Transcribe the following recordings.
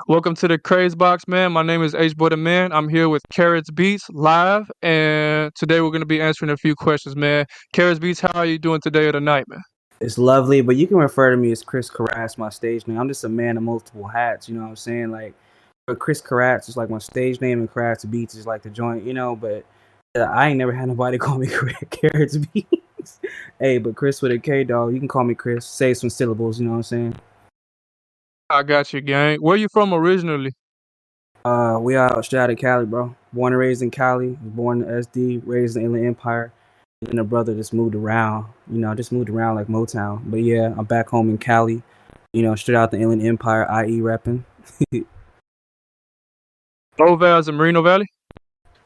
Welcome to the Craz Box, man. My name is H Boy the Man. I'm here with Karatz Beats live, and today we're gonna be answering a few questions, man. Karatz Beats, how are you doing today or tonight, man? It's lovely, but you can refer to me as Chris Karatz, my stage name. I'm just a man of multiple hats, you know what I'm saying? Like, but Chris Karatz is like my stage name, and Karatz Beats is like the joint, but I ain't never had nobody call me Karatz Beats. Hey, but Chris with a K, dog, you can call me Chris. Say some syllables, you know what I'm saying? I got you, gang. Where you from originally? We out straight out of Cali, bro. Born and raised in Cali, was born in SD, raised in the Inland Empire. And a brother just moved around, just moved around like Motown. But yeah, I'm back home in Cali, straight out the Inland Empire, i.e. repping. Low Vales and Merino Valley?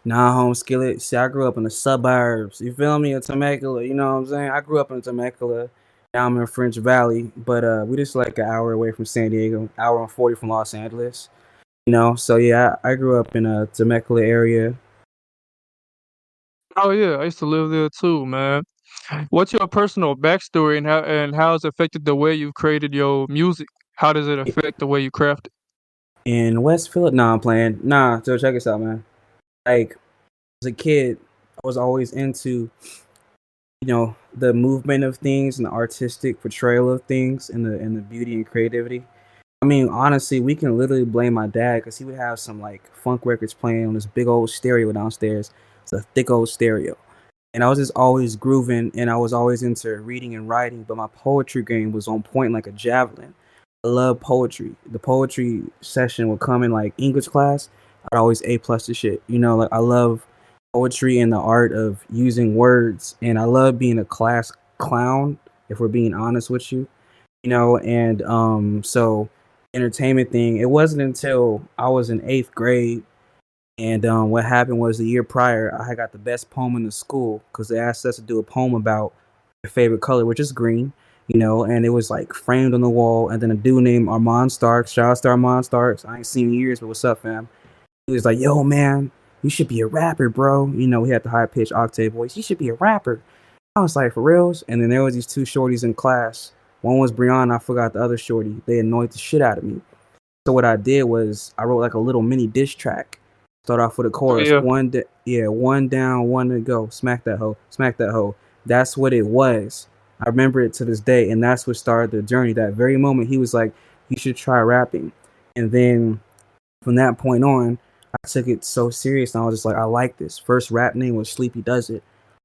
Nah, home skillet. See, I grew up in the suburbs. You feel me? Of Temecula, you know what I'm saying? I grew up in Temecula, down in French Valley, but we just like an hour away from San Diego, hour and 40 from Los Angeles. So yeah, I grew up in a Temecula area. Oh yeah, I used to live there too, man. What's your personal backstory and how has it affected the way you've created your music? How does it affect the way you craft it? In West Philly, nah, I'm playing. Nah, so check this out, man. Like, as a kid, I was always into, the movement of things and the artistic portrayal of things and the beauty and creativity. I mean, honestly, we can literally blame my dad because he would have some like funk records playing on this big old stereo downstairs. It's a thick old stereo. And I was just always grooving and I was always into reading and writing, but my poetry game was on point like a javelin. I love poetry. The poetry session would come in like English class. I'd always A plus the shit. Like I love poetry and the art of using words, and I love being a class clown. If we're being honest with you, and so entertainment thing. It wasn't until I was in 8th grade, and what happened was the year prior, I had got the best poem in the school because they asked us to do a poem about your favorite color, which is green. And it was like framed on the wall. And then a dude named Armand Starks, shout out to Armand Starks. I ain't seen him in years, but what's up, fam? He was like, "Yo, man, you should be a rapper, bro." He had the high pitched octave voice. You should be a rapper. I was like, for reals? And then there was these two shorties in class. One was Brianna, I forgot the other shorty. They annoyed the shit out of me. So what I did was I wrote like a little mini diss track. Start off with a Oh chorus. yeah. One down, one to go. Smack that hoe. Smack that hoe. That's what it was. I remember it to this day, and that's what started the journey. That very moment, he was like, "You should try rapping," and then from that point on, I took it so serious, and I was just like, "I like this." First rap name was Sleepy Does It.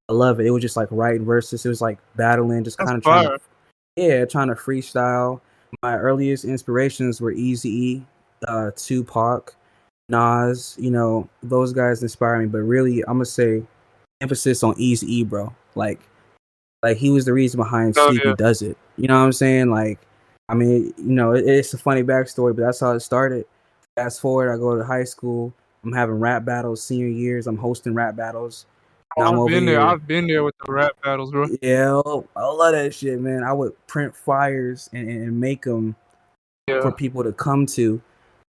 I love it. It was just like writing verses. It was like battling, just That's kind of fire. trying to freestyle. My earliest inspirations were Eazy-E, Tupac, Nas. Those guys inspire me. But really, I'm gonna say emphasis on Eazy-E, bro. Like he was the reason behind Oh Sleepy yeah. Does It. You know what I'm saying? Like, I mean, it's a funny backstory, but that's how it started. Fast forward, I go to high school. I'm having rap battles senior years. I'm hosting rap battles. Oh, Now I'm I've over been there. here. I've been there with the rap battles, bro. Yeah, I love that shit, man. I would print flyers and make them Yeah. for people to come to.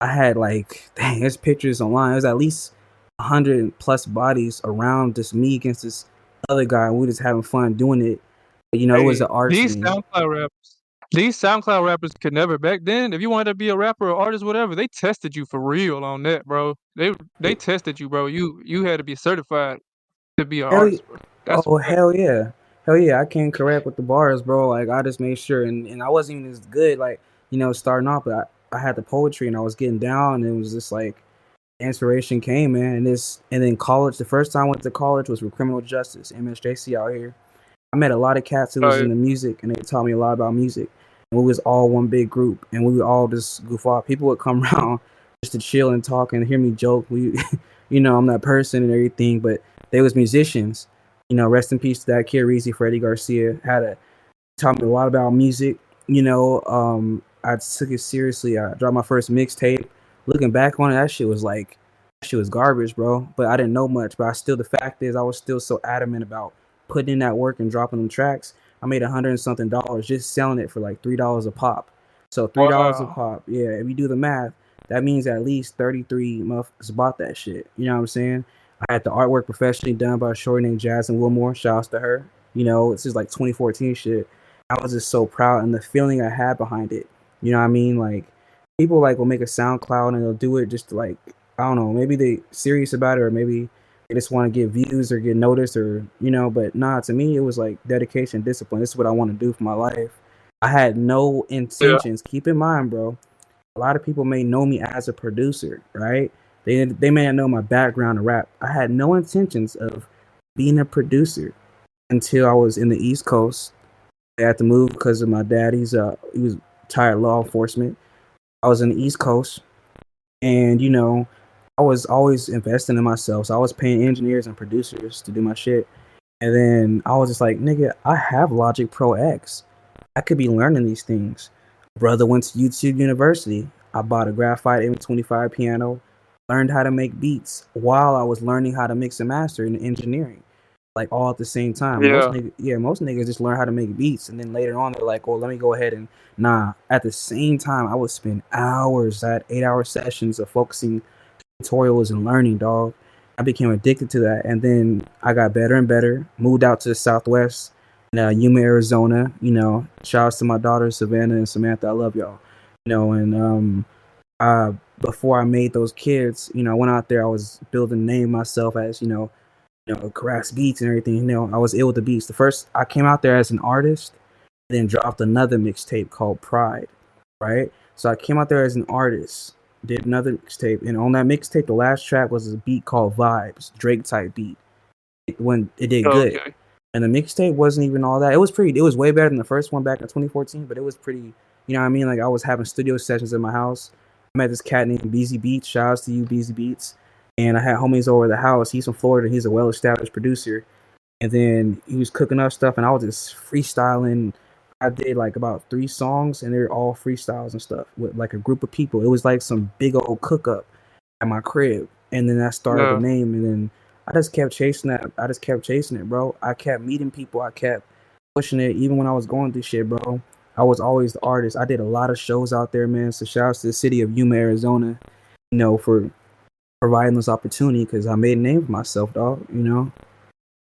I had like, dang, there's pictures online. There's at least 100+ bodies around just me against this other guy. And we just having fun doing it. But, it was Hey, an art scene. these SoundCloud rappers could never back then, if you wanted to be a rapper or artist, whatever, they tested you for real on that, bro. They It, tested you, bro. You had to be certified to be an hell, artist, bro. That's a oh fact. hell yeah! I came correct with the bars, bro. Like I just made sure, and I wasn't even as good, like starting off, but I had the poetry and I was getting down, and it was just like inspiration came, man. And then college. The first time I went to college was for criminal justice, MSJC out here. I met a lot of cats who was Uh, into music, and they taught me a lot about music. And we was all one big group, and we would all just goof off. People would come around just to chill and talk and hear me joke. I'm that person and everything. But they was musicians. Rest in peace to that kid, Reezy Freddie Garcia. Taught me a lot about music. I took it seriously. I dropped my first mixtape. Looking back on it, that shit was garbage, bro. But I didn't know much. But the fact is, I was still so adamant about putting in that work and dropping them tracks. I made $100 and something just selling it for like $3 a pop. So $3 a wow. pop. Yeah, if you do the math, that means at least 33 motherfuckers bought that shit. You know what I'm saying? I had the artwork professionally done by a shorty named Jasmine Wilmore. Shouts to her. It's just like 2014 shit. I was just so proud and the feeling I had behind it. You know what I mean? Like people like will make a SoundCloud and they'll do it just to like, I don't know, maybe they serious about it, or maybe they just want to get views or get noticed, or but nah, to me it was like dedication, discipline. This is what I want to do for my life. I had no Yeah, intentions. Keep in mind, bro, a lot of people may know me as a producer, right? They may not know my background in rap. I had no intentions of being a producer until I was in the East Coast. I had to move because of my dad. He was retired law enforcement. I was in the East Coast, and I was always investing in myself. So I was paying engineers and producers to do my shit. And then I was just like, nigga, I have Logic Pro X. I could be learning these things. Brother went to YouTube University. I bought a graphite M25 piano, learned how to make beats while I was learning how to mix and master in engineering, like all at the same time. yeah, Most niggas just learn how to make beats, and then later on they're like, well, let me go ahead and nah. At the same time, I would spend hours at 8-hour sessions of focusing tutorials and learning, dog. I became addicted to that, and then I got better and better. Moved out to the Southwest, in Yuma, Arizona. Shout outs to my daughters Savannah and Samantha. I love y'all. And before I made those kids, I went out there. I was building a name myself as Craz beats and everything. I was ill with the beats. The first I came out there as an artist, then dropped another mixtape called Pride, right? So I came out there as an artist, did another mixtape, and on that mixtape, the last track was a beat called Vibes, Drake type beat. When it did good, okay, and the mixtape wasn't even all that. It was way better than the first one back in 2014, but it was pretty. You know what I mean? Like I was having studio sessions in my house. I met this cat named Beezy Beats. Shout outs to you, Beezy Beats. And I had homies over at the house. He's from Florida. He's a well-established producer. And then he was cooking up stuff, and I was just freestyling. I did like about 3 songs, and they're all freestyles and stuff with like a group of people. It was like some big old cook up at my crib, and then that started the yeah. name, and then I just kept chasing that. I just kept chasing it, bro. I kept meeting people. I kept pushing it, even when I was going through shit, bro. I was always the artist. I did a lot of shows out there, man. So shout outs to the city of Yuma, Arizona, for providing this opportunity, because I made a name for myself, dog.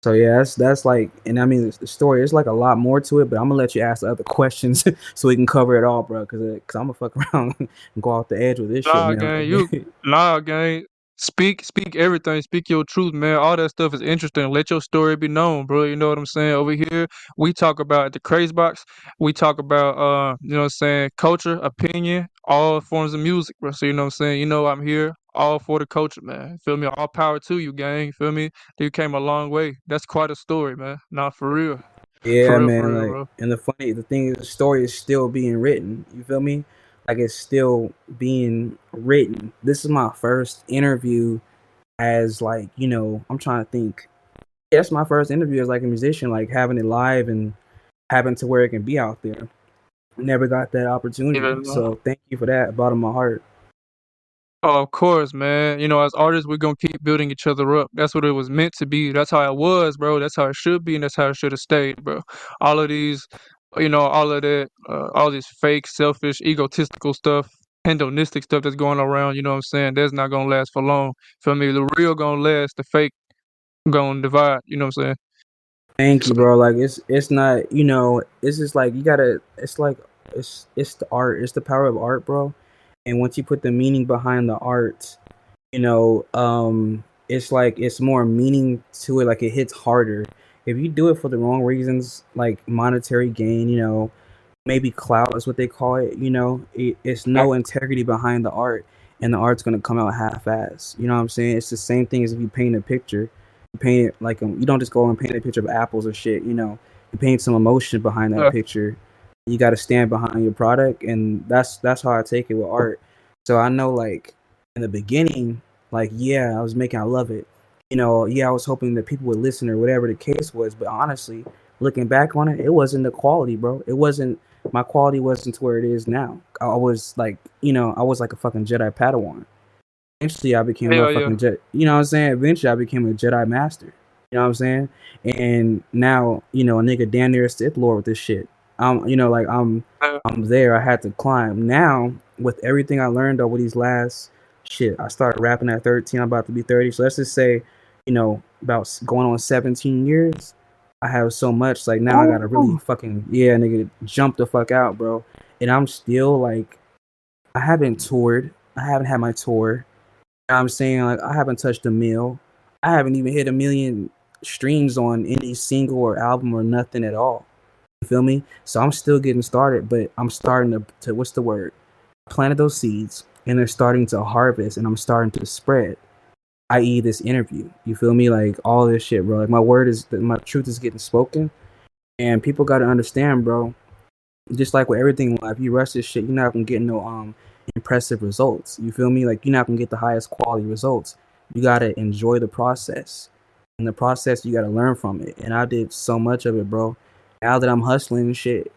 So yeah, that's like, and I mean the story. There's like a lot more to it, but I'm gonna let you ask the other questions so we can cover it all, bro. Cause I'm gonna fuck around and go off the edge with this shit, Nah, man. gang, Like, nah, gang. Speak everything. Speak your truth, man. All that stuff is interesting. Let your story be known, bro. You know what I'm saying? Over here, we talk about the Craze Box. We talk about, you know what I'm saying, culture, opinion, all forms of music, bro. So you know what I'm saying? I'm here all for the culture, man. Feel me? All power to you, gang. Feel me? You came a long way. That's quite a story, man. Nah, for real. yeah, For man. real, Like, bro. and the thing is, the story is still being written. You feel me? Like, it's still being written. This is my first interview as like, I'm trying to think. Yeah, that's my first interview as like a musician, like having it live and having to where it can be out there. Never got that opportunity. Even So thank you for that, bottom of my heart. Oh, of course, man. As artists, we're gonna keep building each other up. That's what it was meant to be. That's how it was, bro. That's how it should be, and that's how it should have stayed, bro. All of these, all of that, all this fake, selfish, egotistical stuff, hedonistic stuff that's going around. You know what I'm saying? That's not gonna last for long. Feel me? The real gonna last. The fake gonna divide. You know what I'm saying? Thank So, you, bro. Like it's not, it's just like you gotta. It's like it's the art. It's the power of art, bro. And once you put the meaning behind the art, it's like it's more meaning to it. Like it hits harder. If you do it for the wrong reasons, like monetary gain, maybe clout is what they call it. It's no integrity behind the art, and the art's gonna come out half-ass. You know what I'm saying? It's the same thing as if you paint a picture. You paint it like you don't just go and paint a picture of apples or shit. You paint some emotion behind that uh, picture. You got to stand behind your product, and that's how I take it with art. So I know, like in the beginning, like yeah, I love it. Yeah, I was hoping that people would listen or whatever the case was. But honestly, looking back on it, it wasn't the quality, bro. It wasn't my quality wasn't to where it is now. I was like, I was like a fucking Jedi Padawan. Eventually, I became a hell yeah. fucking Jedi. You know what I'm saying? Eventually, I became a Jedi Master. You know what I'm saying? And now, a nigga damn near a Sith Lord with this shit. Like Uh, I'm there. I had to climb. Now, with everything I learned over these last shit, I started rapping at 13. I'm about to be 30. So let's just say, about going on 17 years. I have so much. Like now, I gotta really Ooh. fucking nigga, jump the fuck out, bro. And I'm still like I haven't toured. I haven't had my tour. You know what I'm saying? Like I haven't touched a mill. I haven't even hit a million streams on any single or album or nothing at all. You feel me? So I'm still getting started, but I'm starting to what's the word? I planted those seeds and they're starting to harvest and I'm starting to spread. I.e. this interview. You feel me? Like all this shit, bro. Like my truth is getting spoken. And people gotta understand, bro. Just like with everything in life, you rush this shit, you're not gonna get no impressive results. You feel me? Like you're not gonna get the highest quality results. You gotta enjoy the process. In the process, you gotta learn from it. And I did so much of it, bro. Now that I'm hustling and shit,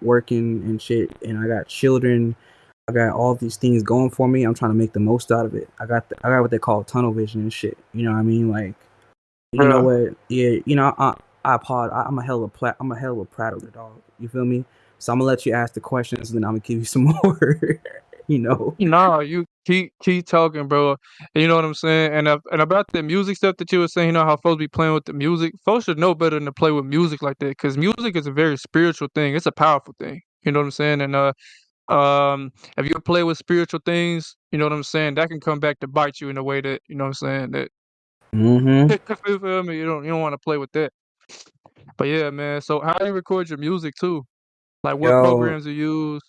working and shit, and I got children, I got all these things going for me. I'm trying to make the most out of it. I got what they call tunnel vision and shit. You know what I mean? Like, you know Yeah. what? Yeah, I applaud. I'm a hell of a prattler, dog. You feel me? So I'm gonna let you ask the questions, and then I'm gonna give you some more. you know. Nah, you keep talking, bro. You know what I'm saying? And about the music stuff that you were saying, how folks be playing with the music. Folks should know better than to play with music like that, because music is a very spiritual thing. It's a powerful thing. You know what I'm saying? And if you play with spiritual things, you know what I'm saying, that can come back to bite you in a way that, you know what I'm saying, that Mm-hmm. you feel me? You don't want to play with that. But yeah, man. So how do you record your music too? Like what Yo, programs you use?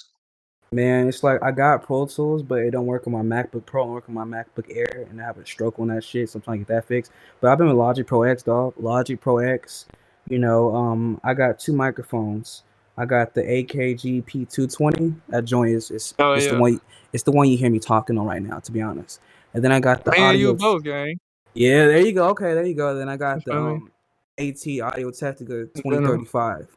man, it's like I got Pro Tools, but it don't work on my MacBook Pro. It don't work on my MacBook Air, and I have a stroke on that shit. So I'm trying to get that fixed. But I've been with Logic Pro X, dog. Logic Pro X. I got two microphones. I got the AKG P220. That joint is Oh it's the yeah. one. It's the one you hear me talking on right now, to be honest. And then I got the Me and you audio. both, gang. Yeah, there you go. Okay, there you go. Then I You got the feel me? AT Audio Technica In general. 2035.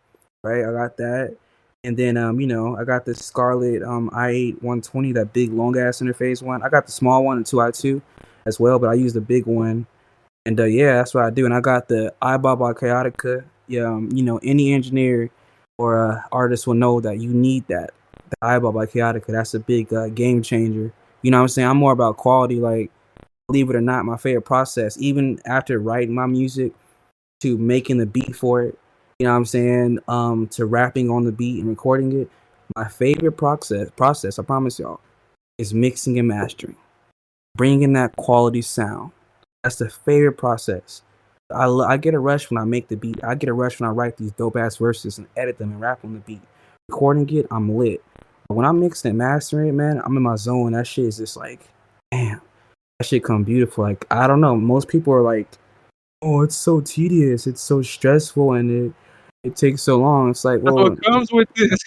Right? I got that. And then I got the Scarlett i8 120, that big long ass interface one. I got the small one, the 2i2 as well, but I use the big one. And yeah, that's what I do. And I got the iBaba Chaotica. Yeah, any engineer or artist will know that you need that. The iBaba Chaotica, that's a big game changer. You know what I'm saying? I'm more about quality, like, believe it or not, my favorite process, even after writing my music to making the beat for it, you know what I'm saying, to rapping on the beat and recording it, my favorite process, I promise y'all, is mixing and mastering, bringing that quality sound. That's the favorite process. I get a rush when I make the beat. I get a rush when I write these dope ass verses and edit them and rap on the beat. Recording it, I'm lit. But when I'm mixing and mastering it, man, I'm in my zone. That shit is just like, damn, that shit come beautiful. Like, I don't know. Most people are like, oh, it's so tedious, it's so stressful, and it takes so long. It's like, That's what well, comes with this.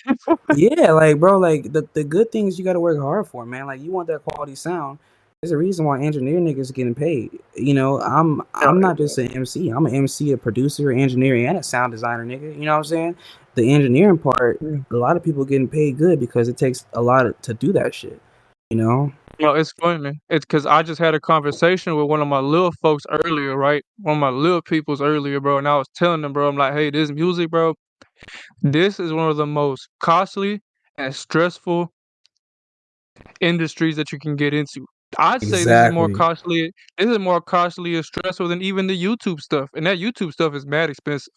yeah, like, bro, like the good things you got to work hard for, man. Like, you want that quality sound. There's a reason why engineer niggas getting paid. I'm not just an MC. I'm an MC, a producer, engineer, and a sound designer, nigga. You know what I'm saying? The engineering part, Yeah. a lot of people getting paid good because it takes a lot to do that shit. You know? No, it's funny. It's because I just had a conversation with one of my little folks earlier, right? One of my little peoples earlier, bro. And I was telling them, bro, I'm like, hey, this music, bro, this is one of the most costly and stressful industries that you can get into. I'd say this is more Exactly. costly. This is more costly and stressful than even the YouTube stuff. And that YouTube stuff is mad expensive.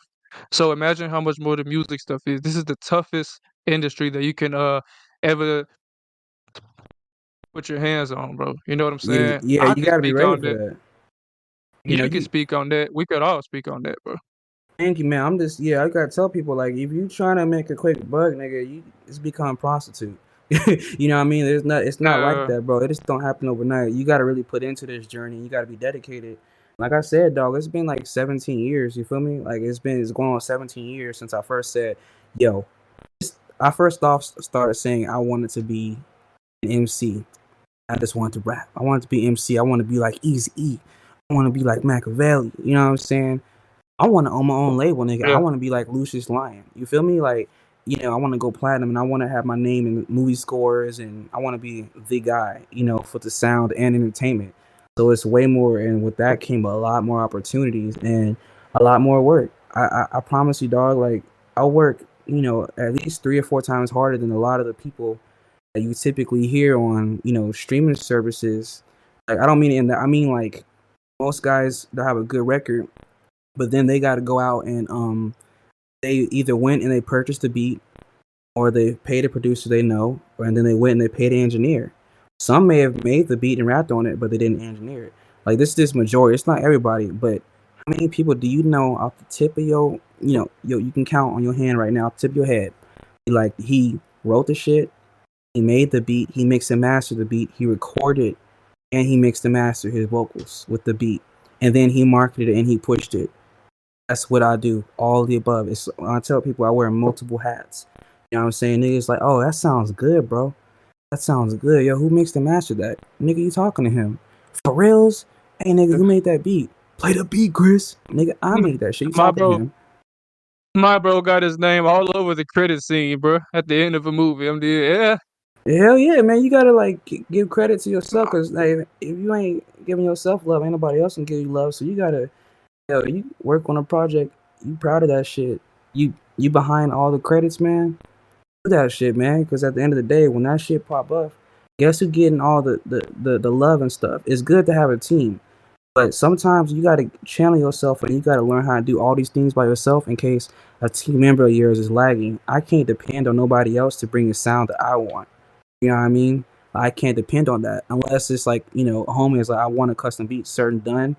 So imagine how much more the music stuff is. This is the toughest industry that you can ever put your hands on, bro. You know what I'm Yeah, saying? yeah, I you could got to be speak ready on for that. that. You know, You could you speak on that. We could all speak on that, bro. Thank you, man. I'm just I gotta tell people, like, if you trying to make a quick buck, nigga, it's become prostitute. You know what I mean? It's not like Uh, that, bro. It just don't happen overnight. You gotta really put into this journey. You gotta be dedicated. Like I said, dog, it's been like 17 years. You feel me? Like it's going on 17 years since I first said, yo. I first off started saying I wanted to be an MC. I just wanted to rap. I wanted to be MC. I want to be like Easy E. I want to be like Machiavelli. You know what I'm saying? I want to own my own label, nigga. I yeah, want to be like Lucius Lyon. You feel me? Like, I want to go platinum and I want to have my name in movie scores and I want to be the guy, for the sound and entertainment. So it's way more, and with that came a lot more opportunities and a lot more work. I promise you, dog. Like, I'll work, at least 3 or 4 times harder than a lot of the people that you typically hear on, streaming services. Like, I don't mean in that. I mean, like, most guys that have a good record, but then they got to go out and they either went and they purchased the beat or they paid a producer they know and then they went and they paid an engineer. Some may have made the beat and rapped on it, but they didn't engineer it. Like this majority. It's not everybody, but how many people do you know off the tip of your, you can count on your hand right now, off the tip of your head? Like he wrote the shit, he made the beat, he mixed and mastered the beat, he recorded, and he mixed and mastered his vocals with the beat, and then he marketed it and he pushed it. That's what I do. All of the above. It's I tell people I wear multiple hats. You know what I'm saying? Niggas like, oh, that sounds good, bro. That sounds good. Yo, who mixed and mastered that? Nigga, you talking to him. For reals? Hey, nigga, who made that beat? Play the beat, Chris. Nigga, I made that shit. You My talking to bro, him. my bro got his name all over the credit scene, bro. At the end of a movie, I'm yeah. Hell yeah, man. You gotta, like, give credit to yourself, because like, if you ain't giving yourself love, ain't nobody else can give you love. So you gotta, you work on a project, you proud of that shit. You behind all the credits, man. That shit, man, because at the end of the day, when that shit pop up, guess who getting all the love and stuff? It's good to have a team, but sometimes you got to channel yourself and you got to learn how to do all these things by yourself in case a team member of yours is lagging. I can't depend on nobody else to bring the sound that I want. You know what I mean? I can't depend on that unless it's like, a homie is like, I want a custom beat certain done.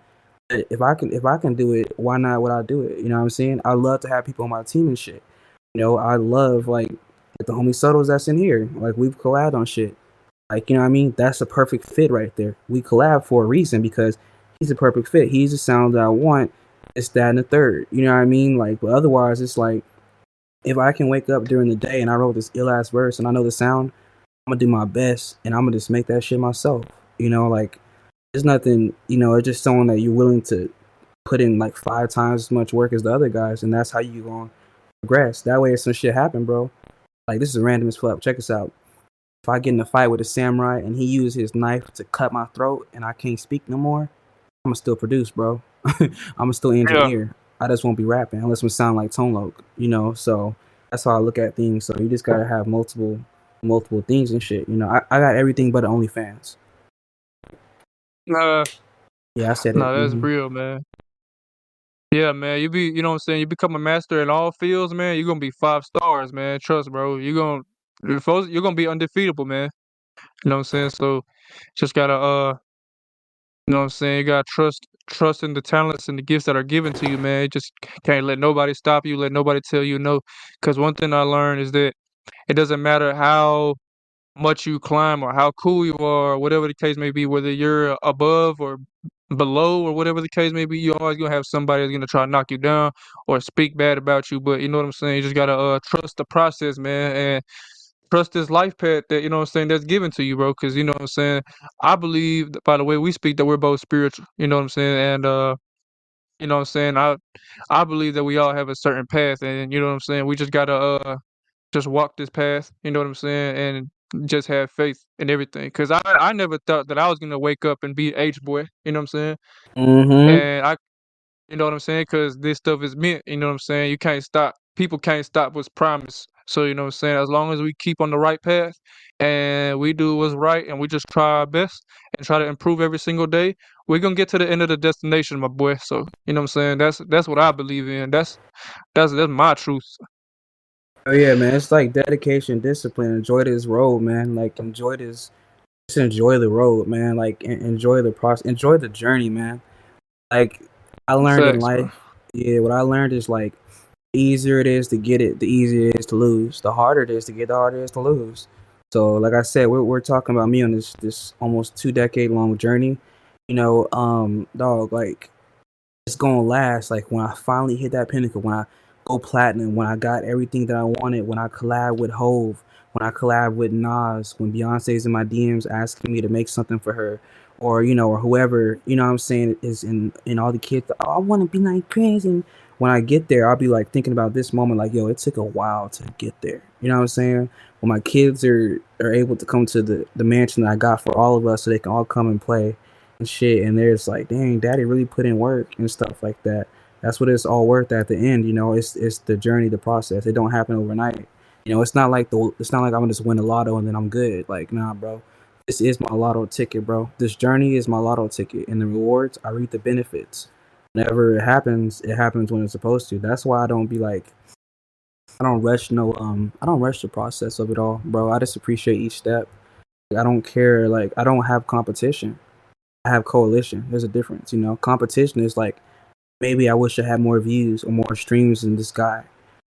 But if I can do it, why not would I do it? You know what I'm saying? I love to have people on my team and shit. I love like the homie Sotos that's in here. Like we've collabed on shit. Like, you know what I mean? That's a perfect fit right there. We collab for a reason because he's a perfect fit. He's the sound that I want. It's that and the third. You know what I mean? Like, but otherwise it's like if I can wake up during the day and I wrote this ill ass verse and I know the sound, I'm gonna do my best and I'm gonna just make that shit myself. Like there's nothing, it's just someone that you're willing to put in like 5 times as much work as the other guys, and that's how you gonna progress. That way if some shit happen, bro. Like this is random as fuck. Check this out. If I get in a fight with a samurai and he uses his knife to cut my throat and I can't speak no more, I'ma still produce, bro. I'ma still Yeah. engineer. I just won't be rapping unless we sound like Tone Loc. So that's how I look at things. So you just gotta have multiple things and shit. I got everything but OnlyFans. Nah, Yeah, I said it. nah, that's real, man. Yeah, man. You know what I'm saying? You become a master in all fields, man. You're gonna be 5 stars, man. Trust, bro. You're gonna be undefeatable, man. You know what I'm saying? So just gotta you know what I'm saying, you gotta trust in the talents and the gifts that are given to you, man. You just can't let nobody stop you, let nobody tell you no. Cause one thing I learned is that it doesn't matter how much you climb or how cool you are, or whatever the case may be, whether you're above or below or whatever the case may be, you always gonna have somebody that's gonna try to knock you down or speak bad about you. But you know what I'm saying? You just gotta trust the process, man, and trust this life path that you know what I'm saying that's given to you, bro. Because you know what I'm saying. I believe that by the way we speak that we're both spiritual. You know what I'm saying, and you know what I'm saying. I believe that we all have a certain path, and you know what I'm saying. We just gotta just walk this path. You know what I'm saying, and just have faith in everything. Because I never thought that I was gonna wake up and be H boy. You know what I'm saying, Mm-hmm. and I you know what I'm saying? Because this stuff is meant, you know what I'm saying? You can't stop. People can't stop what's promised. So, you know what I'm saying? As long as we keep on the right path and we do what's right and we just try our best and try to improve every single day, we're gonna get to the end of the destination, my boy. So, you know what I'm saying? That's what I believe in. That's my truth. Oh yeah, man. It's like dedication, discipline. Enjoy this road, man. Like enjoy this. Just enjoy the road, man. Like enjoy the process. Enjoy the journey, man. Like I learned in Facts, bro. life, yeah. What I learned is like the easier it is to get it, the easier it is to lose. The harder it is to get, the harder it is to lose. So, like I said, we're talking about me on this almost 2 decade long journey. Dog, like it's gonna last. Like when I finally hit that pinnacle, when I go platinum, when I got everything that I wanted, when I collab with Hove, when I collab with Nas, when Beyonce's in my DMs asking me to make something for her, or whoever, what I'm saying, is in all the kids. Oh, I want to be like Craz. And when I get there, I'll be like thinking about this moment, like, yo, it took a while to get there. You know what I'm saying? When my kids are able to come to the mansion that I got for all of us, so they can all come and play and shit, and they're just like, dang, daddy really put in work and stuff like that. That's what it's all worth at the end. It's the journey, the process. It don't happen overnight. It's not like I'm gonna just win the lotto and then I'm good. Like, nah, bro. This is my lotto ticket, bro. This journey is my lotto ticket, and the rewards, I reap the benefits. Whenever it happens when it's supposed to. That's why I don't be like I don't rush the process of it all, bro. I just appreciate each step. I don't care. Like, I don't have competition. I have coalition. There's a difference, you know. Competition is like, maybe I wish I had more views or more streams than this guy,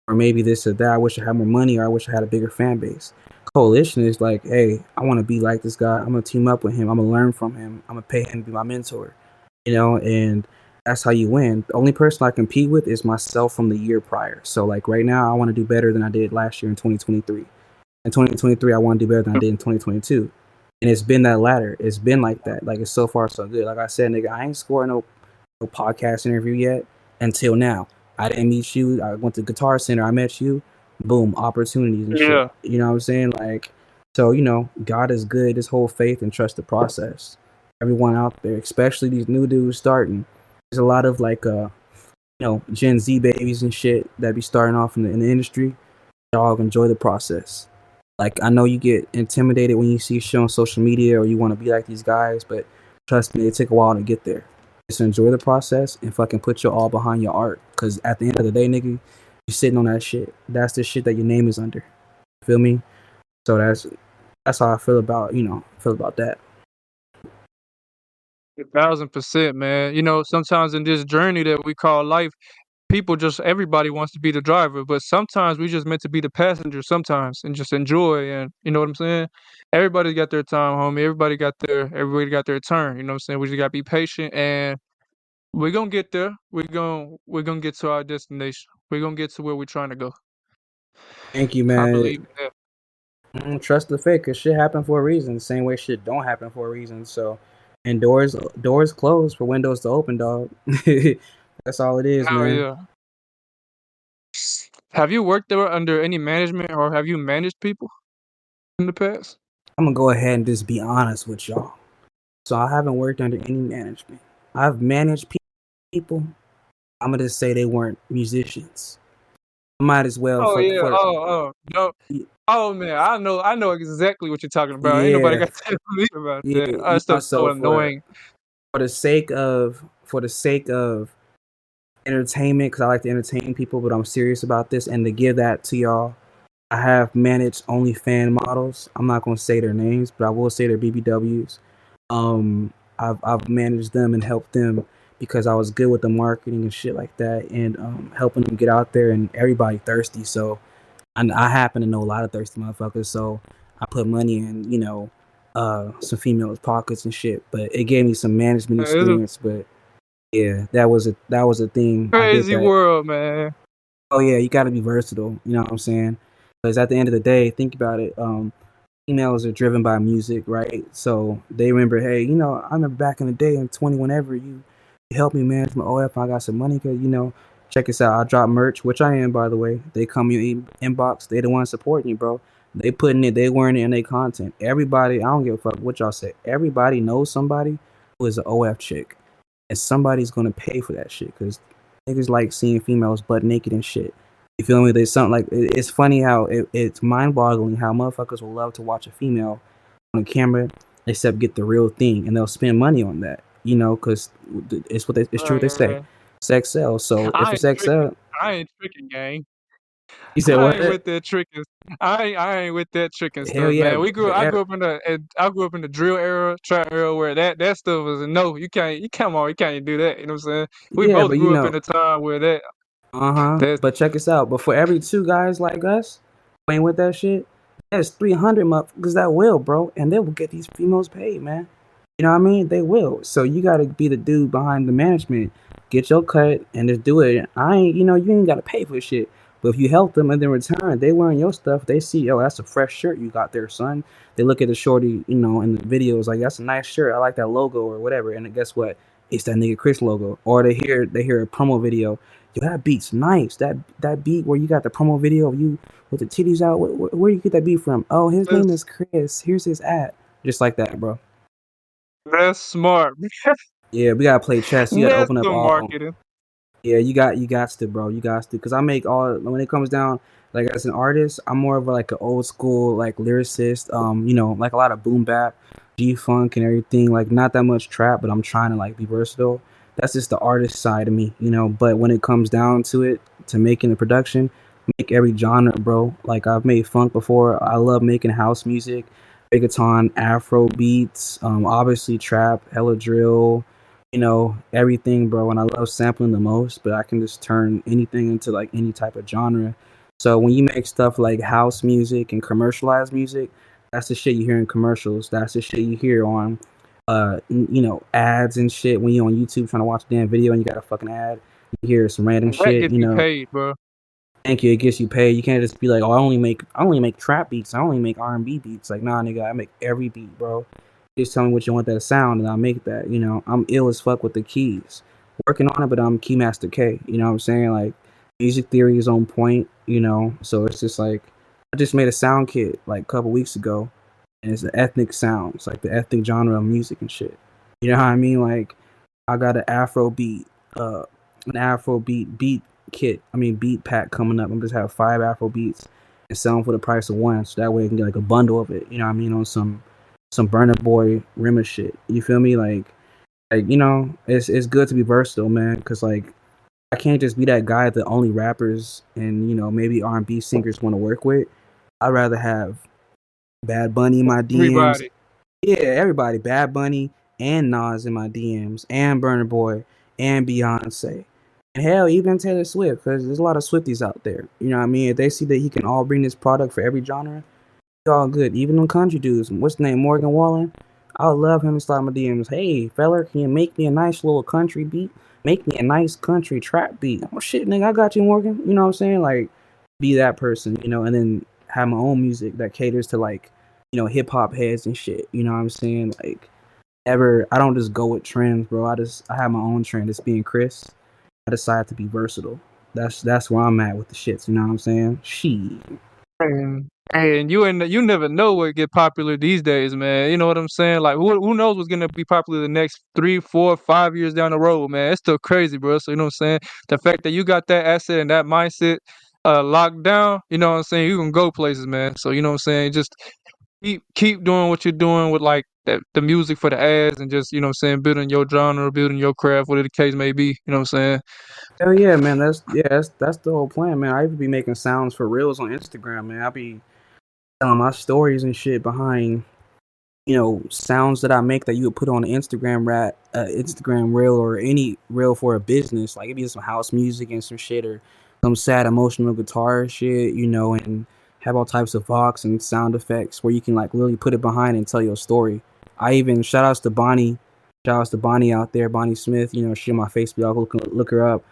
or maybe this or that. I wish I had more money, or I wish I had a bigger fan base. Coalition is like, hey, I want to be like this guy. I'm gonna team up with him. I'm gonna learn from him. I'm gonna pay him to be my mentor, you know. And that's how you win. The only person I compete with is myself from the year prior. So like right now, I want to do better than I did last year in 2023. In 2023, I want to do better than I did in 2022. And it's been that ladder. It's been like that. Like, it's so far so good. Like I said, nigga, I ain't scoring no podcast interview yet until now. I didn't meet you. I went to Guitar Center. I met you. Boom, opportunities and shit. Yeah. You know what I'm saying? Like, so, you know, God is good. Just hold faith and trust the process. Everyone out there, especially these new dudes starting. There's a lot of like, Gen Z babies and shit that be starting off in the industry. Dog, enjoy the process. Like, I know you get intimidated when you see shit on social media or you want to be like these guys, but trust me, it take a while to get there. Just enjoy the process and fucking put your all behind your art. Cause at the end of the day, nigga, you sitting on that shit. That's the shit that your name is under. You feel me? So that's how I feel about that. 1,000%, man. You know, sometimes in this journey that we call life, everybody wants to be the driver, but sometimes we just meant to be the passenger sometimes and just enjoy. And you know what I'm saying? Everybody got their time, homie. Everybody got their turn. You know what I'm saying? We just gotta be patient and we're gonna get there. We're gonna get to our destination. We're gonna get to where we're trying to go. Thank you, I man. believe in that. Trust the fate, cause shit happen for a reason. The same way shit don't happen for a reason. So, and doors close for windows to open, dog. That's all it is, Hell man. yeah. Have you worked there under any management or have you managed people in the past? I'm gonna go ahead and just be honest with y'all. So I haven't worked under any management. I've managed people. I'm gonna just say they weren't musicians. I might as well Oh yeah. for Oh, no. Oh man, I know exactly what you're talking about. Ain't nobody yeah, got to tell me about yeah, that. you That know. stuff's so So annoying. for the sake of entertainment, because I like to entertain people, but I'm serious about this, and to give that to y'all, I have managed OnlyFans models. I'm not gonna say their names, but I will say their BBWs. I've managed them and helped them because I was good with the marketing and shit like that, and helping them get out there, and everybody thirsty. So I happen to know a lot of thirsty motherfuckers. So I put money in, some females' pockets and shit. But it gave me some management It's a experience. But yeah, that was a thing. I did crazy that. world, man. Oh yeah, you got to be versatile. You know what I'm saying? Because at the end of the day, think about it. Emails are driven by music, right? So they remember, hey, I remember back in the day in 20, whenever you helped me manage my OF, I got some money because, check this out. I drop merch, which I am, by the way. They come in your inbox. They the ones supporting you, bro. They putting it, they wearing it in their content. Everybody, I don't give a fuck what y'all say. Everybody knows somebody who is an OF chick. And somebody's going to pay for that shit because niggas like seeing females butt naked and shit. You feel me? There's something like it's funny how it's mind boggling how motherfuckers will love to watch a female on camera, except get the real thing, and they'll spend money on that. Because it's true what they Right, say. right. Sex sells. So if I it's ain't sex tricking. sells, I ain't tricking, gang. you said I what? ain't with that tricking. I ain't with that tricking Hell stuff, yeah, man. I grew up in the drill era, trap era, where that stuff was a no. You can't do that. You know what I'm saying? We yeah, both but grew up in a time where that But check us out. But for every two guys like us playing with that shit, there's 300 motherfuckers that will, bro, and they will get these females paid, man. You know what I mean? They will. So you got to be the dude behind the management. Get your cut and just do it. You ain't got to pay for shit. But if you help them and then return, they wearing your stuff. They see, oh, that's a fresh shirt you got there, son. They look at the shorty, in the videos like that's a nice shirt. I like that logo or whatever. And then guess what? It's that nigga Kris logo. Or they hear a promo video. Yo, that beat's nice. That beat where you got the promo video of you with the titties out. Where you get that beat from? Oh, his name that's is Kris. Here's his at. Just like that, bro. that's smart. Yeah, we gotta play chess. You gotta That's open up the all. marketing. Yeah, you got to, bro. You got to, cause I make all when it comes down. Like as an artist, I'm more of like an old school like lyricist. Like a lot of boom bap, G funk and everything. Like not that much trap, but I'm trying to like be versatile. That's just the artist side of me. But when it comes down to it, to making the production, make every genre, bro. Like I've made funk before. I love making house music, reggaeton, Afro beats, obviously trap, hella drill, everything, bro. And I love sampling the most, but I can just turn anything into like any type of genre. So when you make stuff like house music and commercialized music, that's the shit you hear in commercials. That's the shit you hear on, ads and shit. When you're on YouTube trying to watch a damn video and you got a fucking ad, you hear some random That shit. gets you paid, bro. Thank you. It gets you paid. You can't just be like, oh, I only make trap beats. I only make R&B beats. Like, nah, nigga, I make every beat, bro. Just tell me what you want that sound, and I'll make that. I'm ill as fuck with the keys. Working on it, but I'm Keymaster K. You know what I'm saying? Like, music theory is on point. So it's just like I just made a sound kit like a couple weeks ago, and it's the ethnic sounds, like the ethnic genre of music and shit. You know what I mean? Like, I got uh, an Afro beat kit. I mean beat pack coming up. I'm just have 5 Afro beats and sell them for the price of one, so that way I can get like a bundle of it. You know what I mean? On some Burner Boy Rimmer shit. You feel me? Like it's good to be versatile, man. Because like I can't just be that guy that only rappers and maybe R&B singers want to work with. I'd rather have Bad Bunny in my DMs. Everybody. Yeah, everybody. Bad Bunny and Nas in my DMs, and Burner Boy and Beyonce. And hell, even Taylor Swift, because there's a lot of Swifties out there. You know what I mean? If they see that he can all bring this product for every genre, it's all good. Even them country dudes. What's the name? Morgan Wallen? I would love him to slide my DMs. Hey, fella, can you make me a nice little country beat? Make me a nice country trap beat. Oh, shit, nigga, I got you, Morgan. You know what I'm saying? Like, be that person, and then have my own music that caters to, like, hip hop heads and shit. You know what I'm saying? Like, I don't just go with trends, bro. I have my own trend. It's being Kris. I decided to be versatile. That's where I'm at with the shits. You know what I'm saying? She. And you never know what get popular these days, man. You know what I'm saying? Like who knows what's gonna be popular the next 3, 4, 5 years down the road, man. It's still crazy, bro. So you know what I'm saying? The fact that you got that asset and that mindset locked down, you know what I'm saying? You can go places, man. So you know what I'm saying? Just keep doing what you're doing with like the music for the ads and just, you know what I'm saying, building your genre, building your craft, whatever the case may be. You know what I'm saying? Hell yeah, man. That's the whole plan, man. I even be making sounds for reels on Instagram, man. I be telling my stories and shit behind sounds that I make that you would put on an Instagram reel or any reel for a business. Like it'd be some house music and some shit or some sad emotional guitar shit, and have all types of vox and sound effects where you can like literally put it behind and tell your story. I even shout outs to Bonnie out there, Bonnie Smith. She on my Facebook. Y'all look her up.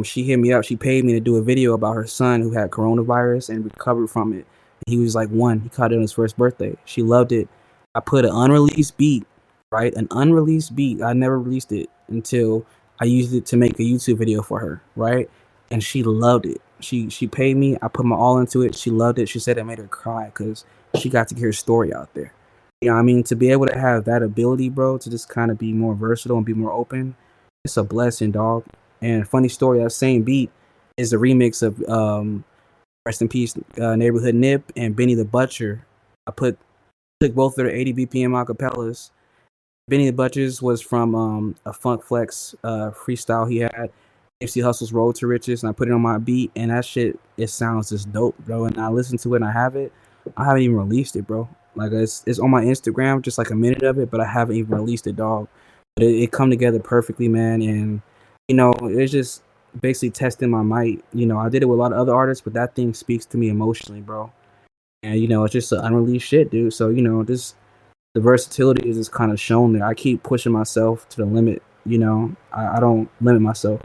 She hit me up. She paid me to do a video about her son who had coronavirus and recovered from it. He was like one. He caught it on his first birthday. She loved it. I put an unreleased beat, right? An unreleased beat. I never released it until I used it to make a YouTube video for her, right? And she loved it. She paid me. I put my all into it. She loved it. She said it made her cry because she got to get her story out there. You know what I mean? To be able to have that ability, bro, to just kind of be more versatile and be more open, it's a blessing, dog. And funny story, that same beat is a remix of Rest in Peace, Neighborhood Nip and Benny the Butcher. I took both of their 80 BPM acapellas. Benny the Butchers was from a Funk Flex freestyle he had. MC Hustle's Road to Riches, and I put it on my beat, and that shit, it sounds just dope, bro. And I listen to it, and I have it. I haven't even released it, bro. Like it's on my Instagram, just like a minute of it, but I haven't even released it, dog. But it come together perfectly, man. And it's just basically testing my might. I did it with a lot of other artists, but that thing speaks to me emotionally, bro. And it's just an unreleased shit, dude. So this the versatility is just kind of shown there. I keep pushing myself to the limit. I don't limit myself.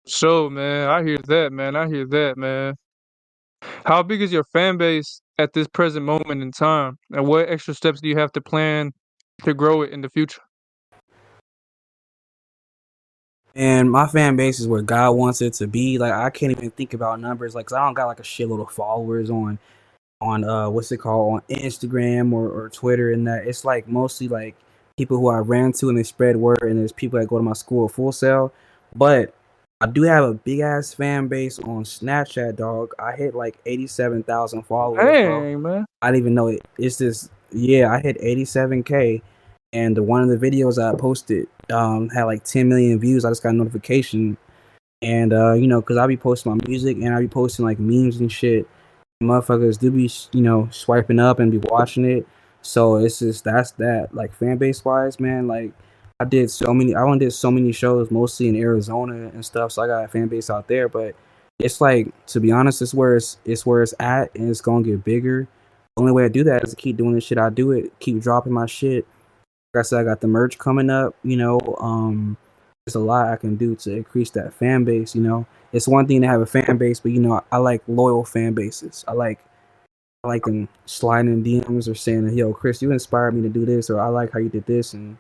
So man, I hear that, man. I hear that, man. How big is your fan base at this present moment in time? And what extra steps do you have to plan to grow it in the future? And my fan base is where God wants it to be. Like I can't even think about numbers, like 'cause I don't got like a shitload of followers on what's it called, on Instagram or Twitter, and that it's like mostly like people who I ran to and they spread word, and there's people that go to my school at Full Sail. But I do have a big ass fan base on Snapchat, dog. I hit like 87,000 followers, bro. Dang, man. I didn't even know it. It's just, yeah, I hit 87K, and one of the videos I posted had like 10 million views. I just got a notification And because I be posting my music and I be posting like memes and shit. Motherfuckers do be swiping up and be watching it. So it's just that's that. Like fan base wise, man. Like I only did so many shows, mostly in Arizona and stuff. So I got a fan base out there. But it's like, to be honest, it's where it's at, and it's gonna get bigger. The only way I do that is to keep doing the shit I do. It keep dropping my shit. Like I said, I got the merch coming up. There's a lot I can do to increase that fan base. It's one thing to have a fan base, but I like loyal fan bases. I like them sliding in DMs or saying, "Yo, Kris, you inspired me to do this," or "I like how you did this," and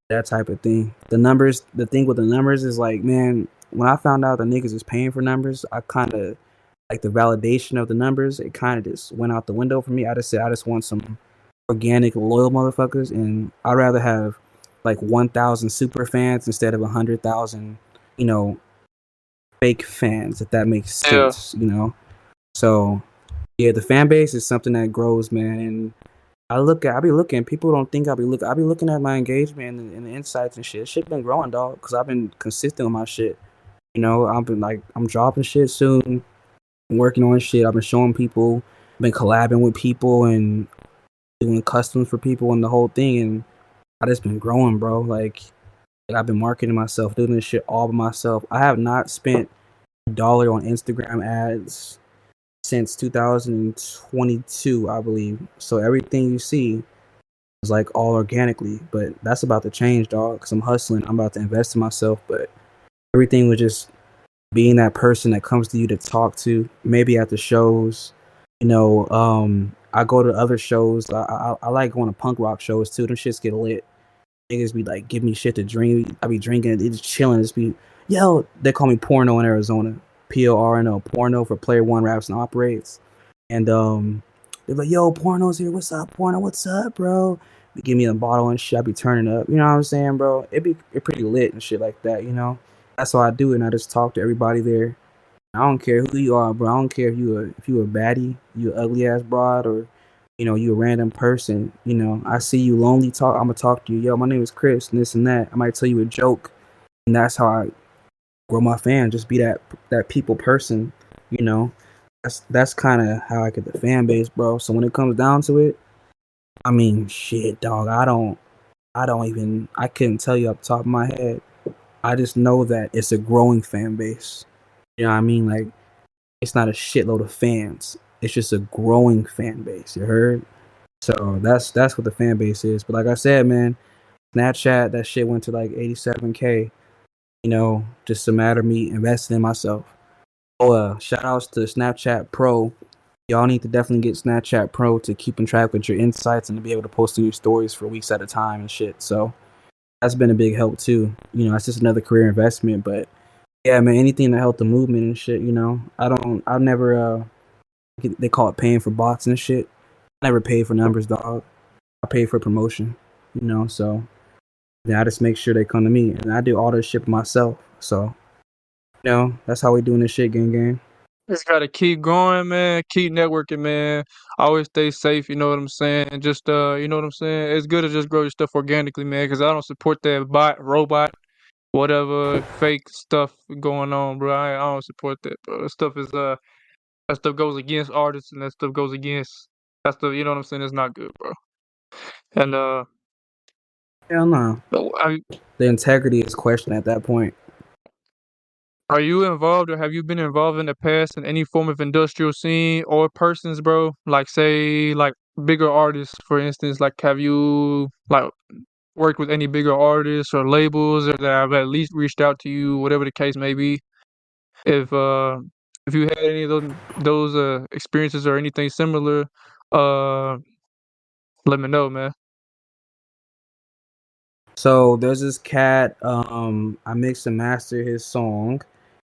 that type of thing. The thing with the numbers is like, man, when I found out the niggas is paying for numbers, I kind of like the validation of the numbers. It kind of just went out the window for me. I just said I just want some organic, loyal motherfuckers, and I'd rather have like 1,000 super fans instead of 100,000, you know, fake fans. If that makes Yeah. sense. So yeah, the fan base is something that grows, man. And I be looking. People don't think I be looking at my engagement and the insights and shit. Shit been growing, dog, because I've been consistent with my shit. I'm dropping shit soon. I'm working on shit. I've been showing people, been collabing with people, and doing customs for people and the whole thing. And I just been growing, bro. Like I've been marketing myself, doing this shit all by myself. I have not spent a dollar on Instagram ads since 2022, I believe. So everything you see is like all organically, but that's about to change, dog. Because I'm hustling. I'm about to invest in myself, but everything was just being that person that comes to you to talk to, maybe at the shows. I go to other shows. I like going to punk rock shows too. Them shits get lit. Niggas be like, give me shit to drink. I be drinking, it's chilling. Just be, yo, they call me Porno in Arizona. Porno, Porno for Player One Raps and Operates. And they're like, yo, Porno's here. What's up, Porno? What's up, bro? They give me a bottle and shit. I be turning up. You know what I'm saying, bro? It pretty lit and shit like that. That's how I do it. And I just talk to everybody there. I don't care who you are, bro. I don't care if you a baddie, you a ugly ass broad, or you a random person. I see you lonely. I'm gonna talk to you. Yo, my name is Kris, and this and that. I might tell you a joke, and that's how I grow my fan. Just be that people person. You know, that's kind of how I get the fan base, bro. So when it comes down to it, I mean, shit, dog. I couldn't tell you off the top of my head. I just know that it's a growing fan base. You know what I mean? Like, it's not a shitload of fans. It's just a growing fan base. You heard? So that's what the fan base is. But like I said, man, Snapchat, that shit went to like 87K. Just a matter of me investing in myself. Oh, shout outs to Snapchat Pro. Y'all need to definitely get Snapchat Pro to keep in track with your insights and to be able to post your stories for weeks at a time and shit. So that's been a big help too. It's just another career investment. But yeah, man, anything to help the movement and shit. I've never they call it paying for bots and shit. I never paid for numbers, dog. I pay for promotion. So yeah, I just make sure they come to me, and I do all this shit myself. So that's how we doing this shit, gang. Just gotta keep going, man. Keep networking, man. Always stay safe. You know what I'm saying? And just you know what I'm saying. It's good to just grow your stuff organically, man. Because I don't support that bot, robot, whatever fake stuff going on, bro. I don't support that, bro. That stuff goes against artists, and that stuff goes against that stuff. You know what I'm saying? It's not good, bro. And Hell no. are, The integrity is questioned at that point. are you involved or have you been involved in the past in any form of industrial scene or persons, bro? Like say like bigger artists, for instance. Like have you like worked with any bigger artists or labels or that have at least reached out to you, whatever the case may be? If uh if you had any of those experiences or anything similar, uh let me know, man. So there's this cat. I mixed and mastered his song,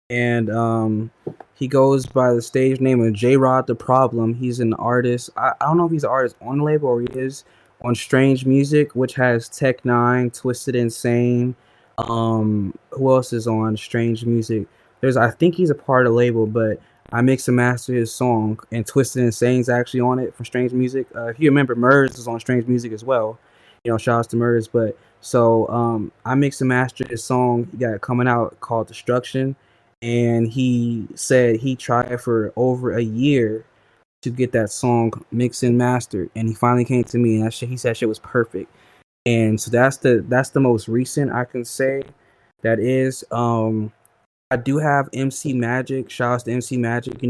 and he goes by the stage name of J Rod the Problem. He's an artist. I don't know if he's an artist on the label or he is on Strange Music, which has Tech Nine, Twisted Insane. Who else is on Strange Music? I think he's a part of the label, but I mix and master his song, and Twisted Insane's actually on it from Strange Music. If you remember, Murs is on Strange Music as well. Shout outs to Murs. But so I mix and master his song. He got it coming out called Destruction, and he said he tried for over a year to get that song mixed and mastered, and he finally came to me, and he said shit was perfect. And so that's the most recent I can say. That is, I do have MC Magic. Shout out to MC Magic,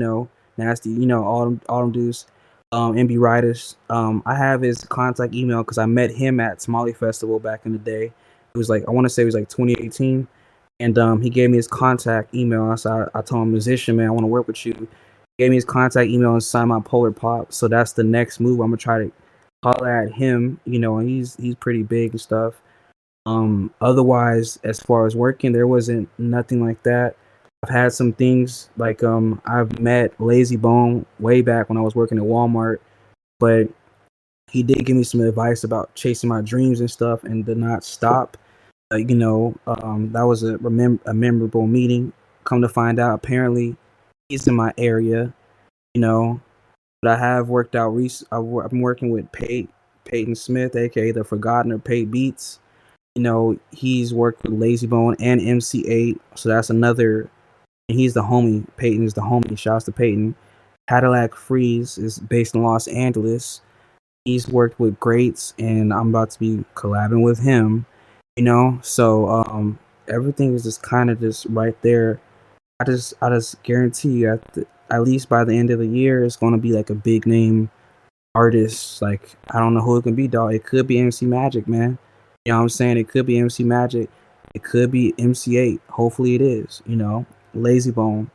nasty, all them dudes, MB Riders. I have his contact email because I met him at Somali Festival back in the day. It was like, I want to say it was like 2018, and he gave me his contact email. I told him, musician man, I want to work with you. He gave me his contact email and signed my Polar Pop. So that's the next move. I'm gonna try to holler at him, and he's pretty big and stuff. Otherwise, as far as working, there wasn't nothing like that. I've had some things like I've met Lazy Bone way back when I was working at Walmart, but he did give me some advice about chasing my dreams and stuff and to not stop. That was a memorable meeting. Come to find out, apparently he's in my area, you know. But I have worked out. I'm working with Peyton Smith, aka the Forgotten or Pate Beats. He's worked with Lazy Bone and MC8, so that's another. And he's the homie. Peyton is the homie. Shouts to Peyton. Cadillac Freeze is based in Los Angeles. He's worked with greats, and I'm about to be collabing with him. So everything is just kind of just right there. I just guarantee you at least by the end of the year, it's gonna be like a big name artist. Like, I don't know who it can be, dog. It could be MC Magic, man. You know what I'm saying? It could be MC Magic. It could be MC8. Hopefully it is, Lazy Bone.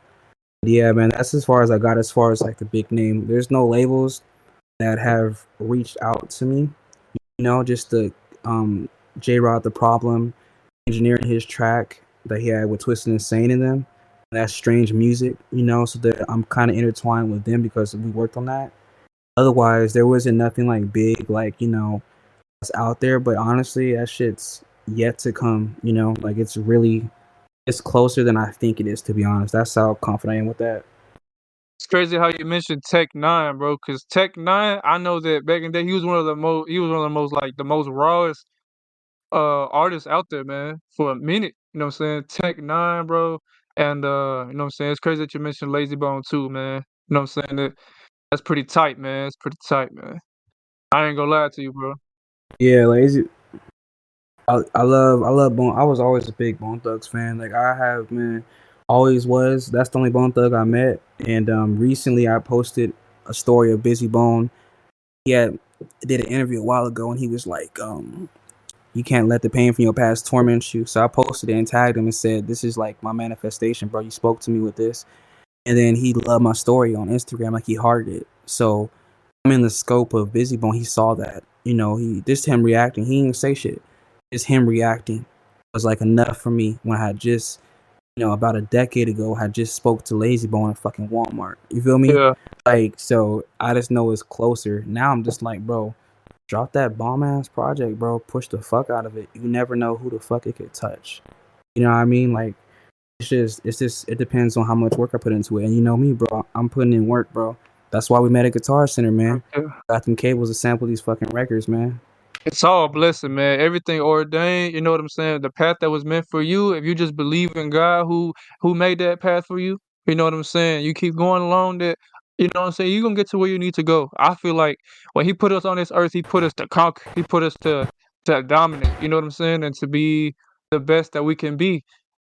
Yeah, man, that's as far as I got as far as like the big name. There's no labels that have reached out to me, just the J Rod the Problem engineering his track that he had with Twisted Insane in them. That's strange music, so that I'm kind of intertwined with them because we worked on that. Otherwise, there wasn't nothing like big, like, that's out there. But honestly, that shit's yet to come, like it's closer than I think it is, to be honest. That's how confident I am with that. It's crazy how you mentioned Tech 9, bro. Cause Tech 9, I know that back in the day he was one of the most like the most rawest artists out there, man, for a minute. You know what I'm saying? Tech 9, bro. And you know what I'm saying? It's crazy that you mentioned Lazy Bone too, man. You know what I'm saying? That's pretty tight, man. It's pretty tight, man. I ain't gonna lie to you, bro. Yeah, like I love Bone. I was always a big Bone Thugs fan. Like, I have, man, always was. That's the only Bone Thug I met. And recently I posted a story of Busy Bone. He did an interview a while ago, and he was like, you can't let the pain from your past torment you. So I posted it and tagged him and said, this is like my manifestation, bro. You spoke to me with this. And then he loved my story on Instagram, like he hearted it. So I'm in the scope of Busy Bone. He saw that. He just him reacting. He didn't say shit. Just him reacting was like enough for me when I had just, about a decade ago, I just spoke to Lazy Bone at fucking Walmart. You feel me? Yeah. Like, so I just know it's closer. Now I'm just like, bro, drop that bomb ass project, bro. Push the fuck out of it. You never know who the fuck it could touch. You know what I mean? Like, it depends on how much work I put into it. And you know me, bro. I'm putting in work, bro. That's why we met at Guitar Center, man. Yeah. Got them cables to sample these fucking records, man. It's all a blessing, man. Everything ordained, you know what I'm saying? The path that was meant for you, if you just believe in God who made that path for you, you know what I'm saying? You keep going along that, you know what I'm saying? You're gonna get to where you need to go. I feel like when he put us on this earth, he put us to conquer. He put us to dominate, you know what I'm saying? And to be the best that we can be.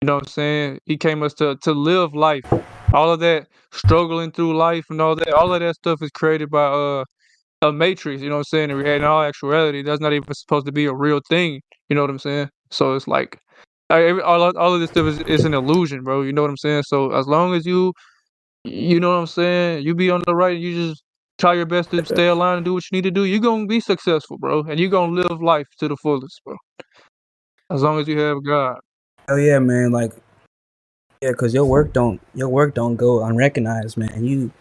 You know what I'm saying? He came us to live life. All of that struggling through life and all of that stuff is created by a matrix, you know what I'm saying? In all actuality, that's not even supposed to be a real thing. You know what I'm saying? So it's like all of this stuff is an illusion, bro. You know what I'm saying? So as long as you know what I'm saying, you be on the right, you just try your best to stay aligned and do what you need to do, you're gonna be successful, bro. And you're gonna live life to the fullest, bro. As long as you have God. Oh yeah, man. Like, yeah, cause your work don't go unrecognized, man.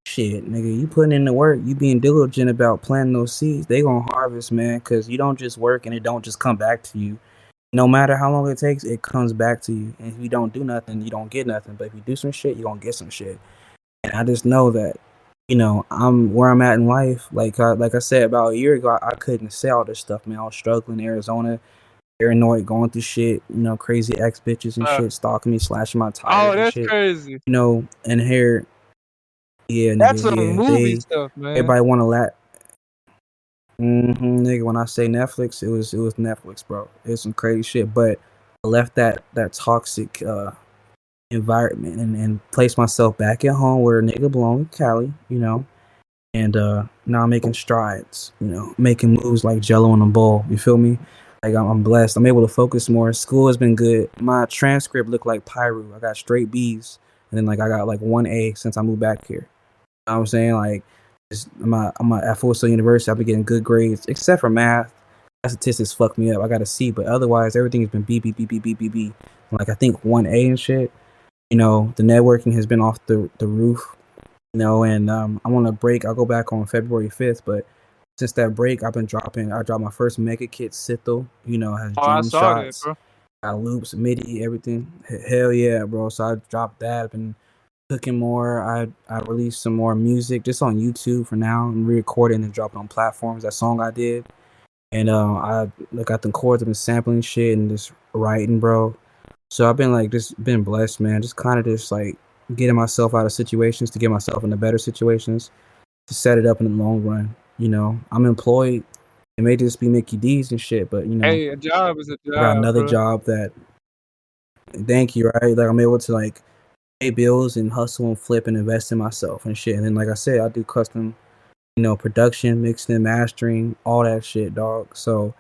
Shit, nigga, you putting in the work, you being diligent about planting those seeds, they gonna harvest, man. Cause you don't just work and it don't just come back to you. No matter how long it takes, it comes back to you. And if you don't do nothing, you don't get nothing. But if you do some shit, you gonna get some shit. And I just know that, I'm where I'm at in life. Like I said about a year ago, I couldn't say all this stuff, man. I was struggling in Arizona. paranoid, going through shit, crazy ex bitches and Uh, shit, stalking me, slashing my oh, tires and that's shit, crazy. and here, yeah, That's nigga, some yeah, movie stuff, man. everybody want to nigga, when I say Netflix, it was Netflix, bro. It's some crazy shit, but I left that toxic environment and placed myself back at home where a nigga belong in Cali, and now I'm making strides, making moves like Jello in a bowl. You feel me? Like I'm blessed. I'm able to focus more. School has been good. My transcript looked like Pyru. I got straight B's, and then like I got like 1 A since I moved back here. You know what I'm saying? Like at Full Sail University. I've been getting good grades, except for math. That statistics fucked me up. I got a C, but otherwise everything has been B B B B B B B. Like I think 1 A and shit. The networking has been off the roof. And I'm on a break. I'll go back on February 5th, but since that break, I've been dropping. I dropped my first mega kit, Sithel. Has Oh, I drum saw that, shots, bro. got loops, MIDI, everything. Hell yeah, bro! So I dropped that. I've been cooking more. I released some more music just on YouTube for now and re-recording and dropping on platforms. That song I did, and I got the chords. I've been sampling shit and just writing, bro. So I've been like just been blessed, man. Just kind of just like getting myself out of situations to get myself into better situations to set it up in the long run. I'm employed. It may just be Mickey D's and shit, but Hey, a job is a I got job, another bro. job that, thank you, right? Like I'm able to like pay bills and hustle and flip and invest in myself and shit. And then like I said, I do custom, production, mixing and mastering, all that shit, dog. So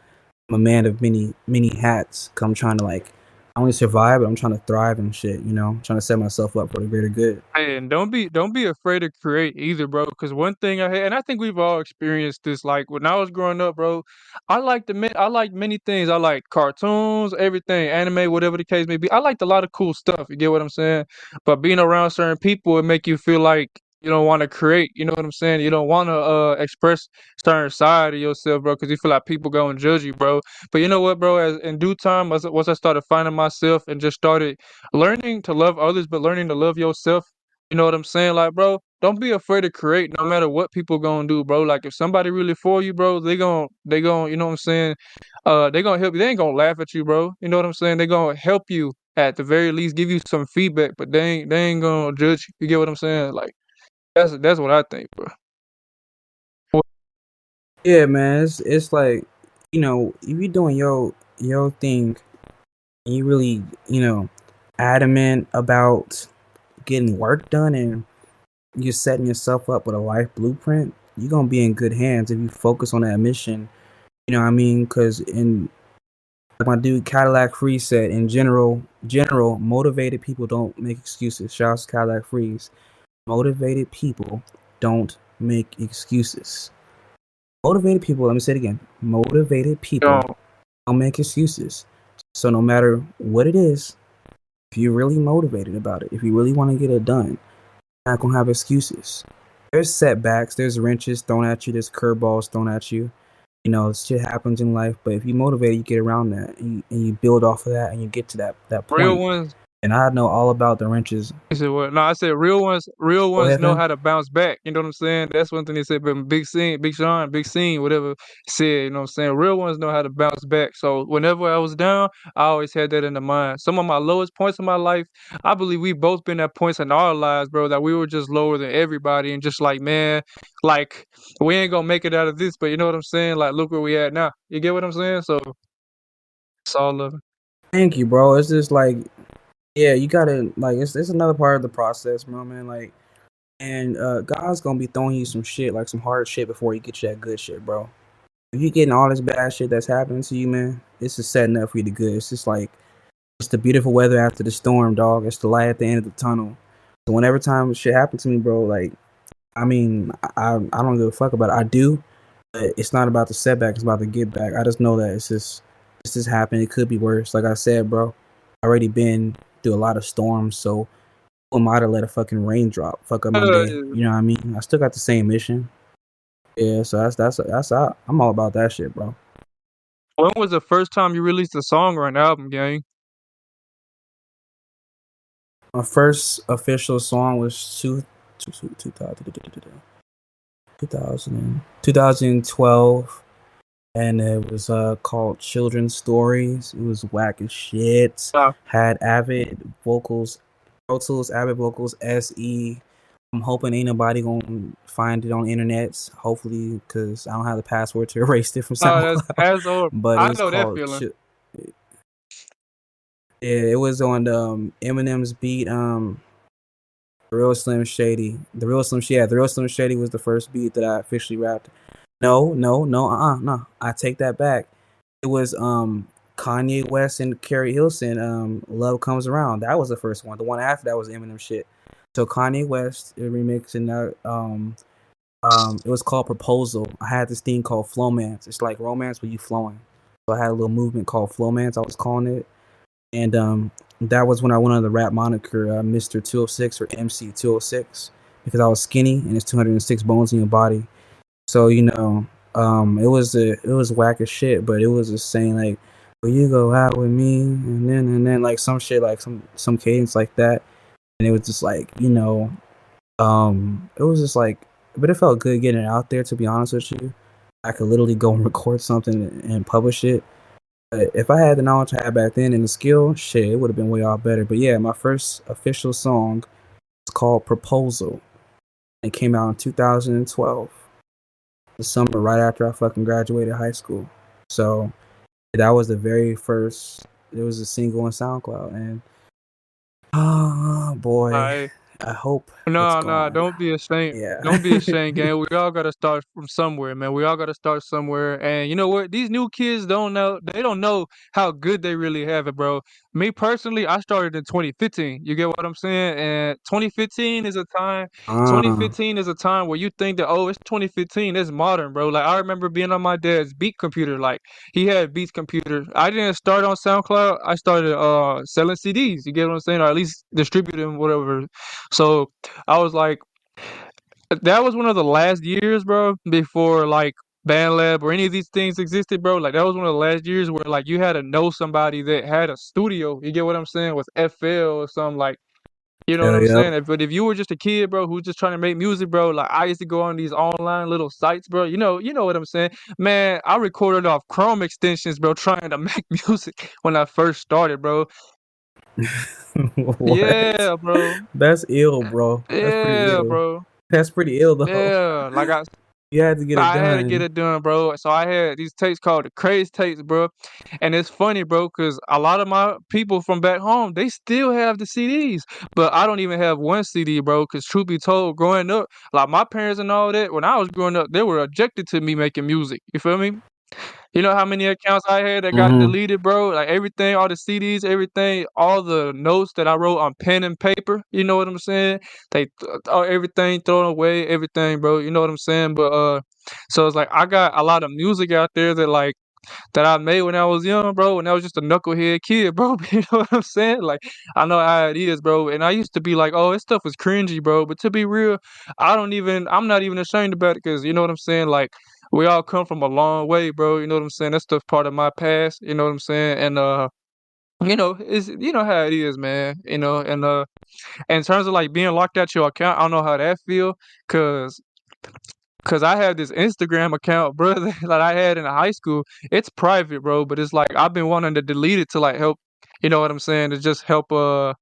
I'm a man of many hats. I'm trying to like I only survive, but I'm trying to thrive and shit. I'm trying to set myself up for the greater good. Hey, and don't be afraid to create either, bro. Because one thing I had, and I think we've all experienced this. Like when I was growing up, bro, I liked many things. I like cartoons, everything, anime, whatever the case may be. I liked a lot of cool stuff. You get what I'm saying? But being around certain people, it make you feel like you don't want to create. You know what I'm saying? You don't want to express certain side of yourself, bro, because you feel like people go and judge you, bro. But you know what, bro? As in due time, once I started finding myself and just started learning to love others, but learning to love yourself. You know what I'm saying? Like, bro, don't be afraid to create no matter what people gonna do, bro. Like if somebody really for you, bro, they gon' you know what I'm saying? They gonna help you. They ain't gonna laugh at you, bro. You know what I'm saying? They gonna help you at the very least, give you some feedback, but they ain't gonna judge you. You get what I'm saying? Like that's what I think, bro. Yeah, man. It's like if you doing your thing and you really adamant about getting work done and you're setting yourself up with a life blueprint, you're gonna be in good hands if you focus on that mission. You know what I mean? Because in like my dude Cadillac Freeze said, in general, motivated people don't make excuses. Shouts to Cadillac Freeze. Motivated people don't make excuses. Motivated people, let me say it again. Motivated You people don't make excuses. So no matter what it is, if you're really motivated about it, if you really want to get it done, you're not gonna have excuses. There's setbacks, there's wrenches thrown at you, there's curveballs thrown at you. Shit happens in life, but if you motivate, you get around that and you build off of that and you get to that real point. ones. And I know all about the wrenches. He said what? No, I said real Go ones ahead, know fam. how to bounce back. You know what I'm saying? That's one thing they said. But Big Sean, Big Scene, whatever said, you know what I'm saying? Real ones know how to bounce back. So whenever I was down, I always had that in the mind. Some of my lowest points in my life, I believe we both been at points in our lives, bro, that we were just lower than everybody and just like, man, like we ain't gonna make it out of this. But you know what I'm saying? Like look where we at now. You get what I'm saying? So it's all love. Thank you, bro. It's just like, yeah, you gotta like it's another part of the process, bro, man. Like, and God's gonna be throwing you some shit, like some hard shit before you get you that good shit, bro. If you getting all this bad shit that's happening to you, man, this is setting up for you the good. It's just like it's the beautiful weather after the storm, dog. It's the light at the end of the tunnel. So whenever time shit happens to me, bro, like I mean, I don't give a fuck about it. I do, but it's not about the setback. It's about the get back. I just know that this just happened. It could be worse. Like I said, bro, I already been through a lot of storms, so who am I to let a fucking raindrop fuck up my day? You know what I mean? I still got the same mission. Yeah, so I'm all about that shit, bro. When was the first time you released a song or an album, gang? My first official song was 2012. and it was called Children's Stories. It was whack as shit. Nah, Had Avid Vocals, Pro Tools, Avid Vocals SE. I'm hoping ain't nobody gonna find it on the internet. Hopefully, because I don't have the password to erase it from that's SoundCloud. horrible. But it I was know that called. feeling. Yeah, it was on Eminem's beat. The Real Slim Shady. The Real Slim Shady. Yeah, the Real Slim Shady was the first beat that I officially rapped. No, no, no, no. I take that back. It was Kanye West and Carrie Hilson. Love Comes Around. That was the first one. The one after that was Eminem shit. So Kanye West remixing that. It was called Proposal. I had this thing called Flowmance. It's like romance with you flowing. So I had a little movement called Flowmance. I was calling it, and that was when I went under the rap moniker Mr. 206 or MC 206 because I was skinny and it's 206 bones in your body. So it was whack as shit, but it was just saying like, "Will you go out with me?" and then like some shit like some cadence like that, and it was just like it was just like, but it felt good getting it out there. To be honest with you, I could literally go and record something and publish it. But if I had the knowledge I had back then and the skill, shit, it would have been way all better. But yeah, my first official song is called Proposal. It came out in 2012, the summer right after I fucking graduated high school. So that was the very first. It was a single on SoundCloud, and oh boy, I I hope it's No, no, gone. don't be ashamed. Yeah. Don't be ashamed, gang. We all gotta start from somewhere, man. We all gotta start somewhere. And you know what? These new kids don't know. They don't know how good they really have it, bro. Me personally, I started in 2015. You get what I'm saying? And 2015 is a time. uh, 2015 is a time where you think that, oh, it's 2015. It's modern, bro. Like I remember being on my dad's Beat computer. Like he had Beats computer. I didn't start on SoundCloud. I started selling CDs. You get what I'm saying? Or at least distributing whatever. So I was like, that was one of the last years, bro, before like BandLab or any of these things existed, bro. Like that was one of the last years where like you had to know somebody that had a studio. You get what I'm saying? With FL or something like. You know what hell I'm yeah. saying? But if you were just a kid, bro, who's just trying to make music, bro, like I used to go on these online little sites, bro. You know what I'm saying? Man, I recorded off Chrome extensions, bro, trying to make music when I first started, bro. What? Yeah, bro. That's ill, bro. That's pretty Yeah, ill. bro. That's pretty ill though. Yeah, like You had to get it I had to get done. it done, bro. So I had these tapes called the Craz tapes, bro. And it's funny, bro, because a lot of my people from back home, they still have the CDs. But I don't even have one CD, bro, because truth be told, growing up, like my parents and all that, when I was growing up, they were objected to me making music. You feel me? You know how many accounts I had that got Mm-hmm. deleted, bro? Like everything, all the CDs, everything, all the notes that I wrote on pen and paper. You know what I'm saying? Everything thrown away, everything, bro. You know what I'm saying? But so it's like I got a lot of music out there that I made when I was young, bro, when I was just a knucklehead kid, bro. You know what I'm saying? Like, I know how it is, bro. And I used to be like, oh, this stuff is cringy, bro. But to be real, I'm not even ashamed about it because, you know what I'm saying? Like, we all come from a long way, bro. You know what I'm saying? That stuff part of my past, you know what I'm saying? And, you know how it is, man. In terms of like being locked out your account, I don't know how that feel, cause Cause I have this Instagram account, bro, that I had in high school. It's private, bro, but it's like I've been wanting to delete it to like help, you know what I'm saying, to just help you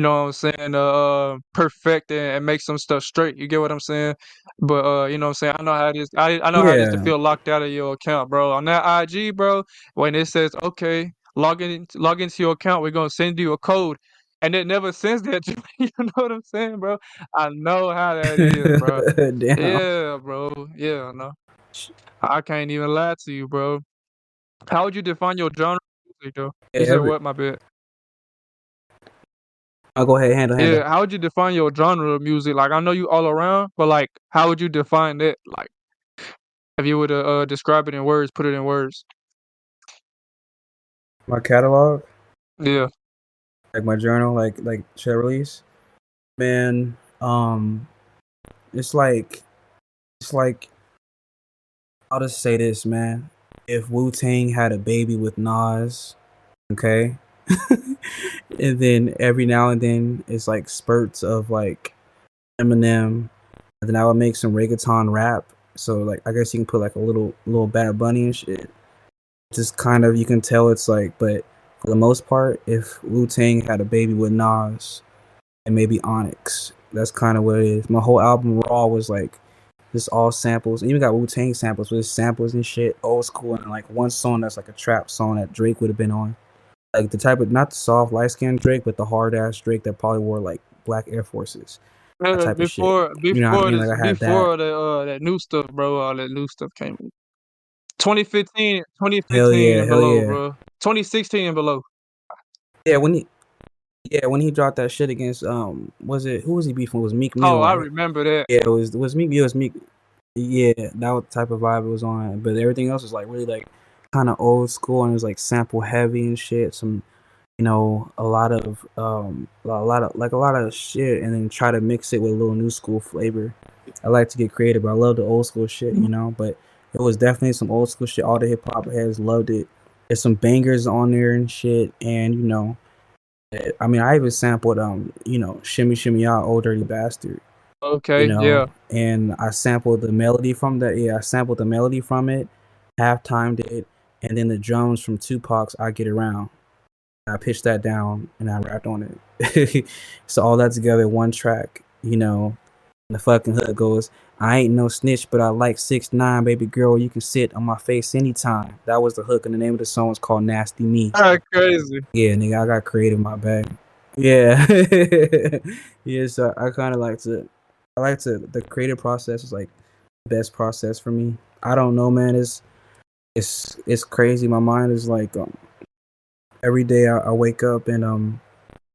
know what I'm saying, perfect and make some stuff straight. You get what I'm saying? But you know what I'm saying, I know how it is. I know how it is to Yeah. feel locked out of your account, bro. On that IG, bro, when it says, okay, log into your account, we're gonna send you a code. And it never sends that to me. You know what I'm saying, bro? I know how that is, bro. Damn. Yeah, bro. Yeah, no. I can't even lie to you, bro. How would you define your genre of music, though? Yeah, You said what? My bad. I'll go ahead, handle. Yeah, how would you define your genre of music? Like, I know you all around, but like, how would you define that? Like, if you were to describe it in words, put it in words. My catalog, Yeah. like my journal, like shit release. Man, it's like it's like I'll just say this, man. If Wu Tang had a baby with Nas, okay, and then every now and then it's like spurts of like Eminem, and then I would make some reggaeton rap. So like I guess you can put like a little Bad Bunny and shit. just kind of, you can tell it's like, but for the most part, if Wu-Tang had a baby with Nas and maybe Onyx, that's kind of what it is. My whole album Raw was like just all samples. Even got Wu-Tang samples with samples and shit, old school, and like one song that's like a trap song that Drake would have been on. Like the type of, not the soft light skinned Drake, but the hard ass Drake that probably wore like black Air Forces. That type of shit. You know what I mean? Like I had that. before that new stuff, bro, all that new stuff came in. 2015, Hell 2015 yeah, and hell below, yeah. bro. 2016 and below. Yeah, when he dropped that shit against was it, who was he beefing? It was Meek Oh, Mill, I right? remember that. Yeah, it was Meek Mill, it was Meek. Yeah, that was the type of vibe it was on. But everything else was like really like kind of old school, and it was like sample heavy and shit. Some, a lot of shit, and then try to mix it with a little new school flavor. I like to get creative, but I love the old school shit. But it was definitely some old school shit. All the hip hop heads loved it. There's some bangers on there and shit, and I mean, I even sampled Shimmy Shimmy Ya, Old Dirty Bastard, Okay, yeah. and I sampled the melody from that. Yeah, I sampled the melody from it, half timed it, and then the drums from Tupac's "I Get Around." I pitched that down and I rapped on it. So all that together, one track. And the fucking hook goes, "I ain't no snitch, but I like 6'9", baby girl. You can sit on my face anytime." That was the hook, and the name of the song was called "Nasty Me." Ah, crazy. Yeah, nigga, I got creative in my bag. Yeah, yeah. So I kind of like to, the creative process is like the best process for me. I don't know, man. It's crazy. My mind is like every day I wake up and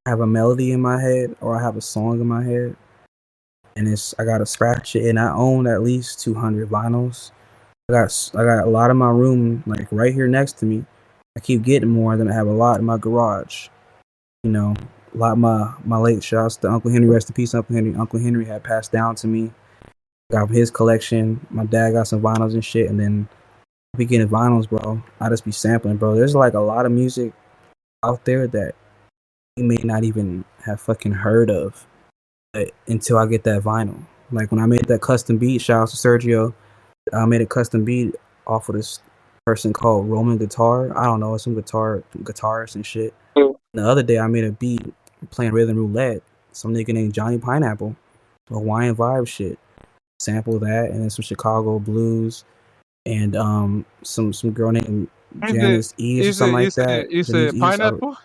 have a melody in my head or I have a song in my head, and I gotta scratch it. And I own at least 200 vinyls. I got a lot in my room, like right here next to me. I keep getting more than I have a lot in my garage. You know, a lot of my late shouts to Uncle Henry, rest in peace, Uncle Henry. Uncle Henry had passed down to me. Got his collection. My dad got some vinyls and shit, and then I be getting vinyls, bro. I just be sampling, bro. There's like a lot of music out there that you may not even have fucking heard of until I get that vinyl. Like when I made that custom beat, shout out to Sergio. I made a custom beat off of this person called Roman Guitar. I don't know, some guitarist and shit. The other day I made a beat playing rhythm roulette. Some nigga named Johnny Pineapple, Hawaiian vibe shit. Sample that, and then some Chicago blues, and some girl named You said Janice East or something like that. you Janice said East. pineapple?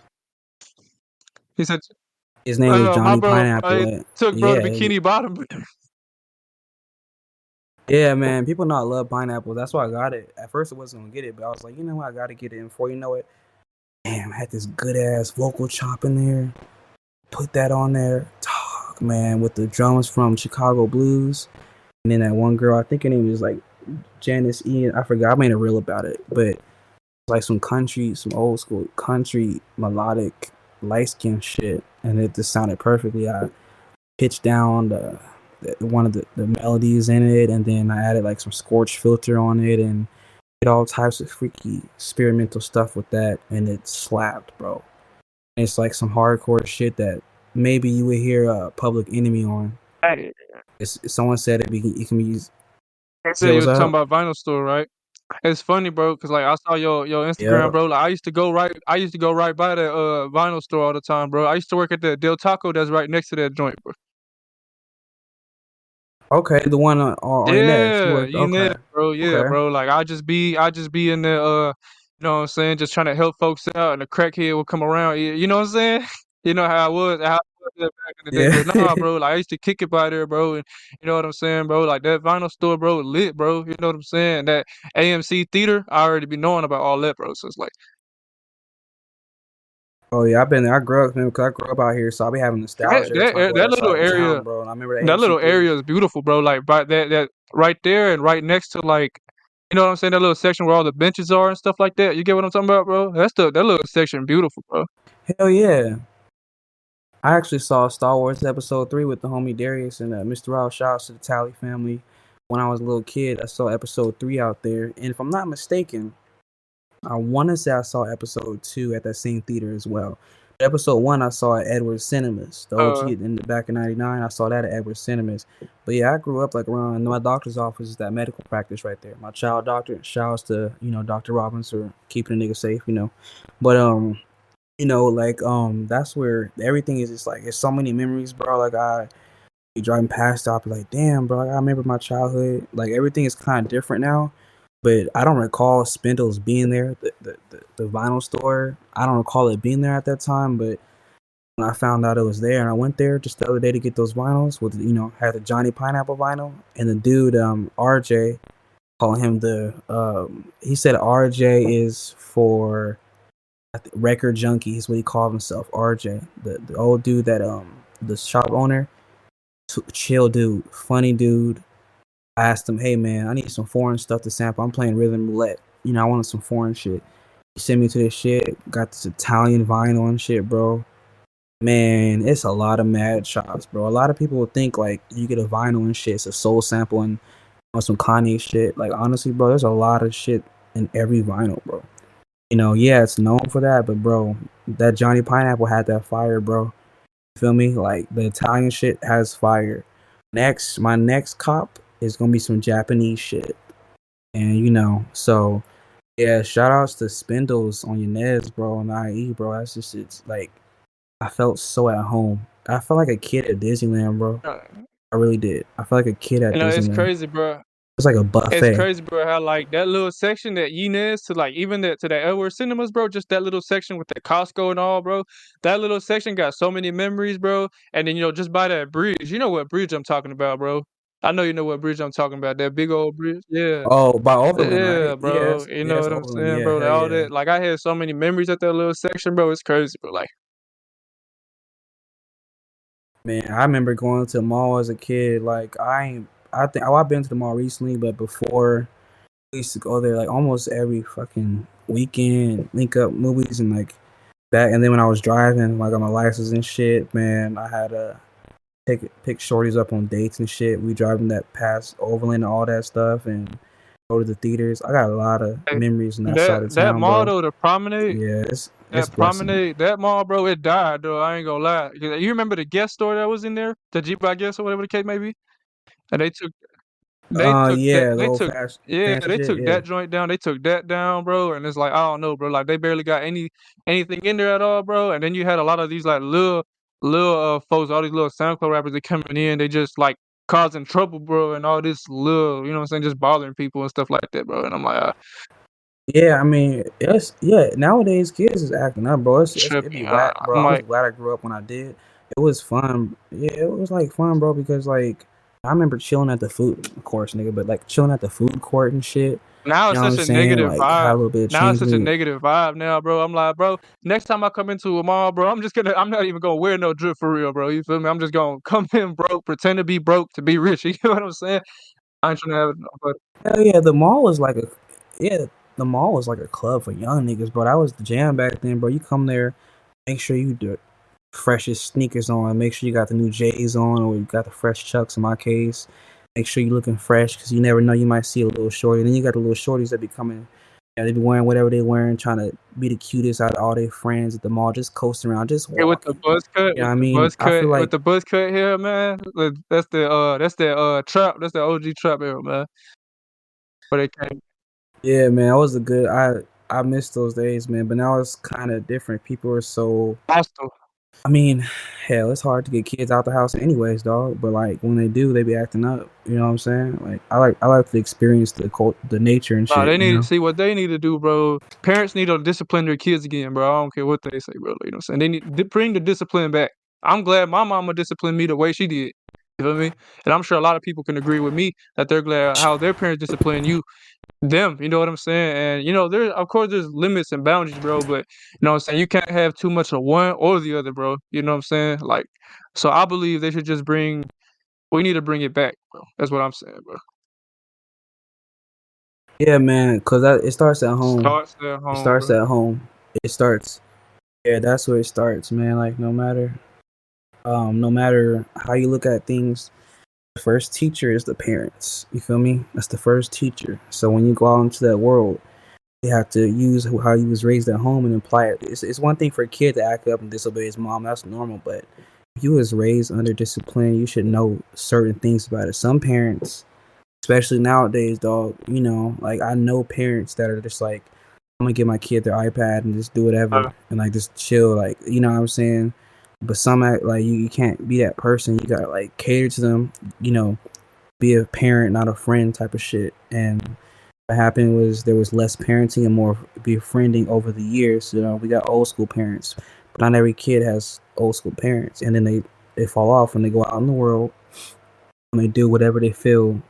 He said, His name is my Johnny bro, Pineapple. I took bro to Yeah, Bikini Bottom. yeah, man. People not love pineapple. That's why I got it. At first, I wasn't gonna get it, but I was like, you know what, I gotta get it. And before you know it, damn, I had this good ass vocal chop in there. Put that on there, talk, man, with the drums from Chicago Blues, and then that one girl, I think her name was like Janice Ian. I forgot. I made a reel about it, but it's like some country, some old school country melodic light skin shit, and it just sounded perfectly. I pitched down one of the melodies in it, and then I added like some scorch filter on it, and did all types of freaky experimental stuff with that, and it slapped, bro. And it's like some hardcore shit that maybe you would hear Public Enemy on. Hey, Someone said it can be used. I Yeah, said you what's was talking up? about vinyl store, right? It's funny, bro, cause like I saw your Instagram, Yeah. bro. Like I used to go right by that vinyl store all the time, bro. I used to work at the Del Taco that's right next to that joint, bro. Okay, the one on Inez. You Yeah, worked. you know, Okay. bro. Yeah, Okay. bro. Like I just be in there, you know what I'm saying, just trying to help folks out, and the crackhead will come around. You know what I'm saying? You know how I was there back in the day. Yeah. But nah, bro. Like I used to kick it by there, bro. And you know what I'm saying, bro. Like that vinyl store, bro, lit, bro. You know what I'm saying? That AMC theater, I already be knowing about all that, bro. So it's like Oh yeah, I've been there. I grew up, man, because I grew up out here, so I'll be having nostalgia every time I go to that that little side of area, town, bro. And I remember the that AMC little theaters. area is beautiful, bro. Like that right there and right next to like. You know what I'm saying? That little section where all the benches are and stuff like that. You get what I'm talking about, bro? That little section beautiful, bro. Hell yeah. I actually saw Star Wars Episode 3 with the homie Darius and Mr. Rao. Shouts to the Tally family. When I was a little kid, I saw Episode 3 out there, and if I'm not mistaken, I want to say I saw Episode 2 at that same theater as well. Episode 1 I saw at Edward Cinemas. The OG Uh, in the back of '99. I saw that at Edward Cinemas. But yeah, I grew up like around my doctor's office is that medical practice right there. My child doctor. Shouts to Dr. Robbins for keeping a nigga safe. But like that's where everything is just like it's so many memories, bro. Like I be driving past, I'll be like, damn, bro, like, I remember my childhood. Like everything is kind of different now, but I don't recall Spindles being there, the vinyl store. I don't recall it being there at that time, but when I found out it was there, and I went there just the other day to get those vinyls with had the Johnny Pineapple vinyl, and the dude RJ, calling him he said RJ is for record junkie is what he called himself, RJ, the old dude that the shop owner, chill dude, funny dude. I asked him, hey man, I need some foreign stuff to sample. I'm playing rhythm roulette. I wanted some foreign shit. He sent me to this shit. Got this Italian vinyl and shit, bro. Man, it's a lot of mad shots, bro. A lot of people would think like you get a vinyl and shit, it's a soul sample and some Kanye shit. Like honestly, bro, there's a lot of shit in every vinyl, bro. Yeah, it's known for that, but bro, that Johnny Pineapple had that fire, bro. You feel me? Like the Italian shit has fire. My next cop is gonna be some Japanese shit. And so yeah, shout outs to Spindles on your Nez, bro, and IE, bro. It's like I felt so at home. I felt like a kid at Disneyland, bro. I really did. I felt like a kid at it's Disneyland. crazy, bro. It's like a It's buffet. crazy, bro, how like that little section that Inez to like even that to the Edward Cinemas, bro, just that little section with the Costco and all, bro. That little section got so many memories, bro. And then just by that bridge, you know what bridge I'm talking about, bro. I know you know what bridge I'm talking about. That big old bridge. Yeah. Oh, by Overland, Yeah, right? bro. Yes, You know yes, what I'm Overland. saying, Yeah, bro? hell All yeah. that like I had so many memories at that little section, bro. It's crazy, bro. Like Man, I remember going to the mall as a kid. Like I've been to the mall recently, but before we used to go there like almost every fucking weekend, link up movies and like that. And then when I was driving, like on my license and shit, man, I had to pick shorties up on dates and shit. We driving that past Overland and all that stuff and go to the theaters. I got a lot of hey, memories in that side of that town, mall bro. though, the promenade, Yeah, it's blessing. that mall, bro, it died though. I ain't gonna lie. You remember the guest store that was in there, the G by guest or whatever the case may be, and Yeah, the they old took fashioned they shit. took Yeah, that joint down. They took that down, bro. And it's like I don't know, bro. Like they barely got anything in there at all, bro. And then you had a lot of these like little folks, all these little SoundCloud rappers that coming in, they just like causing trouble, bro, and all this little, you know what I'm saying, just bothering people and stuff like that, bro. And I'm like, yeah. I mean, nowadays kids is acting up, bro. It'd be tripping. whack, bro. I'm I'm like, just glad I grew up when I did. It was fun. Yeah, it was like fun, bro. Because like I remember chilling at the food, of course, nigga, but like chilling at the food court and shit. now You it's know what I'm such a saying? negative Like had vibe. a little bit of Now it's change such a me. negative vibe now, bro. I'm like, bro, next time I come into a mall, bro, I'm not even gonna wear no drip for real, bro. You feel me? I'm just gonna come in broke, pretend to be broke to be rich. You know what I'm saying? I ain't trying to have it, but Hell yeah, the mall was like a yeah, the mall was like a club for young niggas, bro. That was the jam back then, bro. You come there, make sure you do freshest sneakers on, make sure you got the new J's on, or you got the fresh Chucks in my case. Make sure you looking fresh, because you never know, you might see a little shorty. Then you got the little shorties that be coming, they be wearing whatever they wearing, trying to be the cutest out of all their friends at the mall, just coasting around, just yeah, with the walking. buzz cut, You know what I mean? I feel with like, the buzz cut here, man. That's the trap. That's the OG trap era, man. Where they came yeah, man, that was a good. I miss those days, man. But now it's kind of different. People are so. hostile. I mean, hell, it's hard to get kids out the house anyways, dog. But like when they do, they be acting up. You know what I'm saying? Like I like to experience the nature and Nah, shit. they need to see what they need to do, bro. Parents need to discipline their kids again, bro. I don't care what they say, bro. You know what I'm saying? They need to bring the discipline back. I'm glad my mama disciplined me the way she did. You feel me? And I'm sure a lot of people can agree with me that they're glad how their parents discipline them. You know what I'm saying? And there of course there's limits and boundaries, bro. But you know what I'm saying? You can't have too much of one or the other, bro. You know what I'm saying? Like, so I believe they should just bring. We need to bring it back, bro. That's what I'm saying, bro. Yeah, man, cause it starts at home. Starts at It home, starts bro. at home. It starts. Yeah, that's where it starts, man. Like no matter how you look at things, the first teacher is the parents. You feel me? That's the first teacher. So when you go out into that world, they have to use how he was raised at home and apply it. It's one thing for a kid to act up and disobey his mom. That's normal. But if you was raised under discipline, you should know certain things about it. Some parents, especially nowadays, dog, like I know parents that are just like, I'm gonna give my kid their iPad and just do whatever and like just chill, like you know what I'm saying. But some act like you can't be that person. You gotta like cater to them, you know, be a parent, not a friend type of shit. And what happened was there was less parenting and more befriending over the years. We got old school parents, but not every kid has old school parents, and then they fall off when they go out in the world and they do whatever they feel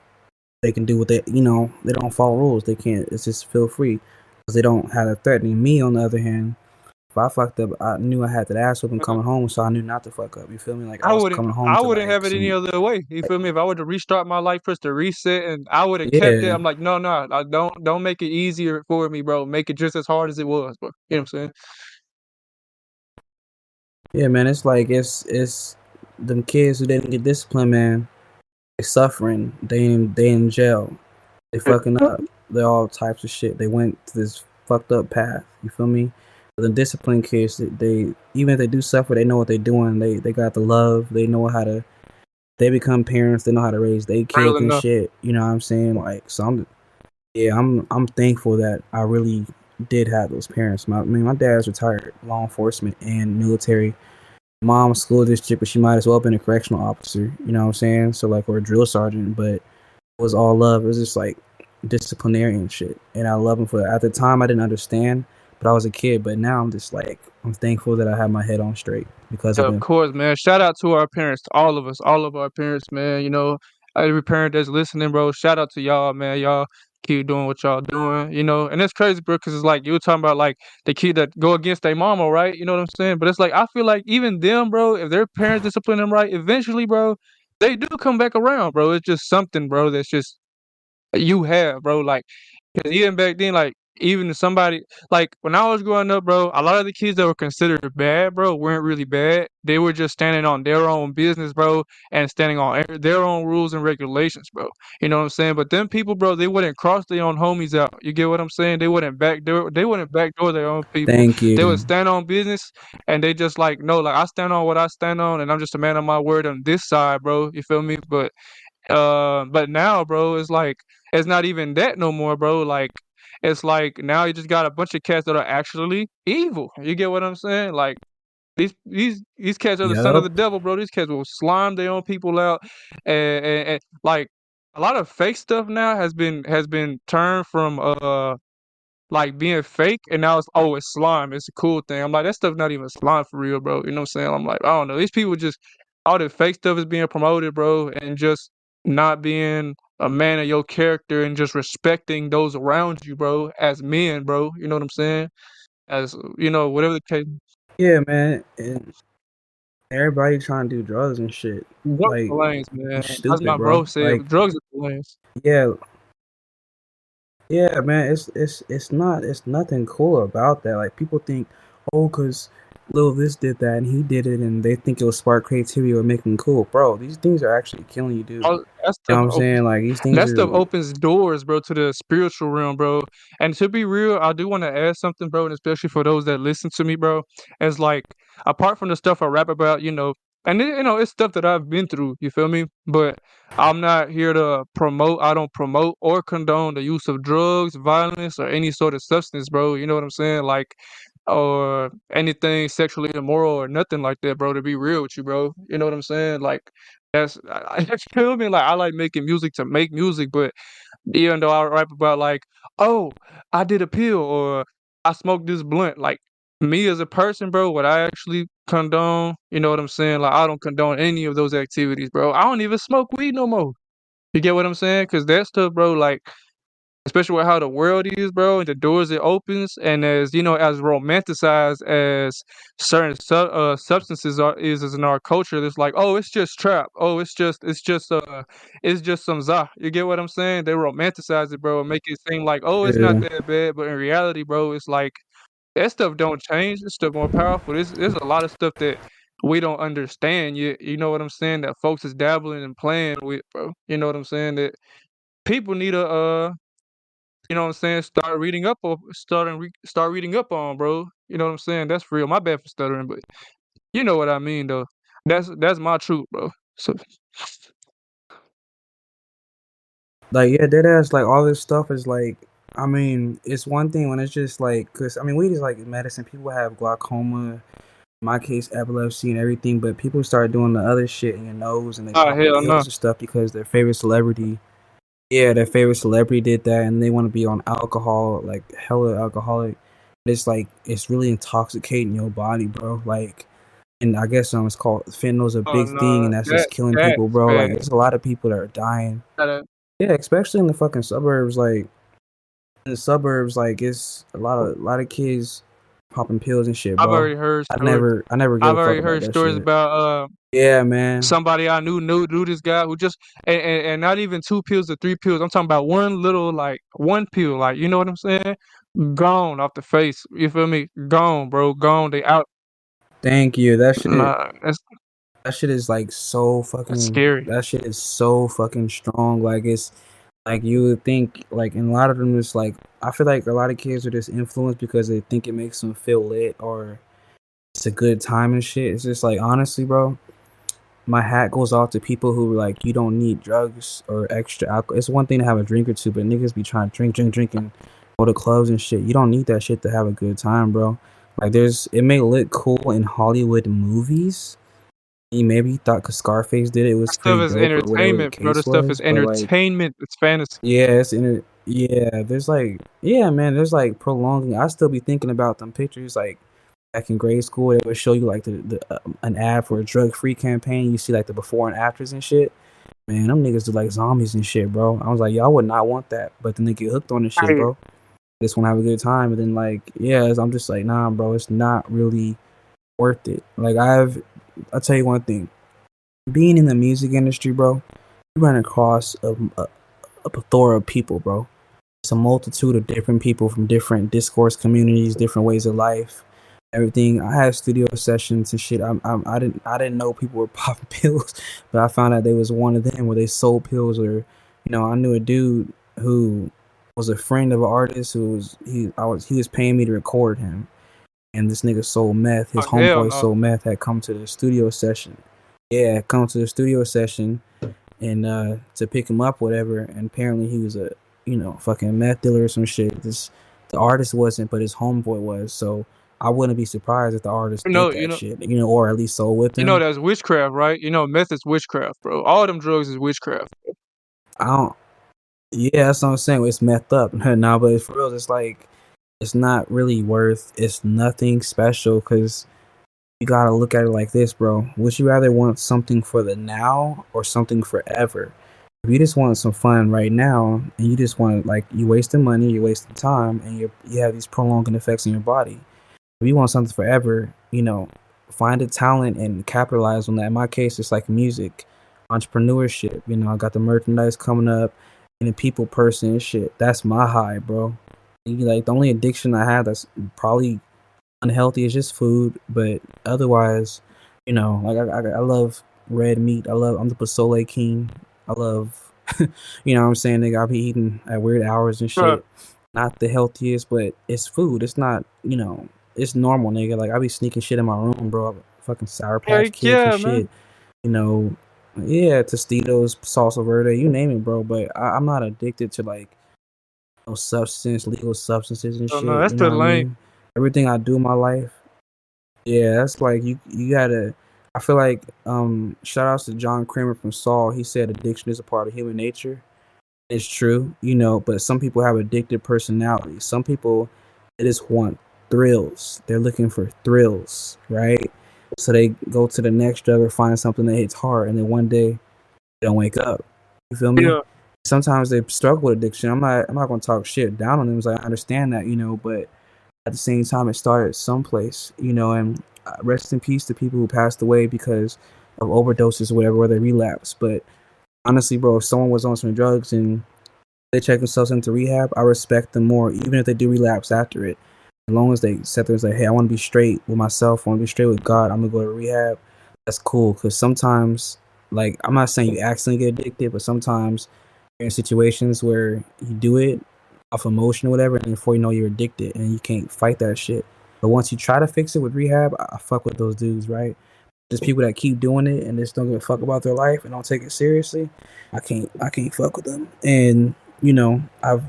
they can do. What they don't follow rules. They can't. It's just feel free because they don't have that threatening. Me on the other hand, if I fucked up, I knew I had that ass whooping coming home, so I knew not to fuck up. You feel me? Like I I was wouldn't coming home I to wouldn't like have it any some, other way. You like, feel me? If I were to restart my life, press the reset, and I would have kept it. yeah, I'm like, no, no, don't make it easier for me, bro. Make it just as hard as it was, bro. You know what I'm saying? yeah, man. It's like it's them kids who didn't get disciplined, man. They suffering. They in jail. They fucking up. They're all types of shit. They went to this fucked up path. You feel me? But the disciplined kids, they even if they do suffer, they know what they're doing. They got the love. They know how to. They become parents. They know how to raise their Real kids and enough. shit. You know what I'm saying? Like, so I'm thankful that I really did have those parents. My dad's retired law enforcement and military. Mom's school district, but she might as well have been a correctional officer. You know what I'm saying? So like, or a drill sergeant, but it was all love. It was just like disciplinarian shit, and I love him for that. At the time, I didn't understand, but I was a kid. But now I'm just like, I'm thankful that I have my head on straight because Yeah, of of them. course, man. Shout out to our parents, to all of us, all of our parents, man. Every parent that's listening, bro. Shout out to y'all, man. Y'all keep doing what y'all doing, And it's crazy, bro, because it's like you were talking about like the kid that go against their mama, right? You know what I'm saying? But it's like I feel like even them, bro, if their parents discipline them right, eventually, bro, they do come back around, bro. It's just something, bro, that's just you have, bro. Like, 'cause even back then, like, even if somebody like, when I was growing up, bro, a lot of the kids that were considered bad, bro, weren't really bad. They were just standing on their own business, bro, and standing on their own rules and regulations, bro. You know what I'm saying? But them people, bro, they wouldn't cross their own homies out. You get what I'm saying? They wouldn't backdoor their own people. Thank They would you. stand on business, and they just like, no, like I stand on what I stand on, and I'm just a man of my word on this side, bro. You feel me? But now, bro, it's like it's not even that no more, bro. Like it's like now you just got a bunch of cats that are actually evil. You get what I'm saying? Like these cats are the son of the Yup. devil, bro. These cats will slime their own people out, and like a lot of fake stuff now has been turned from like being fake, and now it's slime. It's a cool thing. I'm like, that stuff not even slime for real, bro. You know what I'm saying? I'm like, I don't know. These people just all the fake stuff is being promoted, bro, and just not being a man of your character and just respecting those around you, bro, as men, bro. You know what I'm saying? As whatever the case. Yeah, man. And everybody trying to do drugs and shit. Drugs Like, are lanes, man. you As stupid, my bro bro. said, Like, drugs are the lanes. yeah, yeah, man. It's nothing cool about that. Like people think, oh, cause Lil this did that and he did it, and they think it will spark creativity or make them cool, bro. These things are actually killing you, dude. All that You know stuff what I'm opens saying? Like these things that stuff are. opens doors, bro, to the spiritual realm, bro. And to be real, I do want to add something, bro, and especially for those that listen to me, bro. It's like apart from the stuff I rap about, and it's stuff that I've been through. You feel me? But I'm not here to promote. I don't promote or condone the use of drugs, violence, or any sort of substance, bro. You know what I'm saying? Like, or anything sexually immoral or nothing like that, bro. To be real with you, bro. You know what I'm saying? Like. I feel me. Like I like making music to make music, but even though I rap about like, oh, I did a pill or I smoked this blunt, like me as a person, bro, what I actually condone, you know what I'm saying? Like I don't condone any of those activities, bro. I don't even smoke weed no more. You get what I'm saying? Cause that stuff, bro, like especially with how the world is, bro, and the doors it opens, and as romanticized as certain substances is in our culture. It's like, oh, it's just trap. Oh, it's just some za. You get what I'm saying? They romanticize it, bro, and make it seem like, oh, it's not Yeah, that bad, but in reality, bro, it's like that stuff don't change. This stuff more powerful. There's a lot of stuff that we don't understand yet. You know what I'm saying? That folks is dabbling and playing with, bro. You know what I'm saying? That people need a You know what I'm saying? Start reading up on, bro. You know what I'm saying? That's real. My bad for stuttering, but you know what I mean, though. That's my truth, bro. So Like, yeah, dead ass. Like, all this stuff is like, I mean, it's one thing when it's just like, cause I mean, weed is like medicine. People have glaucoma, in my case, epilepsy and everything, but people start doing the other shit in your nose and they oh popping hell no. pills and stuff because their favorite celebrity, yeah, their favorite celebrity did that, and they want to be on alcohol, like hella alcoholic. It's like it's really intoxicating your body, bro. Like, and I guess it's called fentanyl's a Oh big thing, no. and that's just killing people, That's bro. Like, bad. there's a lot of people that are dying. Gotta- Yeah, especially in the fucking suburbs. Like in the suburbs, like it's a lot of kids popping pills and shit, I've bro. already heard I stories. never I never give I've a fuck already about heard that stories shit. about Yeah, man. somebody I knew this guy who just and not even 2 pills or 3 pills. I'm talking about one little like one pill, like you know what I'm saying? Gone off the face. You feel me? Gone, bro. Gone. They out. Thank you. Nah, That shit is like so that's fucking. scary. That shit is so fucking strong. Like it's like you would think. Like in a lot of them, it's like I feel like a lot of kids are just influenced because they think it makes them feel lit or it's a good time and shit. It's just like honestly, bro. My hat goes off to people who like you don't need drugs or extra alcohol. It's one thing to have a drink or two, but niggas be trying to drink, and go to clubs and shit. You don't need that shit to have a good time, bro. Like it may look cool in Hollywood movies. You maybe thought because Scarface did it, it That was stuff pretty is dope or whatever the entertainment, bro. case This stuff is was, but like, entertainment. It's fantasy. yeah, yeah, there's like, yeah, man, there's like prolonging. I still be thinking about them pictures, like back in grade school, they would show you like the an ad for a drug free campaign. You see like the before and afters and shit. Man, them niggas do like zombies and shit, bro. I was like, y'all would not want that, but then they get hooked on this shit, Hey, bro. Just want to have a good time, and then like, yeah, I'm just like, nah, bro, it's not really worth it. Like I'll tell you one thing. Being in the music industry, bro, you run across a plethora of people, bro. It's a multitude of different people from different discourse communities, different ways of life, everything. I had studio sessions and shit. I didn't know people were popping pills, but I found out they was one of them where they sold pills. Or, I knew a dude who was a friend of an artist who he was paying me to record him, and this nigga sold meth. His oh hell homeboy no. sold meth. Had come to the studio session. Yeah, come to the studio session and to pick him up, whatever. And apparently he was a fucking meth dealer or some shit. The artist wasn't, but his homeboy was. So I wouldn't be surprised if the artist You did know, you that know, shit, or at least sold with you know him. that's witchcraft, right? You know, meth is witchcraft, bro. All them drugs is witchcraft. I don't. Yeah, that's what I'm saying. It's messed up. Nah, but for real, it's like it's not really worth. It's nothing special because you gotta look at it like this, bro. Would you rather want something for the now or something forever? If you just want some fun right now and you just want like you wasting money, you're wasting time, and you have these prolonging effects on your body. If you want something forever, find a talent and capitalize on that. In my case, it's like music, entrepreneurship. I got the merchandise coming up, and a people person and shit. That's my high, bro. Like the only addiction I have that's probably unhealthy is just food, but otherwise, like I love red meat. I'm the Pozole king. I love, what I'm saying, nigga. I'll be eating at weird hours and Bruh, shit. Not the healthiest, but it's food. It's not, it's normal, nigga. Like I be sneaking shit in my room, bro. Fucking Sour Patch heck Kids and yeah, man. shit. You know, yeah, Tostitos, salsa verde, you name it, bro. But I'm not addicted to like no substance, legal substances and Oh no, shit. that's You know the what I lane. mean? Everything I do in my life, yeah, that's like you gotta. I feel like shout outs to John Kramer from Saul. He said addiction is a part of human nature. It's true, but some people have addicted personalities. Some people they just want thrills. They're looking for thrills, right? So they go to the next drug or find something that hits hard, and then one day they don't wake up. You feel me? Yeah. Sometimes they struggle with addiction. I'm not gonna talk shit down on them. I understand that, but at the same time, it started someplace, and rest in peace to people who passed away because of overdoses or whatever, where they relapse. But honestly, bro, if someone was on some drugs and they check themselves into rehab, I respect them more, even if they do relapse after it. As long as they sit there and say, hey, I want to be straight with myself, I want to be straight with God, I'm going to go to rehab, that's cool. Because sometimes, like, I'm not saying you accidentally get addicted, but sometimes you're in situations where you do it off emotion or whatever, and before you know you're addicted and you can't fight that shit. But once you try to fix it with rehab, I fuck with those dudes, right? Just people that keep doing it and just don't give a fuck about their life and don't take it seriously. I can't fuck with them. And you know, I've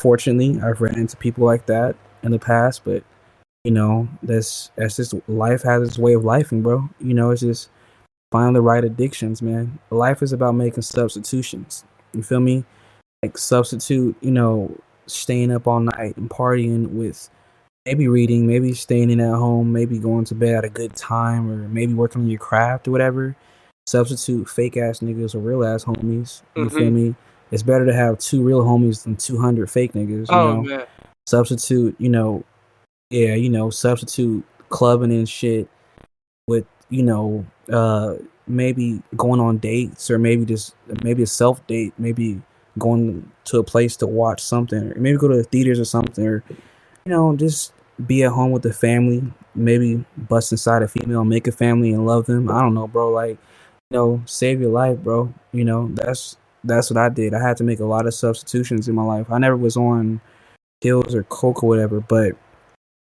ran into people like that in the past, but that's just life has its way of lifing, bro. It's just find the right addictions, man. Life is about making substitutions. You feel me? Like substitute, staying up all night and partying with maybe reading, maybe staying in at home, maybe going to bed at a good time, or maybe working on your craft or whatever. Substitute fake ass niggas or real ass homies. You feel Hmm. me? It's better to have two real homies than 200 fake niggas, Oh man. Substitute, yeah, substitute clubbing and shit with, maybe going on dates, or maybe a self date, maybe going to a place to watch something, or maybe go to the theaters or something, or just be at home with the family, maybe bust inside a female, make a family and love them. I don't know, bro. Like, save your life, bro. That's what I did. I had to make a lot of substitutions in my life. I never was on pills or coke or whatever, but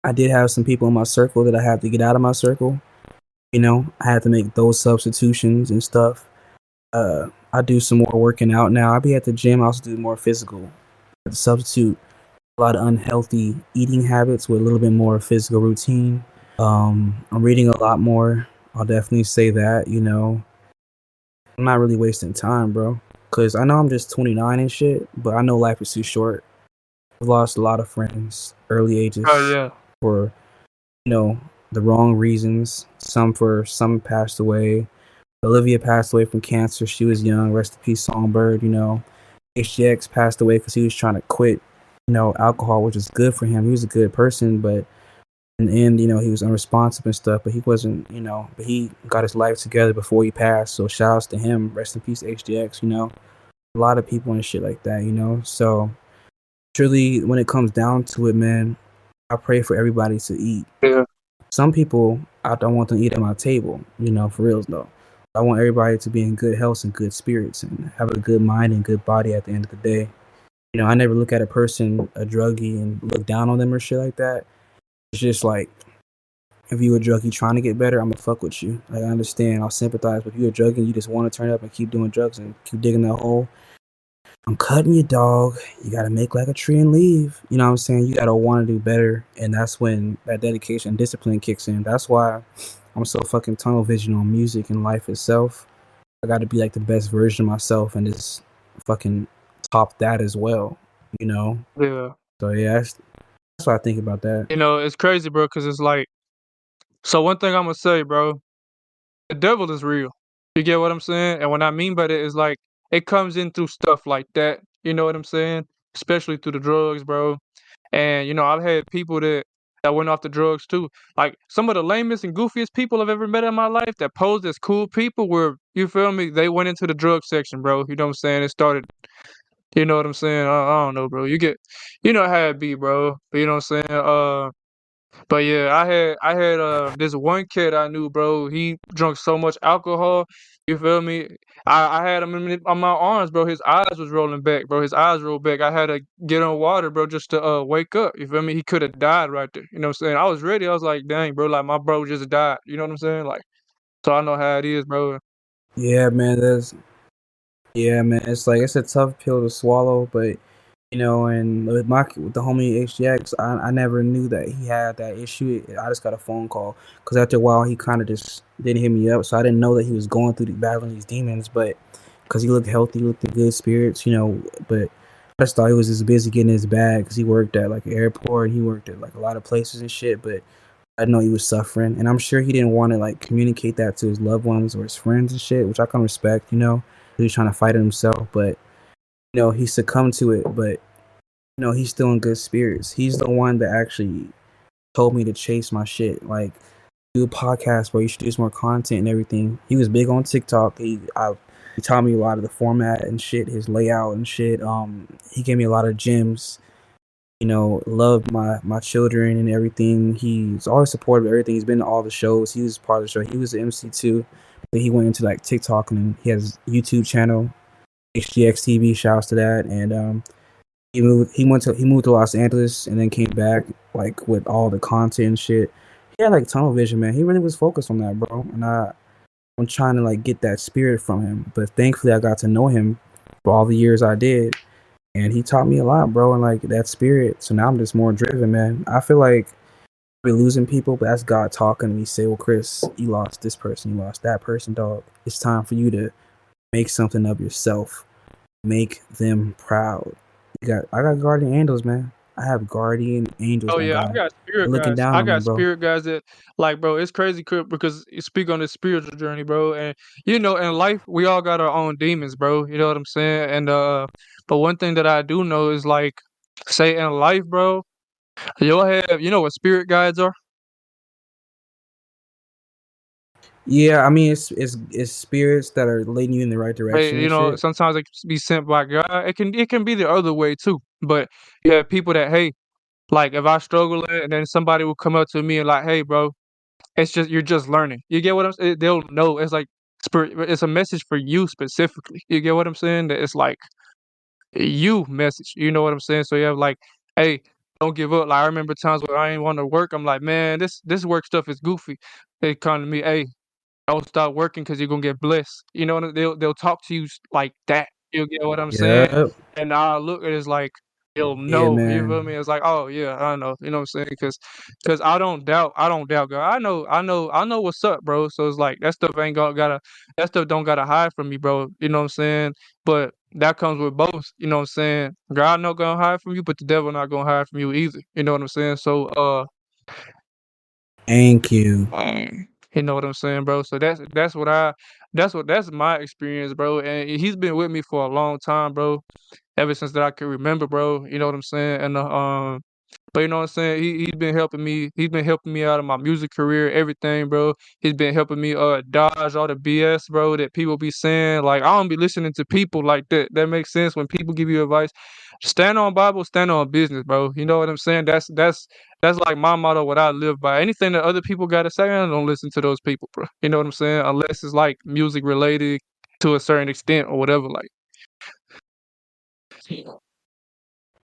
I did have some people in my circle that I had to get out of my circle. I had to make those substitutions and stuff. I do some more working out now. I be at the gym. I also do more physical. I substitute a lot of unhealthy eating habits with a little bit more physical routine. I'm reading a lot more. I'll definitely say that. I'm not really wasting time, bro. Cause I know I'm just 29 and shit, but I know life is too short. I've lost a lot of friends early Oh ages yeah. for you know the wrong reasons. Some passed away. Olivia passed away from cancer. She was young. Rest in peace, Songbird. HGX passed away because he was trying to quit, alcohol, which is good for him. He was a good person, but in the end, he was unresponsive and stuff. But he wasn't, but he got his life together before he passed. So shout outs to him. Rest in peace, HGX. A lot of people and shit like that. So truly, when it comes down to it, man, I pray for everybody to eat. Yeah. Some people, I don't want them to eat at my table, for reals though. I want everybody to be in good health and good spirits and have a good mind and good body at the end of the day. I never look at a person, a druggie, and look down on them or shit like that. It's just like, if you a druggie trying to get better, I'm gonna fuck with you. Like, I understand, I'll sympathize. But if you a druggie and you just want to turn up and keep doing drugs and keep digging that hole, I'm cutting you, dog. You gotta make like a tree and leave. You know what I'm saying? You gotta want to do better, and that's when that dedication and discipline kicks in. That's why I'm so fucking tunnel vision on music and life itself. I got to be like the best version of myself and just fucking top that as well. You know. Yeah. So yeah, that's what I think about that. It's crazy, bro, because it's like, so one thing I'm gonna say, bro, the devil is real. You get what I'm saying? And what I mean by that is like it comes in through stuff like that. You know what I'm saying? Especially through the drugs, bro. And I've had people that went off the drugs too. Like some of the lamest and goofiest people I've ever met in my life that posed as cool people were, you feel me? They went into the drug section, bro. You know what I'm saying? It started. You know what I'm saying? I don't know, bro. You know how it be, bro. But you know what I'm saying? But yeah, I had this one kid I knew, bro. He drunk so much alcohol. You feel me? I had him on my arms, bro. His eyes was rolling back, bro. His eyes rolled back. I had to get on water, bro, just to wake up. You feel me? He could have died right there. You know what I'm saying? I was ready. I was like, dang, bro, like my bro just died. You know what I'm saying? Like, so I know how it is, bro. Yeah, man. Yeah, man. It's a tough pill to swallow, but and with the homie HGX, I never knew that he had that issue. I just got a phone call because after a while he kind of just didn't hit me up, so I didn't know that he was going through battling these demons. But because he looked healthy, he looked in good spirits, But I just thought he was just busy getting his bag because he worked at like an airport, he worked at like a lot of places and shit. But I know he was suffering, and I'm sure he didn't want to like communicate that to his loved ones or his friends and shit, which I can respect. He was trying to fight it himself, but he succumbed to it. But he's still in good spirits. He's the one that actually told me to chase my shit, like do a podcast where you should do some more content and everything. He was big on TikTok. He taught me a lot of the format and shit, his layout and shit. He gave me a lot of gems. Loved my children and everything. He's always supportive of everything. He's been to all the shows. He was part of the show. He was the MC too. But he went into like TikTok and he has a YouTube channel, HGX TV. Shouts to that. And He moved to Los Angeles and then came back like with all the content and shit. He had like tunnel vision, man. He really was focused on that, bro. And I'm trying to like get that spirit from him. But thankfully I got to know him for all the years I did. And he taught me a lot, bro, and like that spirit. So now I'm just more driven, man. I feel like we're losing people, but that's God talking to me. Say, well, Chris, you lost this person, you lost that person, dog. It's time for you to make something of yourself. Make them proud. I got guardian angels, man. I have guardian angels, Oh my yeah, I guy. got They're spirit looking guys. down I on me, got bro. spirit guys that like, bro. It's crazy because you speak on this spiritual journey, bro. And you know, in life, we all got our own demons, bro. You know what I'm saying? And but one thing that I do know is like, say in life, bro, you'll have, you know what spirit guides are? Yeah, I mean it's spirits that are leading you in the right direction They, you and know, shit. sometimes they can be sent by God. It can be the other way too. But you have people that, hey, like if I struggle and then somebody will come up to me and like, hey, bro, it's just you're just learning. You get what I'm saying? They'll know. It's like spirit. It's a message for you specifically. You get what I'm saying? That it's like you message. You know what I'm saying? So you have like, hey, don't give up. Like I remember times where I ain't want to work. I'm like, man, this work stuff is goofy. They come to me, hey, don't stop working because you're gonna get blessed. You know, they'll talk to you like that. You get what I'm saying? Yep. And I look at it as like they'll Yeah, know. You feel man. me? It's like, oh yeah, I know. You know what I'm saying? Because I don't doubt God. I know what's up, bro. So it's like that stuff ain't gotta that stuff don't gotta hide from me, bro. You know what I'm saying? But that comes with both. You know what I'm saying? God not gonna hide from you, but the devil not gonna hide from you either. You know what I'm saying? So Thank you. You know what I'm saying, bro? So that's my experience, bro. And he's been with me for a long time, bro. Ever since that I can remember, bro. You know what I'm saying? And but you know what I'm saying? He's been helping me. He's been helping me out of my music career, everything, bro. He's been helping me dodge all the BS, bro, that people be saying. Like I don't be listening to people like that. That makes sense when people give you advice. Stand on Bible, stand on business, bro. You know what I'm saying? That's like my motto, what I live by. Anything that other people gotta say, I don't listen to those people, bro. You know what I'm saying? Unless it's like music related to a certain extent or whatever. Like,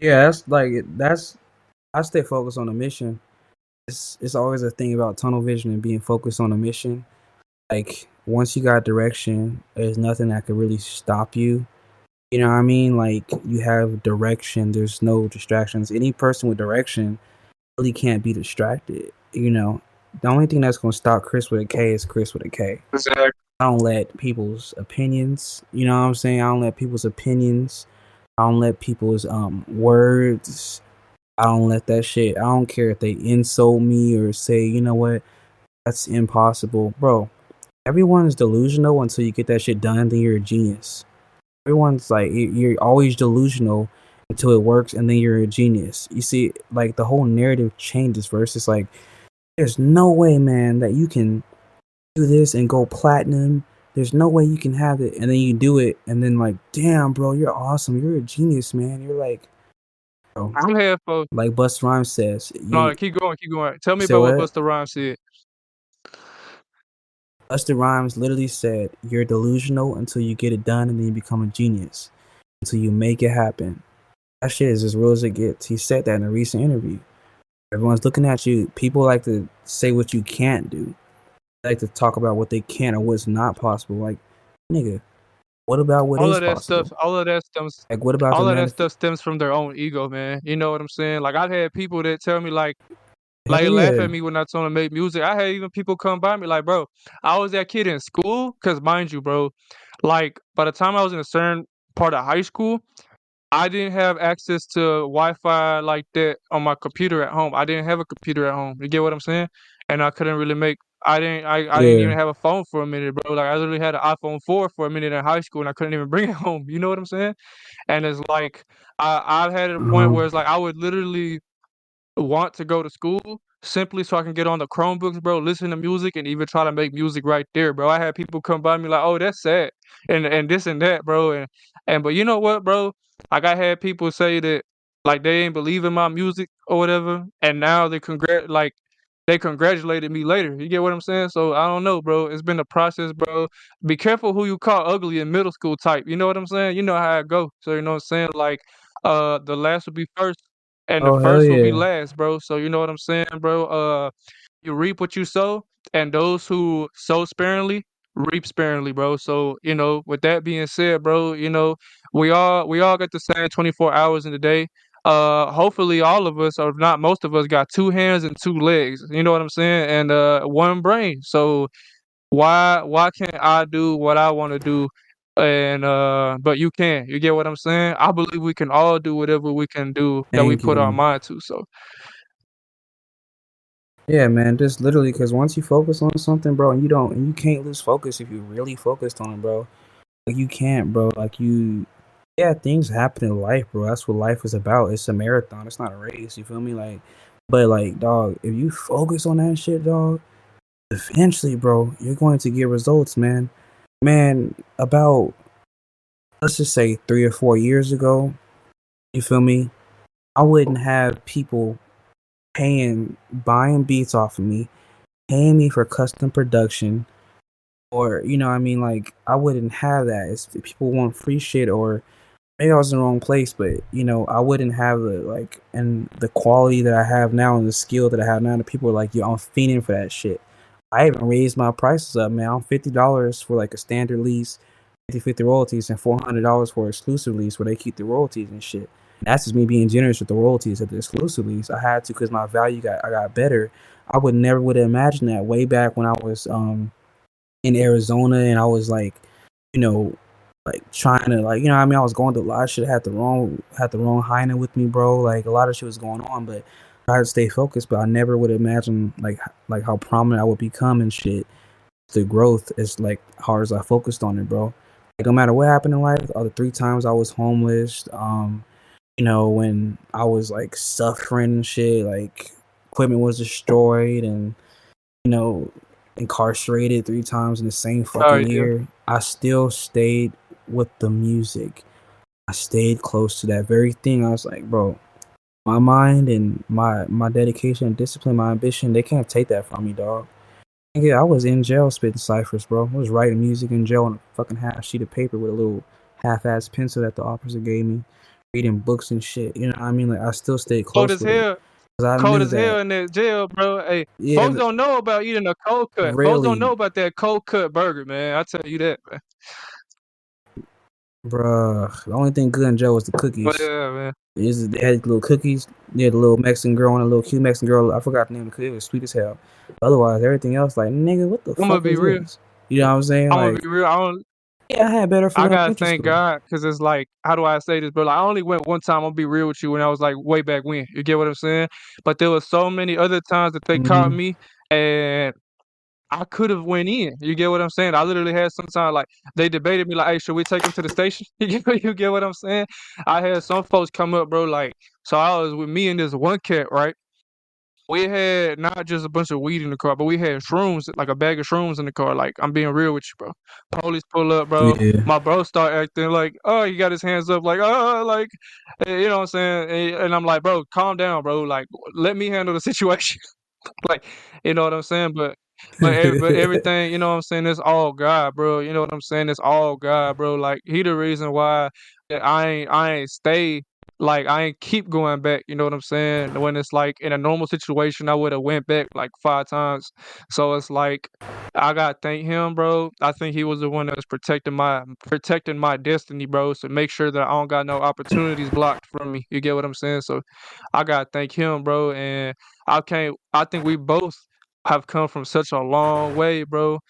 Yeah, that's I stay focused on a mission. It's always a thing about tunnel vision and being focused on a mission. Like once you got direction, there's nothing that could really stop you. You know what I mean? Like you have direction, there's no distractions. Any person with direction really can't be distracted. You know, the only thing that's gonna stop Chris with a K is Chris with a K. exactly. I don't let people's opinions, you know what I'm saying? I don't let people's opinions, I don't let people's words, I don't let that shit. I don't care if they insult me or say, you know what, that's impossible. Bro, everyone is delusional until you get that shit done, then you're a genius. Everyone's like, you're always delusional until it works, and then you're a genius. You see, like, the whole narrative changes versus, like, there's no way, man, that you can do this and go platinum. There's no way you can have it. And then you do it, and then, like, damn, bro, you're awesome. You're a genius, man. You're like, bro, I'm here for like Busta Rhymes says, no. Keep going, keep going. Tell you me say about what what? Busta Rhymes said. Busta Rhymes literally said, you're delusional until you get it done, and then you become a genius. Until you make it happen. That shit is as real as it gets. He said that in a recent interview. Everyone's looking at you. People like to say what you can't do. They like to talk about what they can or what's not possible. Like, nigga, what about what is possible? Like, what about the All of that manif- stuff stems from their own ego, man. You know what I'm saying? Like I've had people that tell me Hell laugh yeah. at me when I told them to make music. I had even people come by me like, bro, I was that kid in school, cause mind you, bro, like by the time I was in a certain part of high school, I didn't have access to Wi-Fi like that on my computer at home. I didn't have a computer at home. You get what I'm saying? And I couldn't really make. I didn't Yeah. even have a phone for a minute, bro. Like I literally had an iPhone 4 for a minute in high school, and I couldn't even bring it home. You know what I'm saying? And it's like I've had it a point Uh-huh. where it's like I would literally want to go to school simply so I can get on the Chromebooks, bro, listen to music and even try to make music right there, bro. I had people come by me like, "Oh, that's sad," and this and that, bro. And but you know what, bro? Like I had people say that like they ain't believe in my music or whatever, and now they congratulated me later. You get what I'm saying? So I don't know, bro. It's been a process, bro. Be careful who you call ugly in middle school type. You know what I'm saying? You know how I go. So you know what I'm saying? Like the last will be first, and the Oh hell first will be yeah. last, bro. So you know what I'm saying, bro. You reap what you sow, and those who sow sparingly reap sparingly, bro. So with that being said, bro, we all get the same 24 hours in the day. Hopefully all of us, or if not most of us, got two hands and two legs. You know what I'm saying, and one brain. So why can't I do what I want to do? And but you can. You get what I'm saying? I believe we can all do whatever we can do that we Thank put our you. mind to. So Yeah, man, just literally because once you focus on something, bro, and you can't lose focus if you really focused on it, bro. Like you can't, bro. Like yeah, things happen in life, bro. That's what life is about. It's a marathon. It's not a race. You feel me? Like, but like, dog, if you focus on that shit, dog, eventually, bro, you're going to get results, man. Man, about let's just say 3 or 4 years ago, you feel me? I wouldn't have people buying beats off of me, paying me for custom production, or what I mean, like I wouldn't have that. It's, people want free shit, or maybe I was in the wrong place, but I wouldn't have the like and the quality that I have now and the skill that I have now. The people are like, yo, I'm fiending for that shit. I even raised my prices up, man. I'm $50 for like a standard lease, 50/50 royalties, and $400 for exclusive lease where they keep the royalties and shit. And that's just me being generous with the royalties of the exclusive lease. I had to because my value I got better. I would have imagined that way back when I was in Arizona, and I was like, you know, like trying to like, what I mean, I was going through a lot of shit. I had the wrong hyena with me, bro. Like a lot of shit was going on, but I tried to stay focused. But I never would imagine like how prominent I would become and shit. The growth is like hard as I focused on it, bro. Like no matter what happened in life, all the 3 times I was homeless, when I was like suffering and shit, like equipment was destroyed and you know, incarcerated 3 times in the same sorry, fucking yeah. year, I still stayed with the music. I stayed close to that very thing. I was like, bro, my mind and my dedication and discipline, my ambition, they can't take that from me, dog. Yeah, I was in jail spitting ciphers, bro. I was writing music in jail on a fucking half sheet of paper with a little half-ass pencil that the officer gave me, reading books and shit. You know what I mean? Like I still stayed Cold close as with it hell. because I Cold knew as hell that. in that jail, bro. Hey, folks Yeah, don't know about eating a cold cut. Folks don't know really, about that cold cut burger, man. I tell you that, man. bruh. The only thing good in jail was the But cookies. yeah, man. They had little cookies. They had the little Mexican girl and a little cute Mexican girl. I forgot the name of the cookie. It was sweet as hell. Otherwise, everything else, like, nigga, what the I'm gonna fuck be is real. this? You know what I'm saying? I'm gonna Like, be real. yeah, I had better food I in gotta elementary thank school. God, cause it's like, how do I say this, bro? Like, I only went one time. I'm gonna be real with you, when I was like way back when. You get what I'm saying? But there was so many other times that they caught Mm-hmm. me, and I could have went in. You get what I'm saying? I literally had sometimes like they debated me like, "Hey, should we take him to the station?" You get what I'm saying? I had some folks come up, bro. Like, so I was with me and this one cat, right? We had not just a bunch of weed in the car, but we had shrooms, like a bag of shrooms in the car. Like, I'm being real with you, bro. Police pull up, bro. Yeah. My bro start acting like, oh, he got his hands up, like, oh, like, you know what I'm saying? And I'm like, bro, calm down, bro. Like, let me handle the situation. Like, you know what I'm saying? But everything, you know what I'm saying, it's all God, bro. You know what I'm saying? It's all God, bro. Like he the reason why that I ain't stay, like I ain't keep going back, you know what I'm saying? When it's like in a normal situation I would have went back like 5 times. So it's like I gotta thank him, bro. I think he was the one that was protecting my destiny, bro. So make sure that I don't got no opportunities blocked from me. You get what I'm saying? So I gotta thank him, bro. And I think we both have come from such a long way, bro.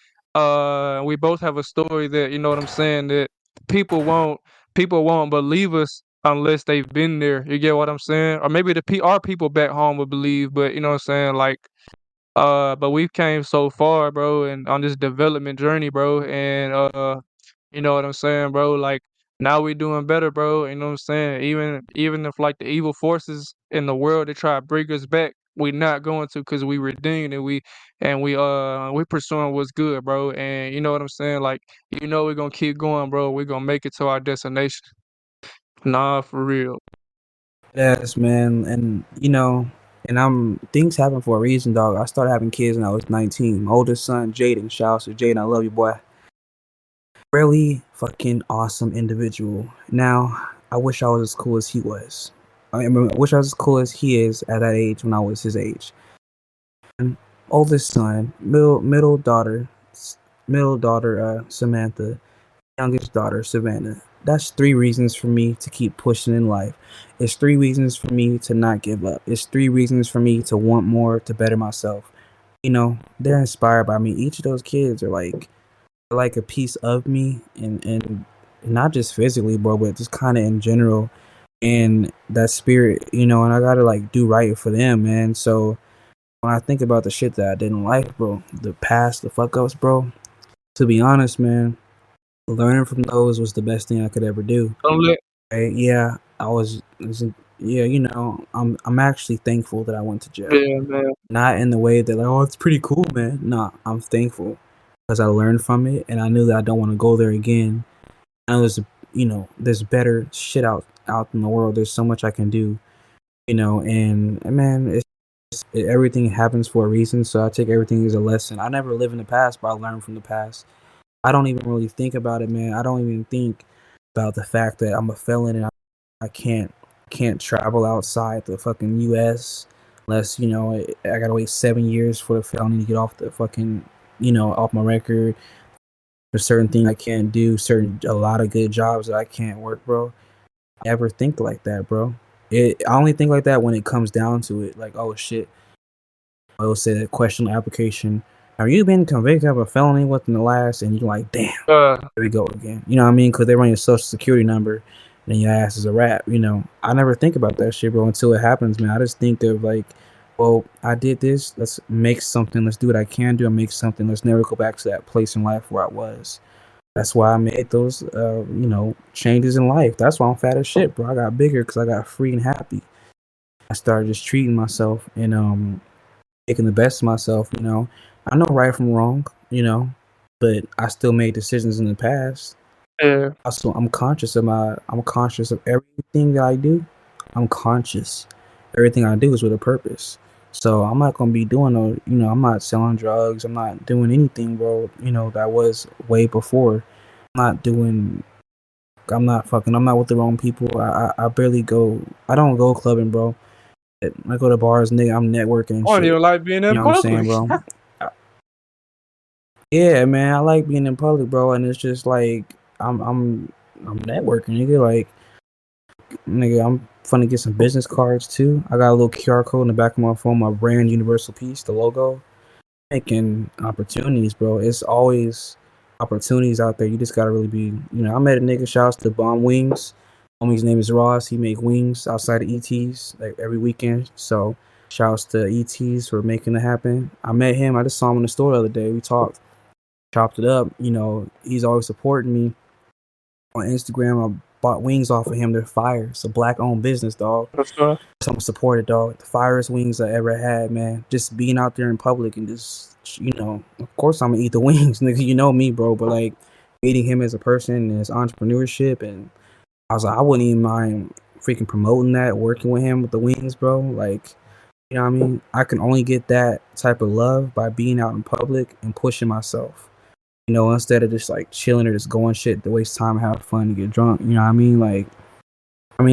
We both have a story that, you know what I'm saying, that people won't people won't believe us unless they've been there. You get what I'm saying? Or maybe our people back home would believe, but you know what I'm saying, like but we've came so far, bro, and on this development journey, bro, and you know what I'm saying, bro? Like now we doing better, bro. You know what I'm saying? Even if like the evil forces in the world they try to bring us back, we not going to, because we redeemed, and we pursuing what's good, bro. And you know what I'm saying? Like we're gonna keep going, bro. We're gonna make it to our destination. Nah, for real. Yes, man. And and things happen for a reason, dog. I started having kids when I was 19. My oldest son, Jaden, shout out to Jaden, I love you, boy. Really fucking awesome individual. Now, I wish I was as cool as he was. I wish I was as cool as he is at that age when I was his age. And oldest son, middle daughter, Samantha, youngest daughter, Savannah. That's 3 reasons for me to keep pushing in life. It's 3 reasons for me to not give up. It's 3 reasons for me to want more, to better myself. They're inspired by me. Each of those kids are like a piece of me, and not just physically, bro, but just kind of in general. And that spirit, and I gotta like do right for them, man. So when I think about the shit that I didn't like, bro, the past, the fuck ups, bro, to be honest, man, learning from those was the best thing I could ever do. Don't let Right? Yeah, yeah, I'm actually thankful that I went to jail. yeah, man. Not in the way that like, oh, it's pretty cool, man. Nah, I'm thankful because I learned from it, and I knew that I don't want to go there again. I know there's better shit out in the world. There's so much I can do, and man, everything happens for a reason. So I take everything as a lesson. I never live in the past, but I learn from the past. I don't even really think about it, man. I don't even think about the fact that I'm a felon and I can't travel outside the fucking U.S. unless I gotta wait 7 years for the felony to get off the fucking off my record. There's certain things I can't do, a lot of good jobs that I can't work, bro. I never think like that, bro. I only think like that when it comes down to it. Like, oh shit, I will say that question application. Have you been convicted of a felony within the last? And you're like, damn, Uh, here we go again. You know what I mean? Because they run your social security number, and then your ass is a wrap. I never think about that shit, bro, until it happens, man. I just think of like, well, I did this. Let's make something. Let's do what I can do and make something. Let's never go back to that place in life where I was. That's why I made those, changes in life. That's why I'm fat as shit, bro. I got bigger because I got free and happy. I started just treating myself and making the best of myself. I know right from wrong, but I still made decisions in the past. yeah, Also, I'm conscious of everything that I do. I'm conscious. Everything I do is with a purpose. So I'm not gonna be doing I'm not selling drugs. I'm not doing anything, bro. That was way before. I'm not fucking. I'm not with the wrong people. I barely go. I don't go clubbing, bro. I go to bars, nigga. I'm networking and I don't shit. even like being You in know what I'm saying, public. bro? Yeah, man. I like being in public, bro. And it's just like I'm networking, nigga. Like, nigga, I'm finna get some business cards too. I got a little QR code in the back of my phone. My brand, Universal Peace, the logo. Making opportunities, bro. It's always opportunities out there. You just gotta really be. I met a nigga. Shouts to Bomb Wings. Homie's name is Ross. He make wings outside of ETs like every weekend. So shouts to ETs for making it happen. I met him. I just saw him in the store the other day. We talked, chopped it up. He's always supporting me on Instagram. I bought wings off of him. They're fire. It's a black owned business, dog. That's right. I'm supported, dog. The firest wings I ever had, man. Just being out there in public and just, of course I'm gonna eat the wings, nigga. You know me, bro. But like meeting him as a person and his entrepreneurship, and I was like, I wouldn't even mind freaking promoting that, working with him with the wings, bro. Like, you know what I mean? I can only get that type of love by being out in public and pushing myself. Instead of just like chilling or just going shit to waste time, have fun, and get drunk. You know what I mean? Like,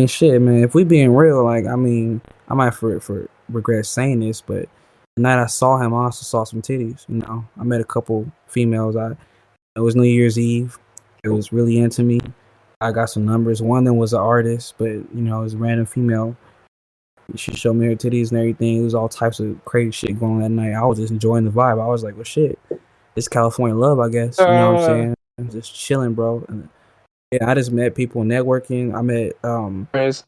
shit, man. If we being real, like, I might for regret saying this, but the night I saw him, I also saw some titties. I met a couple females. It was New Year's Eve. It was really into me. I got some numbers. One of them was an artist, but it was a random female. She showed me her titties and everything. It was all types of crazy shit going on that night. I was just enjoying the vibe. I was like, well, shit, it's California love, I guess. You know what I'm saying? Just chilling, bro. And yeah, I just met people networking. I met Craz.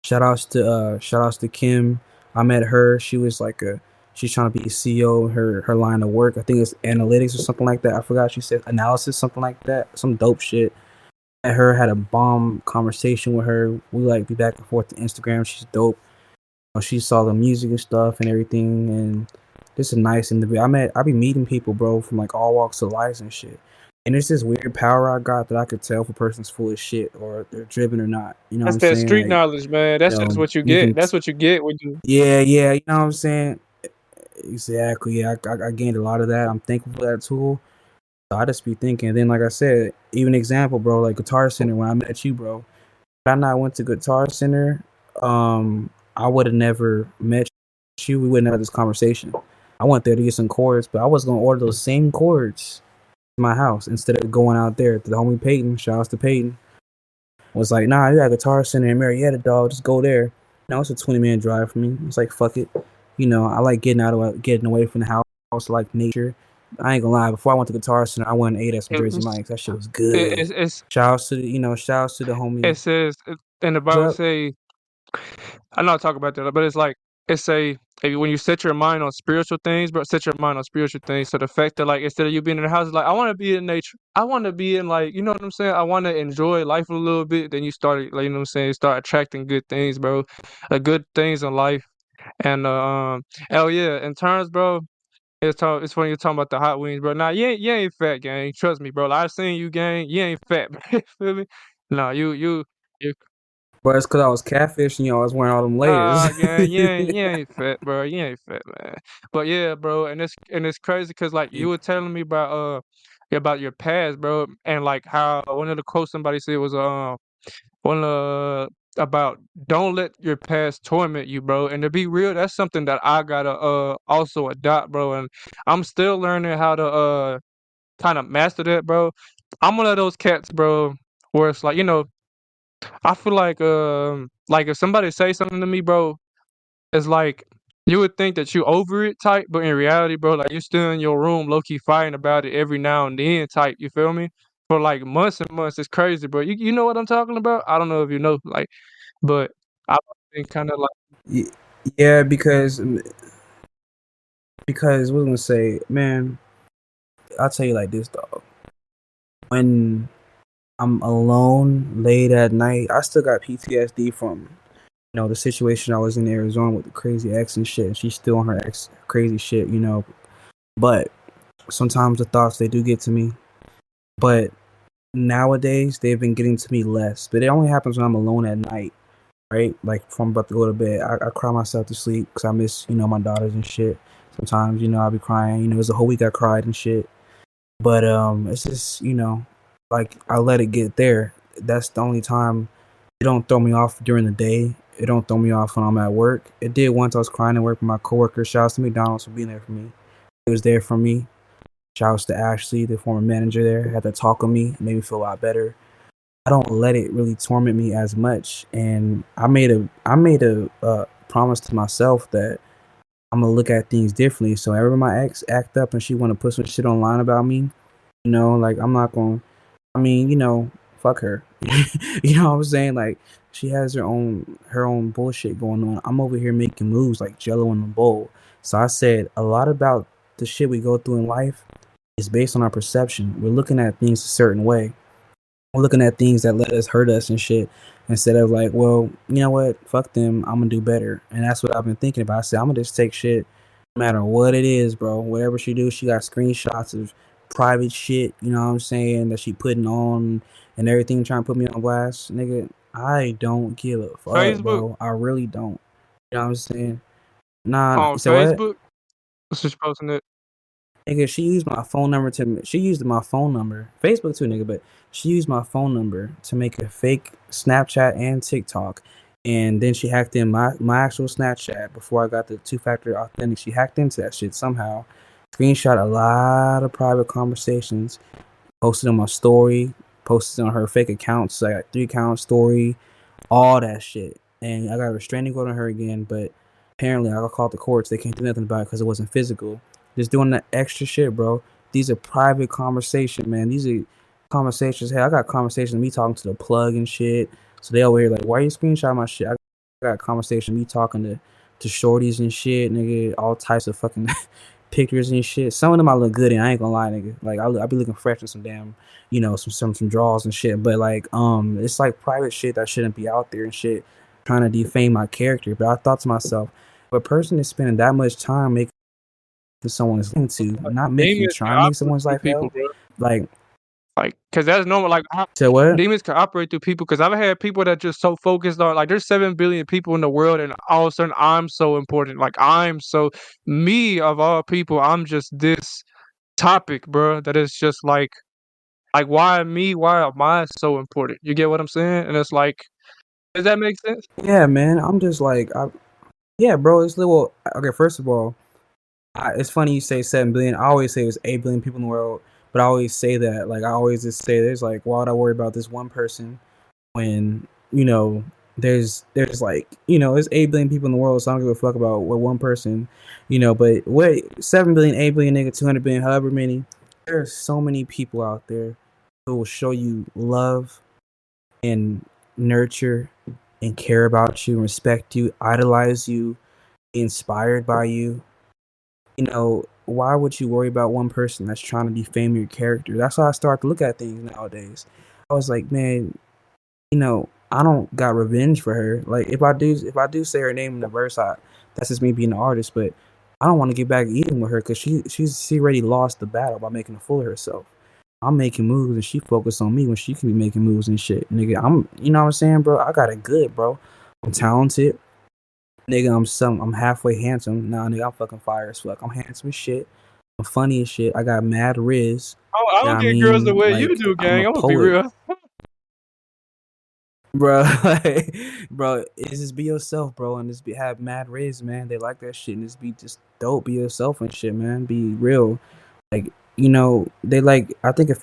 shout outs to Kim. I met her. She was like she's trying to be a CEO. Her line of work, I think it's analytics or something like that. I forgot. She said analysis, something like that. Some dope shit. Met her, had a bomb conversation with her. We like be back and forth to Instagram. She's dope. She saw the music and stuff and everything, and just a nice individual. I be meeting people, bro, from like all walks of life and shit. And it's this weird power I got that I could tell if a person's full of shit or they're driven or not. You know what That's I'm that saying? street Like, knowledge, man. That's just what you you get. can, That's what you get when you. yeah, you know what I'm saying? Exactly. Yeah, I gained a lot of that. I'm thankful for that tool. So I just be thinking. Then, like I said, even example, bro, like Guitar Center when I met you, bro. Had I not went to Guitar Center, I would have never met you. We wouldn't have this conversation. I went there to get some chords, but I was gonna order those same chords in my house instead of going out there. The homie Peyton, shout out to Peyton, was like, "Nah, you got Guitar Center in Marietta, dog. Just go there." No, it's a 20-minute drive for me. It's like fuck it. I like getting away from the house, like nature. I ain't gonna lie. Before I went to Guitar Center, I went and ate at some It, Jersey Mike's. That shit was it, good. it's Shout outs to the it homie. says and the What's Bible up? say I know I talk about that, but it's like it say if, when you set your mind on spiritual things, bro, set your mind on spiritual things. So the fact that like instead of you being in the house, like I want to be in nature. I want to be in like you know what I'm saying. I want to enjoy life a little bit. Then you start like you know what I'm saying. You start attracting good things, bro. Good things in life. And oh yeah, in terms, bro. It's funny you're talking about the hot wings, bro. Nah, you ain't fat, gang. Trust me, bro. Like, I've seen you, gang. You ain't fat, bro. Feel me? Nah, you But it's because I was catfishing you. I was wearing all them layers. Nah, gang, you ain't fat, bro. You ain't fat, man. But yeah, bro, and it's crazy because like you were telling me about your past, bro, and like how one of the quotes somebody said was one about don't let your past torment you, bro. And to be real, that's something that I gotta also adopt, bro. And I'm still learning how to kind of master that, bro. I'm one of those cats, bro, where it's like I feel like if somebody say something to me, bro. It's like you would think that you over it type, but in reality, bro, like you're still in your room low key fighting about it every now and then type, you feel me? For like months and months. It's crazy, bro. You know what I'm talking about? I don't know if you know, like, but I've been kinda like Y- yeah, because what was I gonna say, man. I'll tell you like this, dog. When I'm alone late at night, I still got PTSD from the situation I was in Arizona with the crazy ex and shit. And she's still on her ex crazy shit. But sometimes the thoughts they do get to me. But nowadays they've been getting to me less. But it only happens when I'm alone at night, right? Like if I'm about to go to bed, I cry myself to sleep because I miss my daughters and shit. Sometimes I'll be crying. It was a whole week I cried and shit. But it's just like I let it get there. That's the only time it don't throw me off during the day. It don't throw me off when I'm at work. It did once I was crying at work with my coworker. Shouts to McDonald's for being there for me. It was there for me. Shouts to Ashley, the former manager there, had to talk with me, made me feel a lot better. I don't let it really torment me as much, and I made a promise to myself that I'm gonna look at things differently. So every my ex act up and she want to put some shit online about me, like I'm not gonna. I mean, fuck her. You know what I'm saying? Like she has her own bullshit going on. I'm over here making moves like Jello in the bowl. So I said a lot about the shit we go through in life is based on our perception. We're looking at things a certain way. We're looking at things that let us hurt us and shit instead of like, well, you know what? Fuck them. I'm gonna do better. And that's what I've been thinking about. I said I'm gonna just take shit no matter what it is, bro. Whatever she do, she got screenshots of private shit, you know what I'm saying, that she putting on and everything trying to put me on blast. Nigga, I don't give a fuck, Facebook bro. I really don't. You know what I'm saying? Nah, on you said what? Facebook. What's just posting it? Nigga, she used my phone number, Facebook too, nigga, but she used my phone number to make a fake Snapchat and TikTok. And then she hacked in my actual Snapchat before I got the two-factor authentic. She hacked into that shit somehow. Screenshot a lot of private conversations, posted on my story, posted on her fake accounts, like 3 account story, all that shit. And I got a restraining order on her again, but apparently I got called the courts. They can't do nothing about it because it wasn't physical. Just doing that extra shit, bro. These are private conversations, man. These are conversations. Hey, I got conversations of me talking to the plug and shot. So they over here like, why are you screenshot my shit? I got a conversation of me talking to shorties and shit, nigga. All types of fucking pictures and shit. Some of them I look good in. I ain't gonna lie, nigga. Like I be looking fresh in some damn, some draws and shit. But like, it's like private shit that shouldn't be out there and shit, trying to defame my character. But I thought to myself, if a person is spending that much time making someone's into, not making, Demons can trying to make operate someone's through life people, hell, bro. like, Like, cause that's normal. Like, so what? demons can operate through people. Cause I've had people that just so focused on like there's 7 billion people in the world, and all of a sudden I'm so important. Like I'm so me of all people. I'm just this topic, bro. That is just like Like, why me? Why am I so important? You get what I'm saying? And it's like, does that make sense? Yeah, man. I'm just like, yeah, bro. It's little. Okay, first of all, it's funny you say 7 billion. I always say there's 8 billion people in the world, but I always say that. Like, I always just say there's like, why would I worry about this one person when there's like there's 8 billion people in the world, so I don't give a fuck about what one person, But what 7 billion, 8 billion, nigga, 200 billion, however many, there are so many people out there who will show you love and nurture and care about you, respect you, idolize you, be inspired by you. Why would you worry about one person that's trying to defame your character? That's how I start to look at things nowadays. I was like, man, I don't got revenge for her. Like if I do say her name in the verse, that's just me being an artist. But I don't want to get back even with her because she already lost the battle by making a fool of herself. I'm making moves and she focused on me when she could be making moves and shit. Nigga, you know what I'm saying, bro? I got it good, bro. I'm talented. Nigga, I'm halfway handsome. Nah, nigga, I'm fucking fire as fuck. I'm handsome as shit. I'm funny as shit. I got mad riz. I You know don't what I get girls the mean? way you Like, do, I'm a gang. I'm gonna be poet. real. Bro, bro, it's just be yourself, bro, and just have mad riz, man. They like that shit, and just be just dope, be yourself and shit, man. Be real, like they like. I think a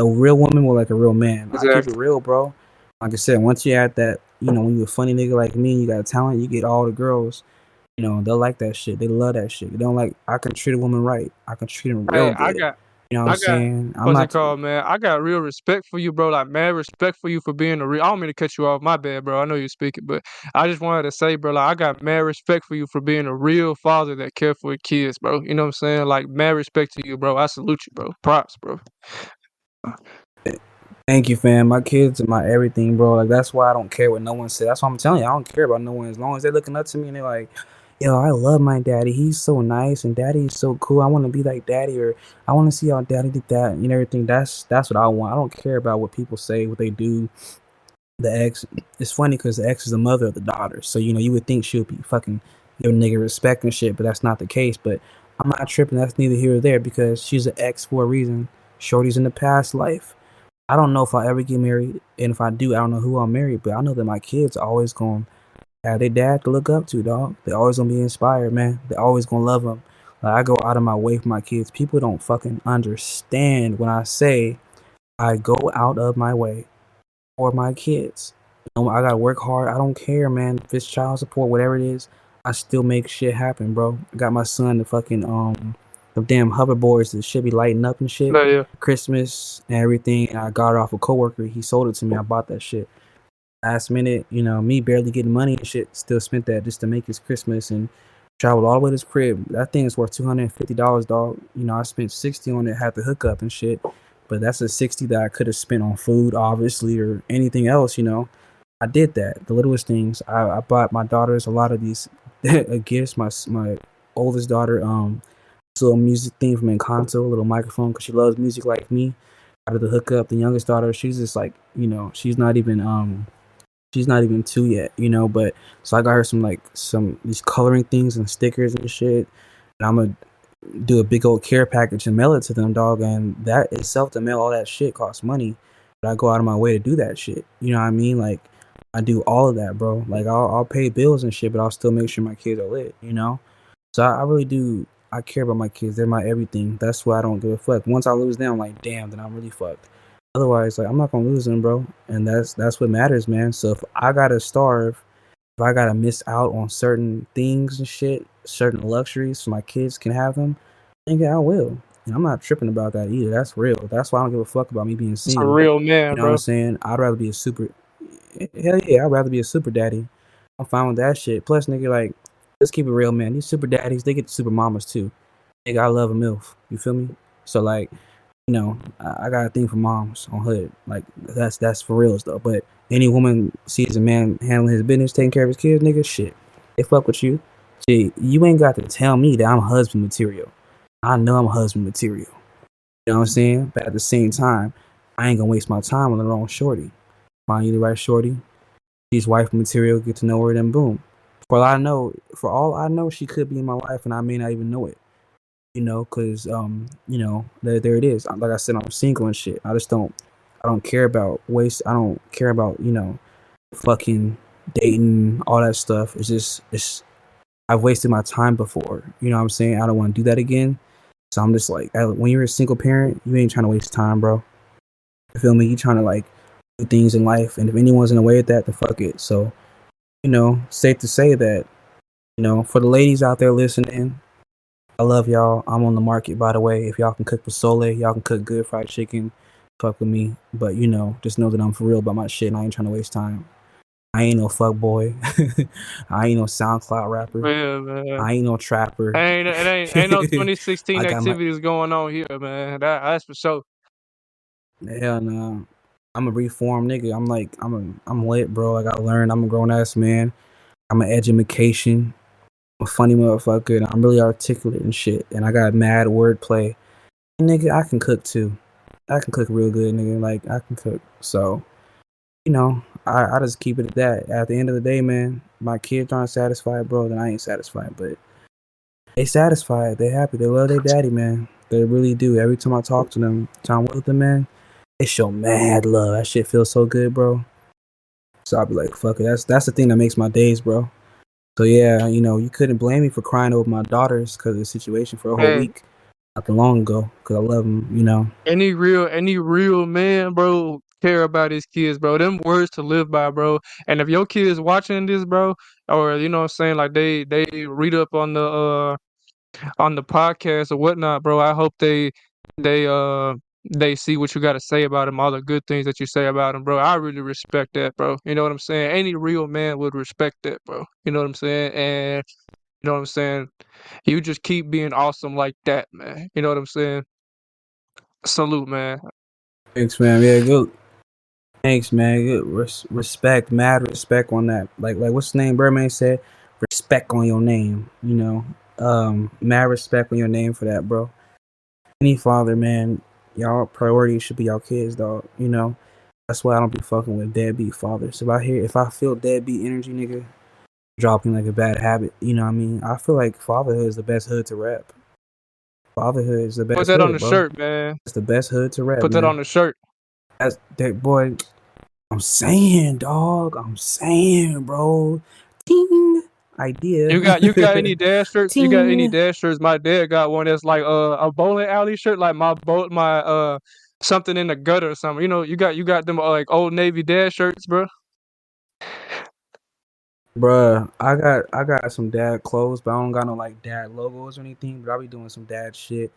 real woman will like a real man. I keep it Exactly. real, bro. Like I said, once you add that, when you're a funny nigga like me, and you got a talent, you get all the girls. They'll like that shit. They love that shit. They don't like. I can treat a woman right. I can treat them real Hey, good. You know what I'm I got saying? I'm what's it not. called, man? I got real respect for you, bro. Like mad respect for you for being a real. I don't mean to cut you off. My bad, bro. I know you're speaking, but I just wanted to say, bro, like I got mad respect for you for being a real father that care for his kids, bro. You know what I'm saying? Like mad respect to you, bro. I salute you, bro. Props, bro. Thank you, fam. My kids are my everything, bro. Like that's why I don't care what no one says. That's why I'm telling you, I don't care about no one as long as they're looking up to me and they're like, "Yo, I love my daddy. He's so nice and daddy is so cool. I want to be like daddy or I want to see how daddy did that and everything." That's what I want. I don't care about what people say, what they do. The ex, it's funny because the ex is the mother of the daughter, so you would think she would be fucking give a nigga respect and shit, but that's not the case. But I'm not tripping. That's neither here or there because she's an ex for a reason. Shorty's in the past life. I don't know if I ever get married, and if I do, I don't know who I'll marry. But I know that my kids are always gonna have their dad to look up to, dog. They're always gonna be inspired, man. They're always gonna love them. Like I go out of my way for my kids. People don't fucking understand when I say I go out of my way for my kids. I gotta work hard. I don't care, man. If it's child support, whatever it is, I still make shit happen, bro. I got my son the fucking the damn hoverboards that should be lighting up and shit. Yeah, yeah. Christmas and everything. And I got it off a coworker. He sold it to me. I bought that shit last minute. Me barely getting money and shit. Still spent that just to make his Christmas and traveled all the way to his crib. That thing is worth $250, dog. I spent 60 on it. Had the hookup and shit. But that's a 60 that I could have spent on food, obviously, or anything else. I did that. The littlest things. I bought my daughters a lot of these gifts. My oldest daughter, this little music thing from Encanto, a little microphone because she loves music like me. Out of the hookup, the youngest daughter, she's just like, she's not even two yet, But so I got her some these coloring things and stickers and shit. And I'm gonna do a big old care package and mail it to them, dog. And that itself to mail all that shit costs money. But I go out of my way to do that shit. You know what I mean? Like I do all of that, bro. Like I'll pay bills and shit, but I'll still make sure my kids are lit. So I really do. I care about my kids. They're my everything. That's why I don't give a fuck. Once I lose them, I'm like, damn, then I'm really fucked. Otherwise, like I'm not gonna lose them, bro. And that's what matters, man. So if I gotta starve, if I gotta miss out on certain things and shit, certain luxuries, so my kids can have them, then I will. And I'm not tripping about that either. That's real. That's why I don't give a fuck about me being It's a single. real man, You know what I'm bro. saying? I'd rather be a super. Hell yeah, I'd rather be a super daddy. I'm fine with that shit. Plus, nigga, like, let's keep it real, man. These super daddies, they get the super mamas too. Nigga, I love a MILF. You feel me? So, like, I got a thing for moms on hood. Like, that's for reals, though. But any woman sees a man handling his business, taking care of his kids, nigga, shit. They fuck with you. Shit, you ain't got to tell me that I'm husband material. I know I'm husband material. You know what I'm saying? But at the same time, I ain't gonna waste my time on the wrong shorty. Find you the right shorty. She's wife material. Get to know her, then boom. For all I know, she could be in my life, and I may not even know it. Because there it is. Like I said, I'm single and shit. I don't care about waste. I don't care about fucking dating, all that stuff. It's I've wasted my time before. You know what I'm saying? I don't want to do that again. So I'm just like, when you're a single parent, you ain't trying to waste time, bro. You feel me? You trying to like do things in life, and if anyone's in the way of that, then fuck it. So safe to say that for the ladies out there listening, I love y'all. I'm on the market, by the way. If y'all can cook pozole, y'all can cook good fried chicken. Fuck with me, but just know that I'm for real about my shit, and I ain't trying to waste time. I ain't no fuck boy. I ain't no SoundCloud rapper. Yeah, man. I ain't no trapper. Ain't no 2016 I got my activities going on here, man. That's for sure. hell no. I'm a reformed nigga. I'm lit, bro. I gotta learn. I'm a grown ass man. I'm an education. I'm a funny motherfucker. And I'm really articulate and shit. And I got mad wordplay. And nigga, I can cook too. I can cook real good, nigga. Like I can cook. So I just keep it at that. At the end of the day, man, my kids aren't satisfied, bro. Then I ain't satisfied. But they satisfied. They happy. They love their daddy, man. They really do. Every time I talk to them, time with them, man, they show mad love. That shit feels so good, bro. So I'll be like, fuck it. That's the thing that makes my days, bro. So yeah, you couldn't blame me for crying over my daughters because of the situation for a whole Hey, week not too long ago. Because I love them. any real man, bro, care about his kids, bro. Them words to live by, bro. And if your kids watching this, bro, or you know what I'm saying, like they read up on the podcast or whatnot, bro. I hope they uh they see what you got to say about him, all the good things that you say about him, bro. I really respect that, bro. You know what I'm saying? Any real man would respect that, bro. You know what I'm saying? And you know what I'm saying? You just keep being awesome like that, man. You know what I'm saying? Salute, man. Thanks, man. Yeah, good. Thanks, man. Good respect, mad respect on that. Like what's the name? Birdman said, respect on your name. Mad respect on your name for that, bro. Any father, man, y'all priority should be y'all kids, dog. That's why I don't be fucking with deadbeat fathers. If I feel deadbeat energy, nigga, dropping like a bad habit, you know what I mean? I feel like fatherhood is the best hood to rep. Fatherhood is the Put best that on hood, the bro. shirt, man. It's the best hood to rep, Put that on man. the shirt. That's that boy. I'm saying, dog. I'm saying, bro. Ting. Idea. You got any dad shirts? You got any Ting. dad shirts? My dad got one that's like a bowling alley shirt, like my something in the gutter or something. You know, you got them like Old Navy dad shirts, bro. Bruh, I got some dad clothes, but I don't got no like dad logos or anything. But I be doing some dad shit.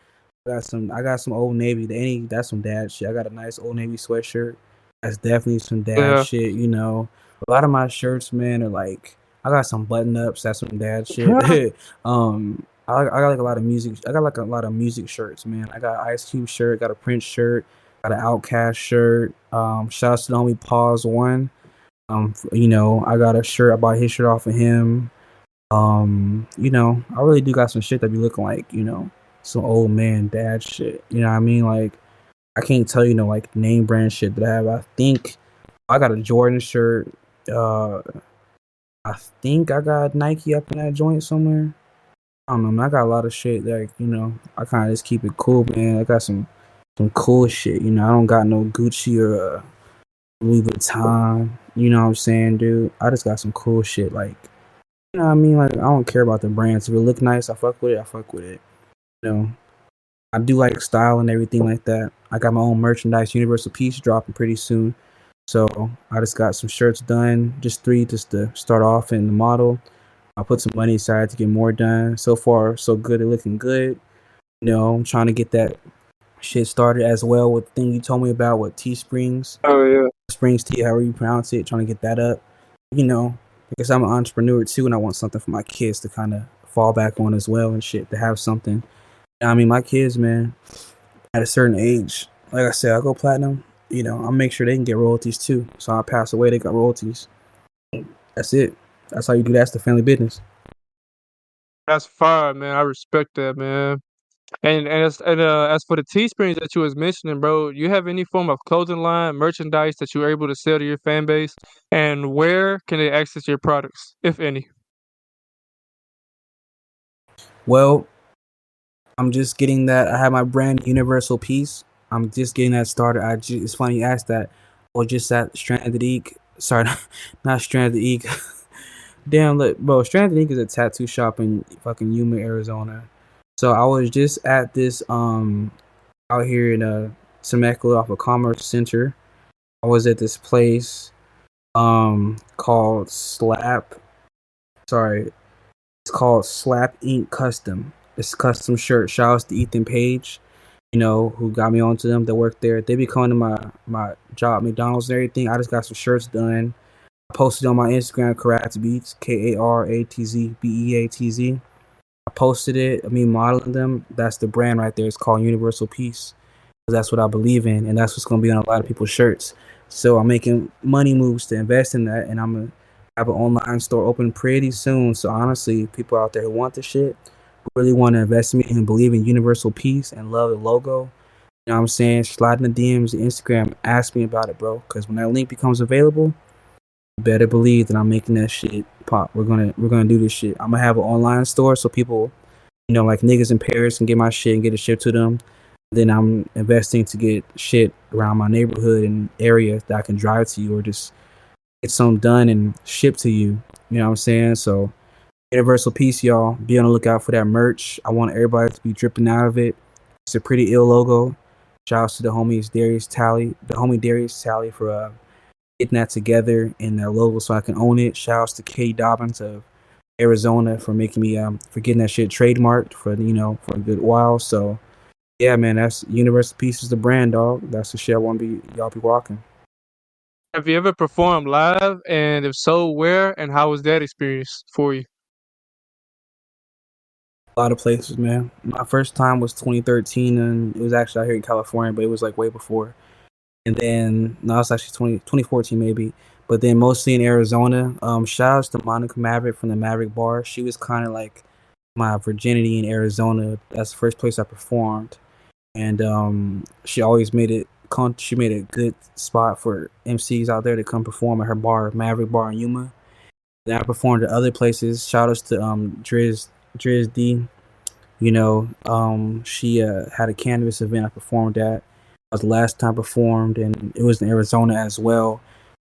I got some Old Navy. That's some dad shit. I got a nice Old Navy sweatshirt. That's definitely some dad Yeah. shit. A lot of my shirts, man, are like I got some button ups. That's some dad shit. I got like a lot of music. I got like a lot of music shirts, man. I got Ice Cube shirt. Got a Prince shirt. Got an Outkast shirt. Shout out to the homie Pause One. I got a shirt. I bought his shirt off of him. I really do got some shit that be looking like, some old man dad shit. You know what I mean? Like, I can't tell you, like name brand shit that I have. I think I got a Jordan shirt. Uh, I think I got Nike up in that joint somewhere. I don't know, man. I got a lot of shit that, I kind of just keep it cool, man. I got some cool shit. I don't got no Gucci or Louis Vuitton. You know what I'm saying, dude? I just got some cool shit. Like, you know what I mean? Like, I don't care about the brands. If it look nice, I fuck with it. I fuck with it. You know, I do like style and everything like that. I got my own merchandise, Universal Peace, dropping pretty soon. So I just got some shirts done, just 3 just to start off in the model. I put some money aside to get more done. So far, so good. It looking good. I'm trying to get that shit started as well with the thing you told me about with Teesprings. Oh yeah. Springs Tea, however you pronounce it, trying to get that up. Because I'm an entrepreneur too, and I want something for my kids to kind of fall back on as well and shit, to have something. I mean, my kids, man, at a certain age, like I said, I go platinum. I'll make sure they can get royalties too. So I pass away, they got royalties. That's it. That's how you do that. That's the family business. That's fire, man. I respect that, man. And as for the Teesprings that you was mentioning, bro, you have any form of clothing line, merchandise that you're able to sell to your fan base? And where can they access your products, if any? Well, I'm just getting that. I have my brand Universal Peace. I'm just getting that started. It's funny you asked that. I was just at Stranded Ink. Sorry, not Stranded Ink. Damn, look, bro. Stranded Ink is a tattoo shop in fucking Yuma, Arizona. So I was just at this out here in Temecula off of Commerce Center. I was at this place called Slap. Sorry, it's called Slap Ink Custom. It's custom shirt. Shout outs to Ethan Page, who got me onto them that work there. They be coming to my job, McDonald's and everything. I just got some shirts done. I posted on my Instagram, Karatz Beats, KARATZBEATZ. I posted it. I mean, modeling them. That's the brand right there. It's called Universal Peace. That's what I believe in, and that's what's gonna be on a lot of people's shirts. So I'm making money moves to invest in that, and I'm gonna have an online store open pretty soon. So honestly, people out there who want the shit, really want to invest in me and believe in Universal Peace and love the logo. You know what I'm saying? Slide in the DMs, Instagram, ask me about it, bro. Because when that link becomes available, you better believe that I'm making that shit pop. We're gonna do this shit. I'm gonna have an online store so people, like niggas in Paris can get my shit and get it shipped to them. Then I'm investing to get shit around my neighborhood and area that I can drive to you or just get some done and shipped to you. You know what I'm saying? So Universal Peace, y'all. Be on the lookout for that merch. I want everybody to be dripping out of it. It's a pretty ill logo. Shout out to the homie Darius Talley for getting that together in their logo so I can own it. Shout outs to Katie Dobbins of Arizona for making me for getting that shit trademarked for for a good while. So yeah, man, that's Universal Peace is the brand, dog. That's the shit I want to be y'all be rocking. Have you ever performed live? And if so, where and how was that experience for you? A lot of places, man. My first time was 2013, and it was actually out here in California, but it was like way before. And then no, it's actually 2014 maybe. But then mostly in Arizona. Shout outs to Monica Maverick from the Maverick Bar. She was kind of like my virginity in Arizona. That's the first place I performed, and she always made it. She made a good spot for MCs out there to come perform at her bar, Maverick Bar in Yuma. Then I performed at other places. Shout outs to Driz D. She had a cannabis event I performed at. That was the last time I performed, and it was in Arizona as well.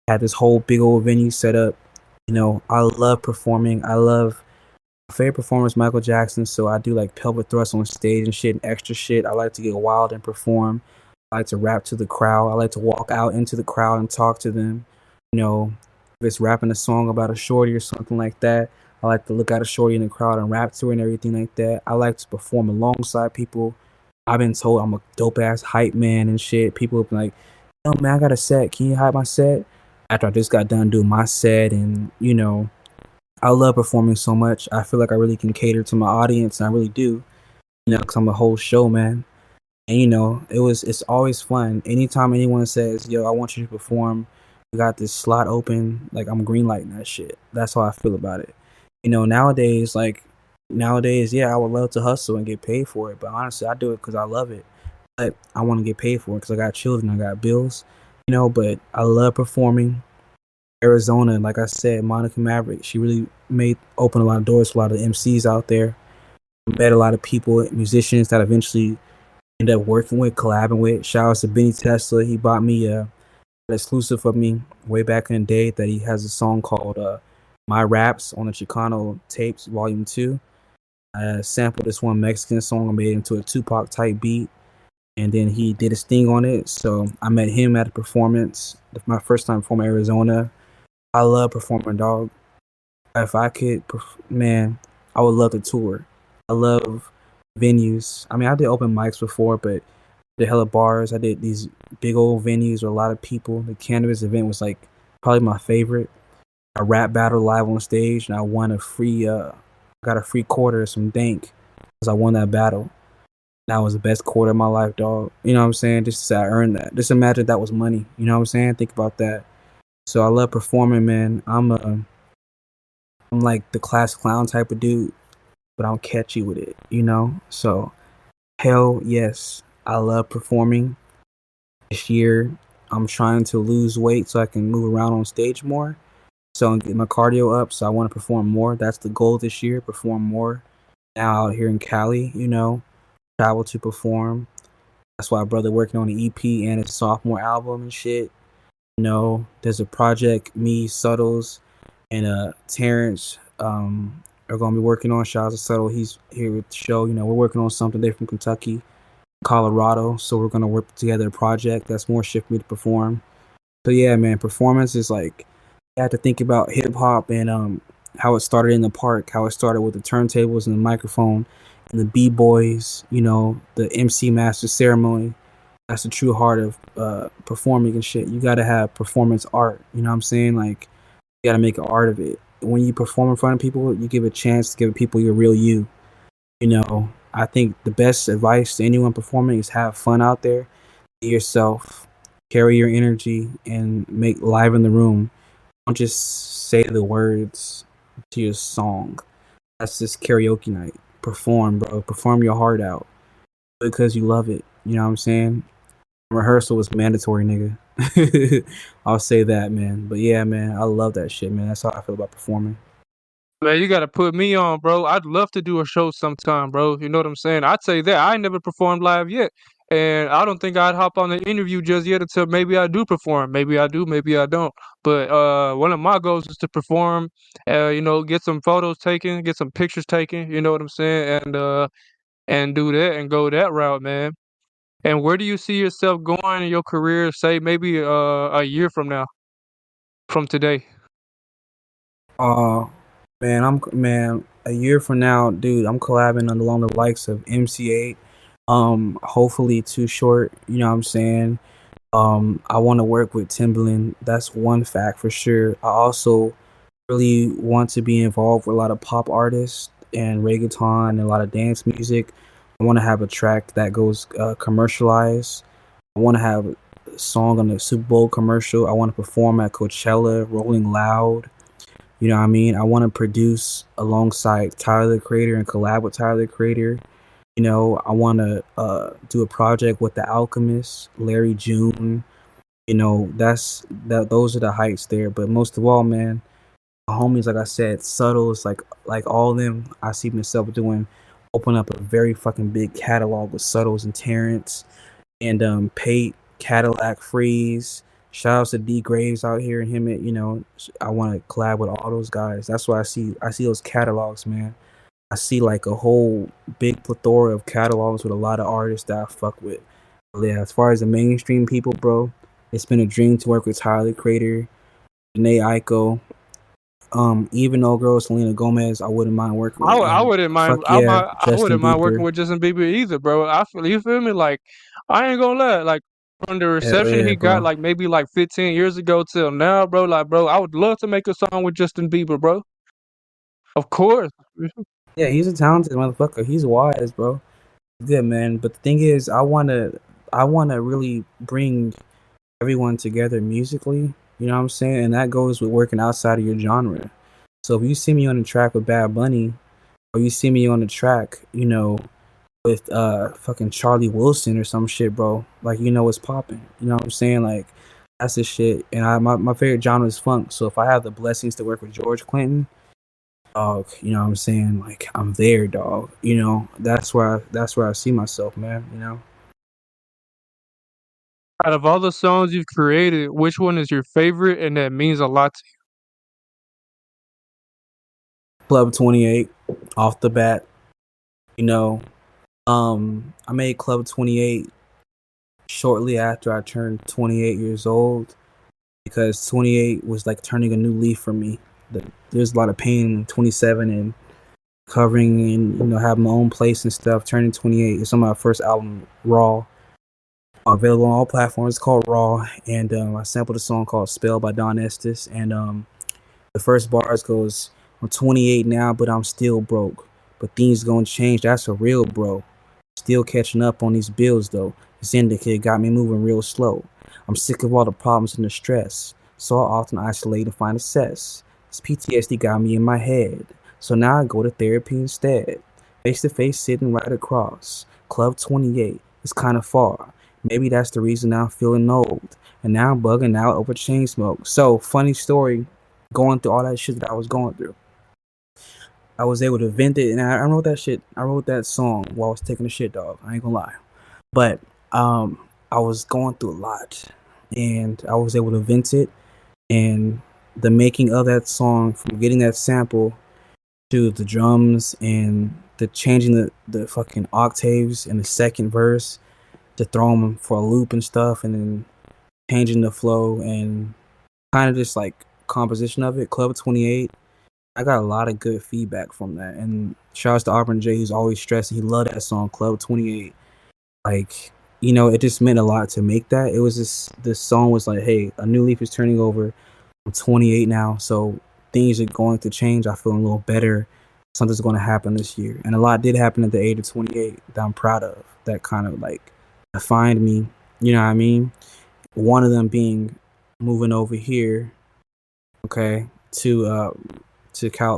Had this whole big old venue set up. I love performing. My favorite performer is Michael Jackson, so I do like pelvic thrusts on stage and shit and extra shit. I like to get wild and perform. I like to rap to the crowd. I like to walk out into the crowd and talk to them. If it's rapping a song about a shorty or something like that, I like to look at a shorty in the crowd and rap to her and everything like that. I like to perform alongside people. I've been told I'm a dope ass hype man and shit. People have been like, "Yo, man, I got a set. Can you hype my set?" After I just got done doing my set, and I love performing so much. I feel like I really can cater to my audience, and I really do. Because I'm a whole show, man. And it's always fun. Anytime anyone says, "Yo, I want you to perform," we got this slot open. Like I'm greenlighting that shit. That's how I feel about it. Nowadays, yeah, I would love to hustle and get paid for it. But honestly, I do it because I love it. But I want to get paid for it because I got children, I got bills. But I love performing. Arizona, like I said, Monica Maverick, she really made open a lot of doors for a lot of MCs out there. Met a lot of people, musicians that eventually ended up working with, collabing with. Shout out to Benny Tesla. He bought me an exclusive of me way back in the day that he has a song called My Raps on the Chicano Tapes Volume 2. I sampled this one Mexican song and made it into a Tupac type beat. And then he did his thing on it. So I met him at a performance. My first time performing in Arizona. I love performing, dog. If I could, man, I would love to tour. I love venues. I mean, I did open mics before, but the hella bars. I did these big old venues with a lot of people. The cannabis event was like probably my favorite. A rap battle live on stage, and I won got a free quarter of some dank because I won that battle. That was the best quarter of my life, dog. You know what I'm saying? Just to say I earned that. Just imagine that was money. You know what I'm saying? Think about that. So I love performing, man. I'm like the class clown type of dude, but I'm catchy with it. So hell yes, I love performing. This year, I'm trying to lose weight so I can move around on stage more. So and get my cardio up. So I want to perform more. That's the goal this year. Perform more. Now out here in Cali. travel to perform. That's why brother working on an EP and his sophomore album and shit. There's a project me, Suttles, and Terrence are gonna be working on. Shout out to Subtle, he's here with the show. We're working on something. They're from Kentucky, Colorado, so we're gonna work together a project that's more shit for me to perform. So yeah, man, performance is like I have to think about hip hop and how it started in the park, how it started with the turntables and the microphone and the b boys, the MC master ceremony. That's the true heart of performing and shit. You gotta have performance art. You know what I'm saying? Like you gotta make an art of it. When you perform in front of people, you give a chance to give people your real you. I think the best advice to anyone performing is have fun out there, be yourself, carry your energy, and make live in the room. Don't just say the words to your song. That's just karaoke night. Perform, bro. Perform your heart out because you love it. You know what I'm saying? Rehearsal is mandatory, nigga. I'll say that, man. But yeah, man, I love that shit, man. That's how I feel about performing. Man, you gotta put me on, bro. I'd love to do a show sometime, bro. You know what I'm saying? I'd say that. I ain't never performed live yet. And I don't think I'd hop on the interview just yet until maybe I do perform. Maybe I do, maybe I don't. But one of my goals is to perform, get some photos taken, get some pictures taken, you know what I'm saying? And do that and go that route, man. And where do you see yourself going in your career, say maybe a year from now, from today? Uh man, a year from now, dude, I'm collabing along the likes of MC8. Hopefully Too Short, you know what I'm saying? I want to work with Timbaland. That's one fact for sure. I also really want to be involved with a lot of pop artists and reggaeton and a lot of dance music. I want to have a track that goes commercialized. I want to have a song on the Super Bowl commercial. I want to perform at Coachella, Rolling Loud. You know what I mean? I want to produce alongside Tyler the Creator and collab with Tyler the Creator. I want to do a project with The Alchemist, Larry June. Those are the heights there. But most of all, man, my homies, like I said, Subtles, like all of them, I see myself doing, open up a very fucking big catalog with Subtles and Terrence and Pate, Cadillac Freeze. Shout outs to D Graves out here and him. I want to collab with all those guys. That's why I see those catalogs, man. I see like a whole big plethora of catalogs with a lot of artists that I fuck with. But yeah, as far as the mainstream people, bro, it's been a dream to work with Tyler the Creator, Janae Aiko, even though girl Selena Gomez, I wouldn't mind working with. I And wouldn't mind. fuck yeah, I Justin wouldn't mind working Bieber. with Justin Bieber either, bro. You feel me? Like I ain't gonna lie. Like from the Hell reception yeah, he got, bro. like maybe like 15 years ago till now, bro. Like, bro, I would love to make a song with Justin Bieber, bro. Of course. Yeah, he's a talented motherfucker. He's wise, bro. Good man. But the thing is, I wanna really bring everyone together musically. You know what I'm saying? And that goes with working outside of your genre. So if you see me on the track with Bad Bunny, or you see me on the track, with fucking Charlie Wilson or some shit, bro, like what's popping. You know what I'm saying? Like that's the shit. And my favorite genre is funk. So if I have the blessings to work with George Clinton, dog, you know what I'm saying? Like I'm there, dog. That's where I see myself, man. Out of all the songs you've created, which one is your favorite and that means a lot to Club 28 off the bat, you know. I made Club 28 shortly after I turned 28 years old because 28 was like turning a new leaf for me. There's a lot of pain in 27 and covering and having my own place and stuff. Turning 28 is on my first album, Raw, available on all platforms. It's called Raw, and I sampled a song called Spell by Don Estes, and the first bars goes, I'm 28 now, but I'm still broke. But things gonna change. That's a real bro. Still catching up on these bills though. This syndicate got me moving real slow. I'm sick of all the problems and the stress. So I often isolate and find a cess. This PTSD got me in my head. So now I go to therapy instead. Face to face sitting right across. Club 28. It's kinda far. Maybe that's the reason I'm feeling old. And now I'm bugging out over chain smoke. So funny story, going through all that shit that I was going through. I was able to vent it, and I wrote that shit. I wrote that song while I was taking a shit, dog. I ain't gonna lie, but I was going through a lot, and I was able to vent it. And the making of that song, from getting that sample to the drums and the changing the fucking octaves in the second verse to throw them for a loop and stuff, and then changing the flow and kind of just like composition of it. Club 28, I got a lot of good feedback from that. And shout out to Auburn J, who's always stressing he loved that song, Club 28. Like, it just meant a lot to make that. It was just, this song was like, hey, a new leaf is turning over. I'm 28 now, so things are going to change. I feel a little better. Something's going to happen this year. And a lot did happen at the age of 28 that I'm proud of. That kind of like defined me. You know what I mean? One of them being moving over here, okay,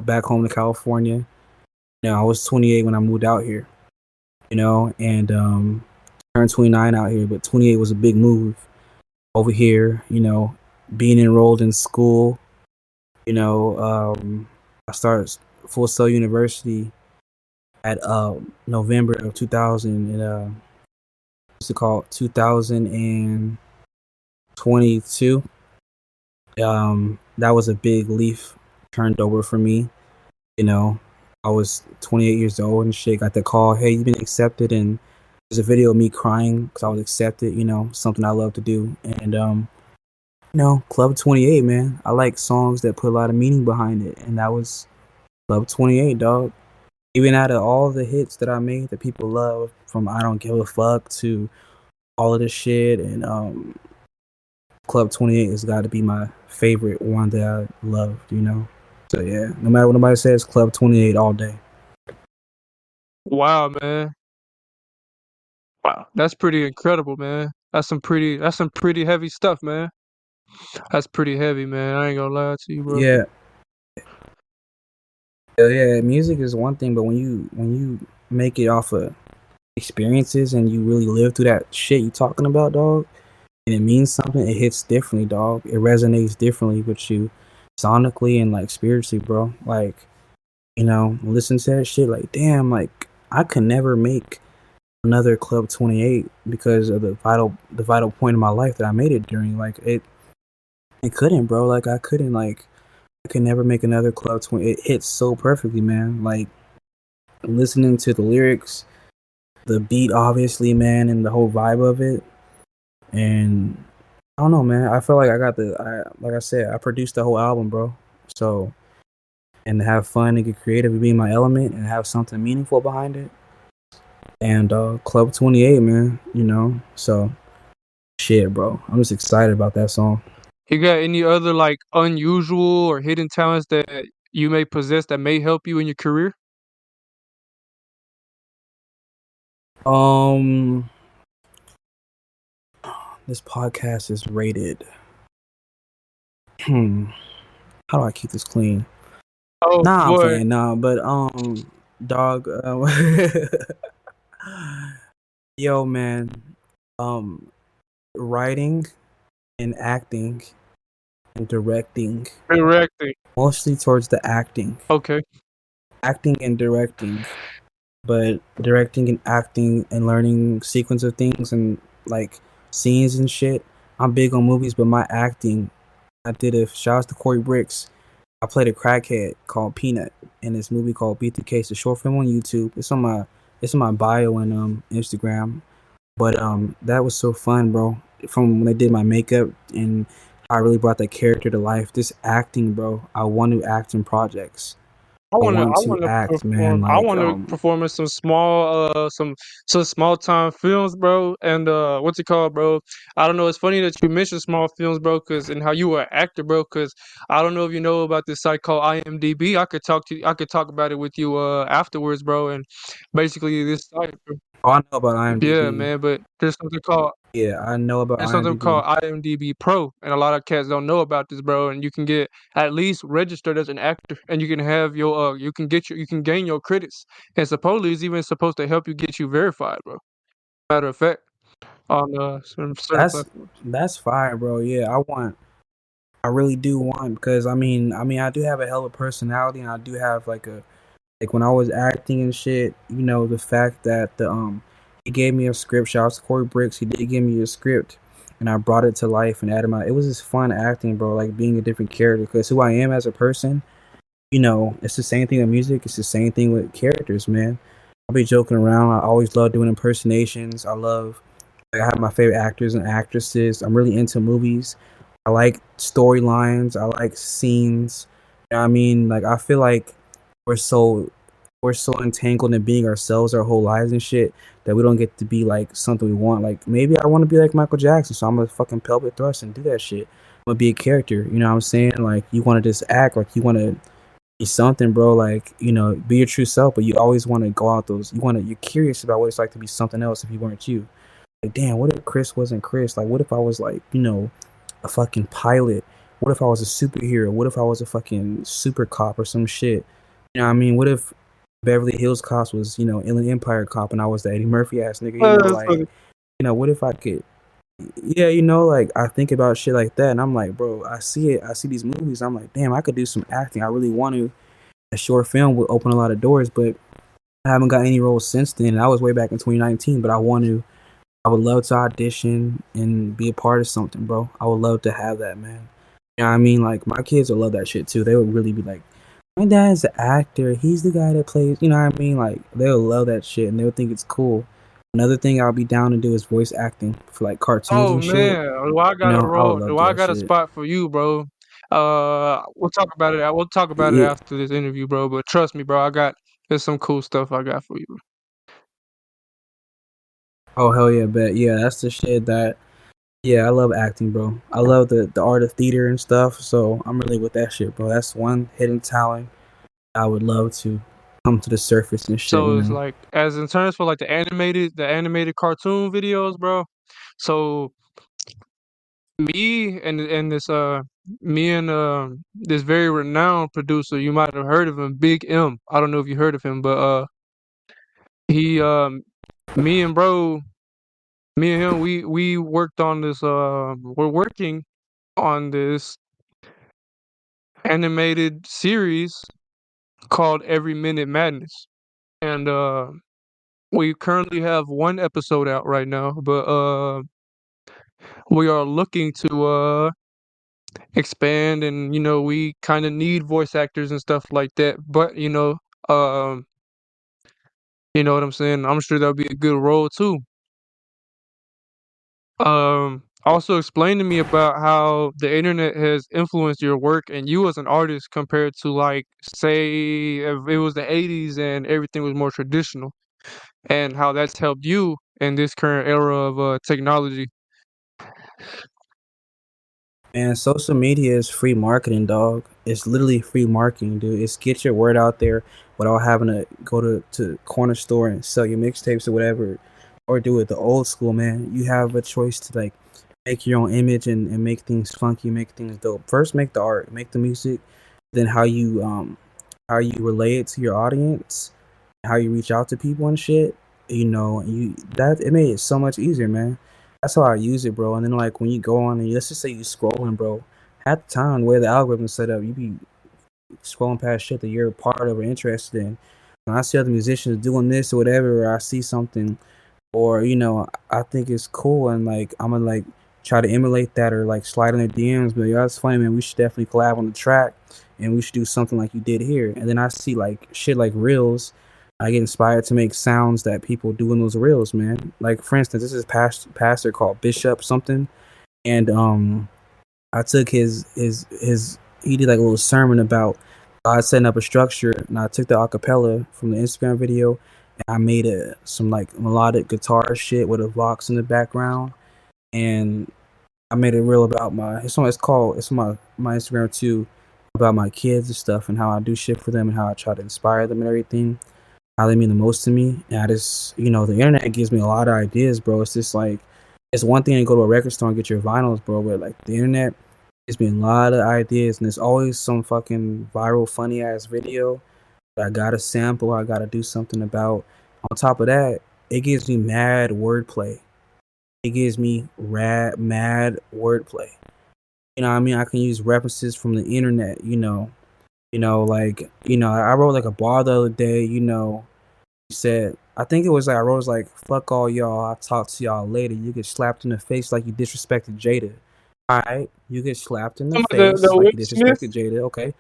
back home to California. I was 28 when I moved out here, and turned 29 out here, but 28 was a big move over here, being enrolled in school. I started Full Sail University at November of 2000 and what's it called, 2022. That was a big leaf turned over for me. I was 28 years old and shit. Got the call, hey, you've been accepted, and there's a video of me crying because I was accepted. Something I love to do, and Club 28, man. I like songs that put a lot of meaning behind it, and that was Club 28, dog. Even out of all the hits that I made that people love, from I Don't Give a Fuck to all of this shit, and Club 28 has got to be my favorite one that I loved, So yeah, no matter what nobody says, Club 28 all day. Wow, man. Wow, that's pretty incredible, man. That's some pretty heavy stuff, man. That's pretty heavy, man. I ain't gonna lie to you, bro. Yeah, yeah. Music is one thing, but when you make it off of experiences and you really live through that shit you talking about, dog, and it means something, it hits differently, dog. It resonates differently with you, sonically and like spiritually, bro. Like, listen to that shit, like, damn, like I could never make another Club 28 because of the vital point in my life that I made it during. Like it couldn't, bro. Like I couldn't, like I could never make another Club 20. It hits so perfectly, man. Like listening to the lyrics, the beat, obviously, man, and the whole vibe of it. And I don't know, man. I feel like like I said, I produced the whole album, bro. So, and to have fun and get creative and be in my element and have something meaningful behind it. And Club 28, man, So, shit, bro. I'm just excited about that song. You got any other like unusual or hidden talents that you may possess that may help you in your career? Um, this podcast is rated. How do I keep this clean? Oh Nah, I'm boy, playing. Nah, but dog. Yo, man. Um, writing and acting and directing, directing. mostly towards the Okay. acting and directing, but directing and acting and learning sequence of things and like scenes and shit. I'm big on movies, but my acting, I did a shout out to Corey Bricks. I played a crackhead called Peanut in this movie called Beat the Case, a short film on YouTube. It's on my bio and Instagram. But that was so fun, bro. From when they did my makeup and I really brought that character to life. This acting, bro. I want to act in projects. I I wanna want I to wanna act, man. perform I Like wanna perform in some small time films, bro. And what's it called, bro? I don't know. It's funny that you mentioned small films, bro, cause and how you were an actor, bro. Cause I don't know if you know about this site called IMDb. I could talk about it with you afterwards, bro. And basically this site, oh, I know about yeah, IMDb. man. But Yeah, I know about there's something called IMDb. IMDb Pro, and a lot of cats don't know about this, bro. And you can get at least registered as an actor, and you can have you can gain your credits, and supposedly it's even supposed to help you get you verified, bro. Matter of fact, on some certain That's platforms. that's fire, bro. Yeah, I really do want because I mean I do have a hell of a personality and I do have like a Like when I was acting and shit, the fact that he gave me a script. Shout out to Corey Bricks. He did give me a script, and I brought it to life and added my. It was just fun acting, bro. Like being a different character, because who I am as a person. It's the same thing with music. It's the same thing with characters, man. I'll be joking around. I always love doing impersonations. I have my favorite actors and actresses. I'm really into movies. I like storylines. I like scenes. You know what I mean? Like I feel like we're so we're so entangled in being ourselves our whole lives and shit that we don't get to be like something we want. Like maybe I want to be like Michael Jackson, so I'm gonna fucking pelvic thrust and do that shit. I'm gonna be a character. You know what I'm saying? Like you want to just act like you want to be something, bro. Like be your true self, but you always want to go out those. You're curious about what it's like to be something else if you weren't you. Like, damn, what if Kris wasn't Kris? Like, what if I was like, a fucking pilot? What if I was a superhero? What if I was a fucking super cop or some shit? You know what I mean? What if Beverly Hills Cops was, Inland Empire cop and I was the Eddie Murphy ass nigga? That's Like, funny. what if I could, yeah, like I think about shit like that and I'm like, bro, I see it. I see these movies. I'm like, damn, I could do some acting. I really want to. A short film would open a lot of doors, but I haven't got any roles since then. And I was way back in 2019, but I would love to audition and be a part of something, bro. I would love to have that, man. You know what I mean? Like, my kids would love that shit too. They would really be like, my dad's the actor. He's the guy that plays, you know what I mean? Like, they would love that shit and they would think it's cool. Another thing I'll be down to do is voice acting for like cartoons Oh and shit. man, well, I got a I would role. love to Well, do I that got a shit. spot for you, bro. We'll talk about it. We'll talk about it Yeah. after this interview, bro. But trust me, bro. There's some cool stuff I got for you. Oh, hell yeah, bet. Yeah, that's the shit that, yeah, I love acting, bro. I love the art of theater and stuff. So I'm really with that shit, bro. That's one hidden talent I would love to come to the surface and shit, So it's like, as in terms for like the animated cartoon videos, bro. So me and this me and this very renowned producer, you might have heard of him, Big M. I don't know if you heard of him, but he me and bro me and him, we worked on this. We're working on this animated series called Every Minute Madness, and we currently have one episode out right now. But we are looking to expand, and we kind of need voice actors and stuff like that. But um, you know what I'm saying. I'm sure that'll be a good role too. Also explain to me about how the internet has influenced your work and you as an artist compared to, like, say if it was the 80s and everything was more traditional, and how that's helped you in this current era of technology. And social media is free marketing, dog. It's literally free marketing, dude. It's get your word out there without having to go to corner store and sell your mixtapes or whatever, or do it the old school, man. You have a choice to like make your own image and make things funky, make things dope. First, make the art, make the music, then how you relay it to your audience, how you reach out to people and shit. You that it made it so much easier, man. That's how I use it, bro. And then like when you go on and let's just say you scrolling, bro. At the time, the way the algorithm's set up, you be scrolling past shit that you're a part of or interested in. When I see other musicians doing this or whatever, or I see something, or I think it's cool, and like I'm gonna like try to emulate that or like slide in their DMs. But yeah, it's funny, man. We should definitely collab on the track, and we should do something like you did here. And then I see like shit like reels. I get inspired to make sounds that people do in those reels, man. Like for instance, this is pastor called Bishop something, and I took his he did like a little sermon about God setting up a structure, and I took the acapella from the Instagram video, and I made some like melodic guitar shit with a vox in the background, and I made it real about it's my Instagram too, about my kids and stuff and how I do shit for them and how I try to inspire them and everything, how they mean the most to me. And I just the internet gives me a lot of ideas, bro. It's just like it's one thing to go to a record store and get your vinyls, bro, but like the internet gives me a lot of ideas, and there's always some fucking viral funny ass video that I gotta sample, I gotta do something about. On top of that, it gives me mad wordplay. It gives me mad wordplay. You know what I mean? I can use references from the internet, I wrote like a bar the other day. He said, I think it was like I wrote like, "Fuck all y'all. I'll talk to y'all later." You get slapped in the face like you disrespected Jada. All right, you get slapped in the The face Will like you Smith. disrespected Jada. Okay,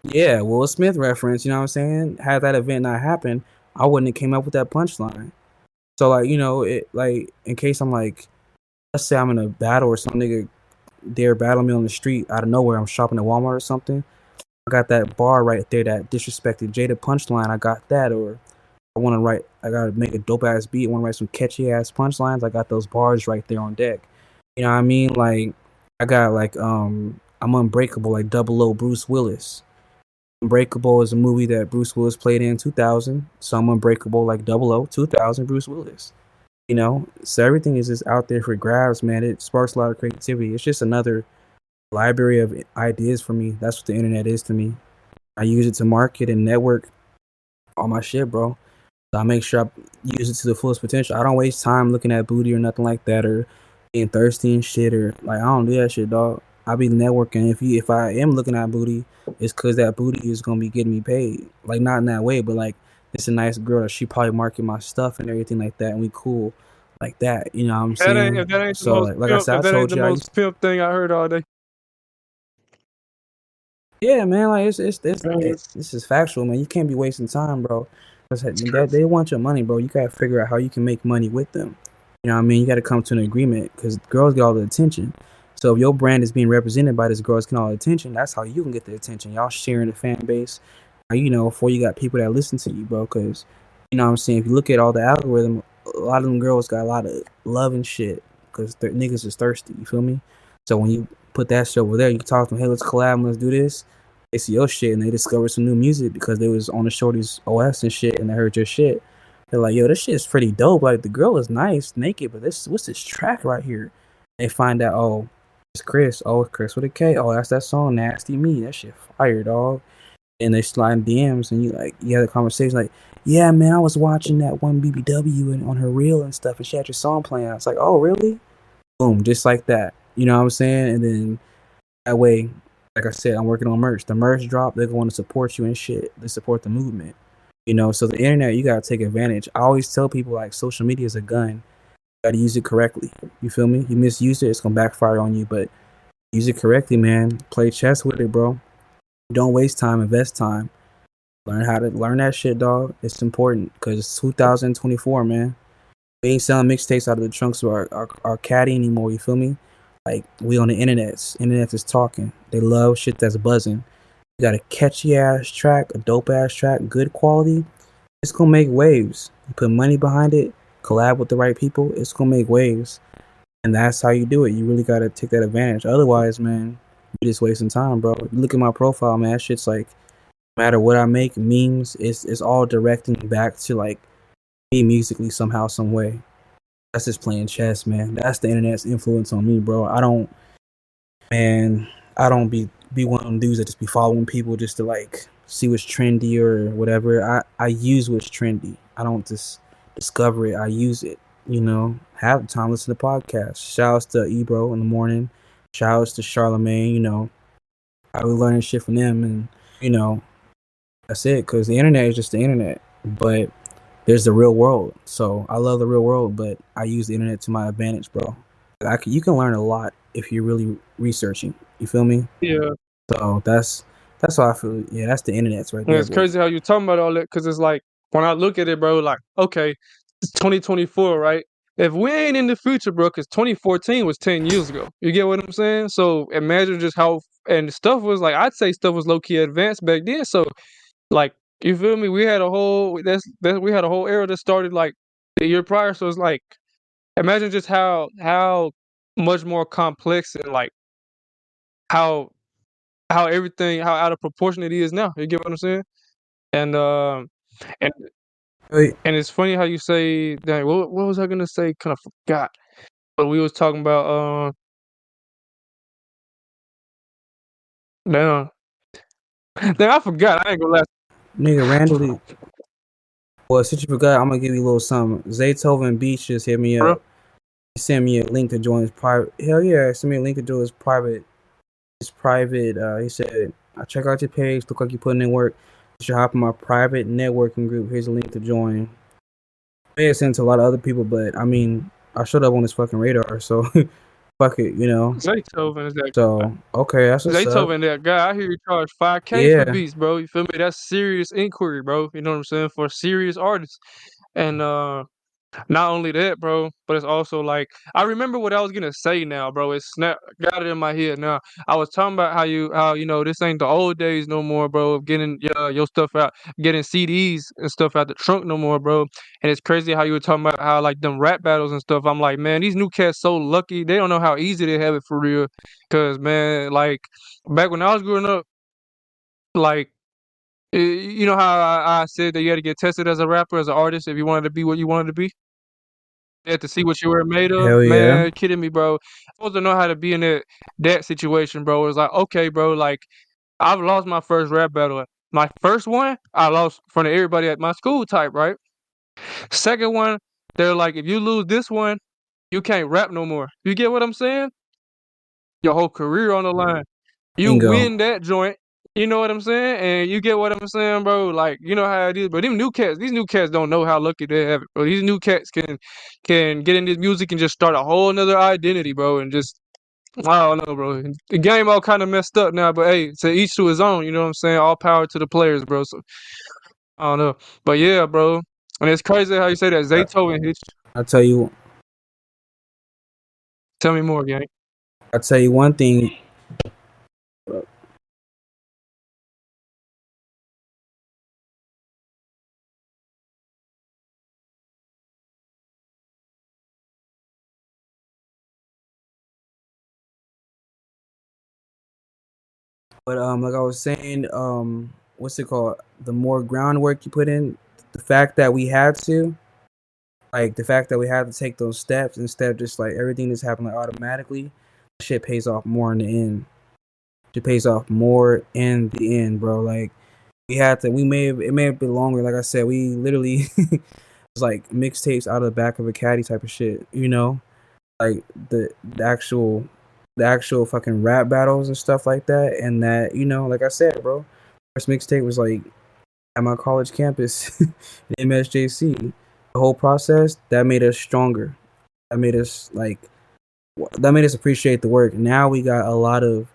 yeah, Will Smith reference. You know what I'm saying? Had that event not happened, I wouldn't have came up with that punchline. So like, it like in case I'm like, let's say I'm in a battle or some nigga dare battle me on the street out of nowhere. I'm shopping at Walmart or something. I got that bar right there, that disrespected Jada punchline. I got that, or I gotta make a dope ass beat. I want to write some catchy ass punchlines. I got those bars right there on deck. You know what I mean? Like, I got like, I'm unbreakable, like Double O Bruce Willis. Unbreakable is a movie that Bruce Willis played in 2000. So I'm unbreakable like Double O 2000 Bruce Willis. So everything is just out there for grabs, man. It sparks a lot of creativity. It's just another library of ideas for me. That's what the internet is to me. I use it to market and network all my shit, bro. So I make sure I use it to the fullest potential. I don't waste time looking at booty or nothing like that, or being thirsty and shit, or like I don't do that shit, dog. I be networking. If I am looking at booty, it's cause that booty is gonna be getting me paid. Like not in that way, but like it's a nice girl that she probably market my stuff and everything like that, and we cool like that. You know what I'm saying? If that ain't the So most like I pimp, said, if I that ain't told the you I most used. pimp thing I heard all day. Yeah, man, like Yes. this is factual, man. You can't be wasting time, bro. 'Cause It's that crazy. they want your money, bro. You gotta figure out how you can make money with them. You know what I mean? You gotta come to an agreement because girls get all the attention. So if your brand is being represented by this girls getting all the attention, that's how you can get the attention. Y'all sharing the fan base, before you got people that listen to you, bro. Because you know what I'm saying. If you look at all the algorithm, a lot of them girls got a lot of love and shit because niggas is thirsty. You feel me? So when you put that shit over there, you can talk to them. Hey, let's collab. Let's do this. They see your shit and they discover some new music because they was on the shorty's OS and shit and they heard your shit. They're like, yo, this shit is pretty dope. Like the girl is nice, naked, but what's this track right here? They find out, oh, it's Kris. Oh, it's Kris with a K. Oh, that's that song, Nasty Me. That shit fire, dog. And they slide in DMs and you have a conversation like, yeah, man, I was watching that one BBW and on her reel and stuff, and she had your song playing. I was like, oh, really? Boom, just like that. You know what I'm saying? And then that way, like I said, I'm working on merch. The merch drop, they're going to support you and shit. They support the movement. So the internet, you gotta take advantage. I always tell people like social media is a gun. You gotta use it correctly. You feel me? You misuse it, it's gonna backfire on you. But use it correctly, man. Play chess with it, bro. Don't waste time. Invest time. Learn how to learn that shit, dog. It's important because it's 2024, man. We ain't selling mixtapes out of the trunks of our caddy anymore. You feel me? Like we on the internet. Internet is talking. They love shit that's buzzing. You got a catchy ass track, a dope ass track, good quality. It's gonna make waves. You put money behind it, collab with the right people. It's gonna make waves, and that's how you do it. You really gotta take that advantage. Otherwise, man, you're just wasting time, bro. You look at my profile, man. That shit's like, no matter what I make, memes. It's all directing back to like me musically somehow, some way. That's just playing chess, man. That's the internet's influence on me, bro. Man, I don't be one of them dudes that just be following people just to like see what's trendy or whatever. I use what's trendy. I don't just discover it. I use it. Have the time listen to podcasts. Shout outs to Ebro in the morning. Shout outs to Charlemagne. I was learning shit from them, and you know that's it. Because the internet is just the internet, but there's the real world. So I love the real world, but I use the internet to my advantage, bro. You can learn a lot if you're really researching. You feel me? Yeah. So that's how I feel. Yeah, that's the internet's right And there, it's boy. crazy how you talking about all that because it's like when I look at it, bro, like, okay, it's 2024, right? If we ain't in the future, bro, because 2014 was 10 years ago. You get what I'm saying? So imagine just how, and stuff was like, I'd say stuff was low key advanced back then. So, like, you feel me? We had a whole, we had a whole era that started like the year prior. So it's like, imagine just how much more complex and like how, how out of proportion it is now. You get what I'm saying? And and Wait, and it's funny how you say that. What was I gonna say? Kind of forgot. But we was talking about damn, damn, I forgot. I ain't gonna lie, nigga, randomly. Well, since you forgot, I'm gonna give you a little something. Zaytoven Beach just hit me bro. up. He sent me a link to join his private. Hell yeah, send me a link to join his private. His private. He said I check out your page. Look like you're putting in work. You should hop in my private networking group. Here's a link to join. I may have sent to a lot of other people, but I mean, I showed up on this fucking radar, so fuck it, you know. Zaytoven is that guy. So okay, that's what's up. Zaytoven, that guy. I hear you charge 5K for Yeah, beats, bro. You feel me? That's serious inquiry, bro. You know what I'm saying? For serious artists. And not only that, bro, but it's also like I remember what I was gonna say now, bro. It snap got it in my head now. I was talking about how this ain't the old days no more, bro. Of getting your stuff out, getting CDs and stuff out the trunk no more, bro. And it's crazy how you were talking about how like them rap battles and stuff. I'm like, man, these new cats so lucky. They don't know how easy they have it for real. Cause man, like back when I was growing up, like you know how I said that you had to get tested as a rapper, as an artist, if you wanted to be what you wanted to be. You had to see what you were made of. hell yeah. Man, kidding me, bro. I'm supposed to know how to be in that situation, bro. It's like, okay, bro, like I've lost my first rap battle. My first one, I lost in front of everybody at my school type, right? Second one, they're like, if you lose this one, you can't rap no more. You get what I'm saying? Your whole career on the line. You Bingo. win that joint. You know what I'm saying? And you get what I'm saying, bro? Like, you know how it is. But these new cats don't know how lucky they have it, bro. These new cats can get in this music and just start a whole nother identity, bro. And just I don't know, bro. The game all kind of messed up now, but hey, to each to his own, you know what I'm saying? All power to the players, bro. So I don't know. But yeah, bro. And it's crazy how you say that I, Zayto and Hitch. I tell you, Tell me more, gang. I tell you one thing. But like I was saying, what's it called? The more groundwork you put in, the fact that we had to, like the fact that we had to take those steps instead of just like everything that's happening automatically, shit pays off more in the end. It pays off more in the end, bro. Like we had to, it may have been longer. Like I said, we literally was like mixtapes out of the back of a caddy type of shit, you know, like the actual fucking rap battles and stuff like that. And that, you know, like I said, bro, first mixtape was like at my college campus in MSJC. The whole process that made us stronger. That made us like that made us appreciate the work. Now we got a lot of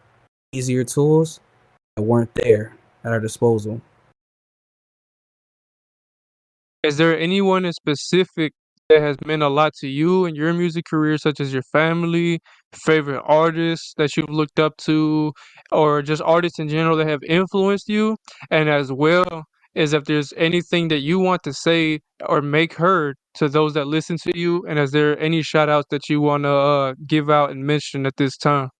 easier tools that weren't there at our disposal. Is there anyone in specific that has meant a lot to you in your music career, such as your family, favorite artists that you've looked up to, or just artists in general that have influenced you? And as well as if there's anything that you want to say or make heard to those that listen to you, and is there any shout outs that you want to give out and mention at this time?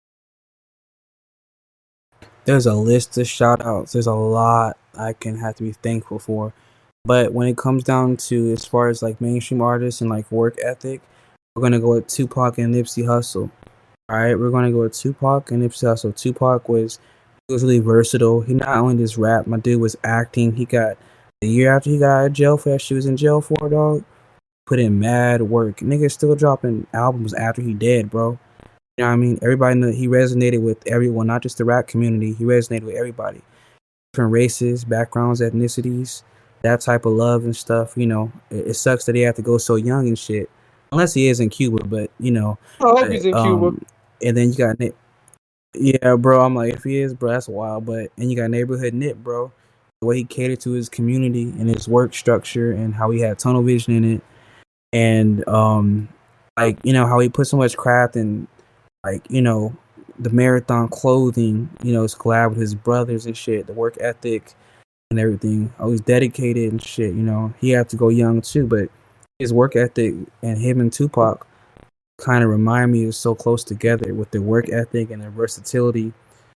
There's a list of shout outs. There's a lot I can have to be thankful for. But when it comes down to as far as like mainstream artists and like work ethic, we're gonna go with Tupac and Nipsey Hussle. All right, we're gonna go with Tupac and Nipsey Hussle. Tupac was he was really versatile. He not only just rap, my dude was acting. He got the year after he got out of jail for that shit he was in jail for, dog. Put in mad work. Nigga still dropping albums after he dead, bro. You know what I mean? Everybody know he resonated with everyone, not just the rap community. He resonated with everybody, different races, backgrounds, ethnicities, that type of love and stuff. You know, it sucks that he had to go so young and shit. Unless he is in Cuba, but you know, I hope he's but, in Cuba. and then you got yeah, bro. I'm like, if he is, bro, that's wild. But and you got neighborhood Nip, bro. The way he catered to his community and his work structure and how he had tunnel vision in it, and like you know how he put so much craft and like you know the marathon clothing, you know, his collab with his brothers and shit, the work ethic and everything. Always dedicated and shit. You know, he had to go young too, but his work ethic and him and Tupac kind of remind me of so close together with their work ethic and their versatility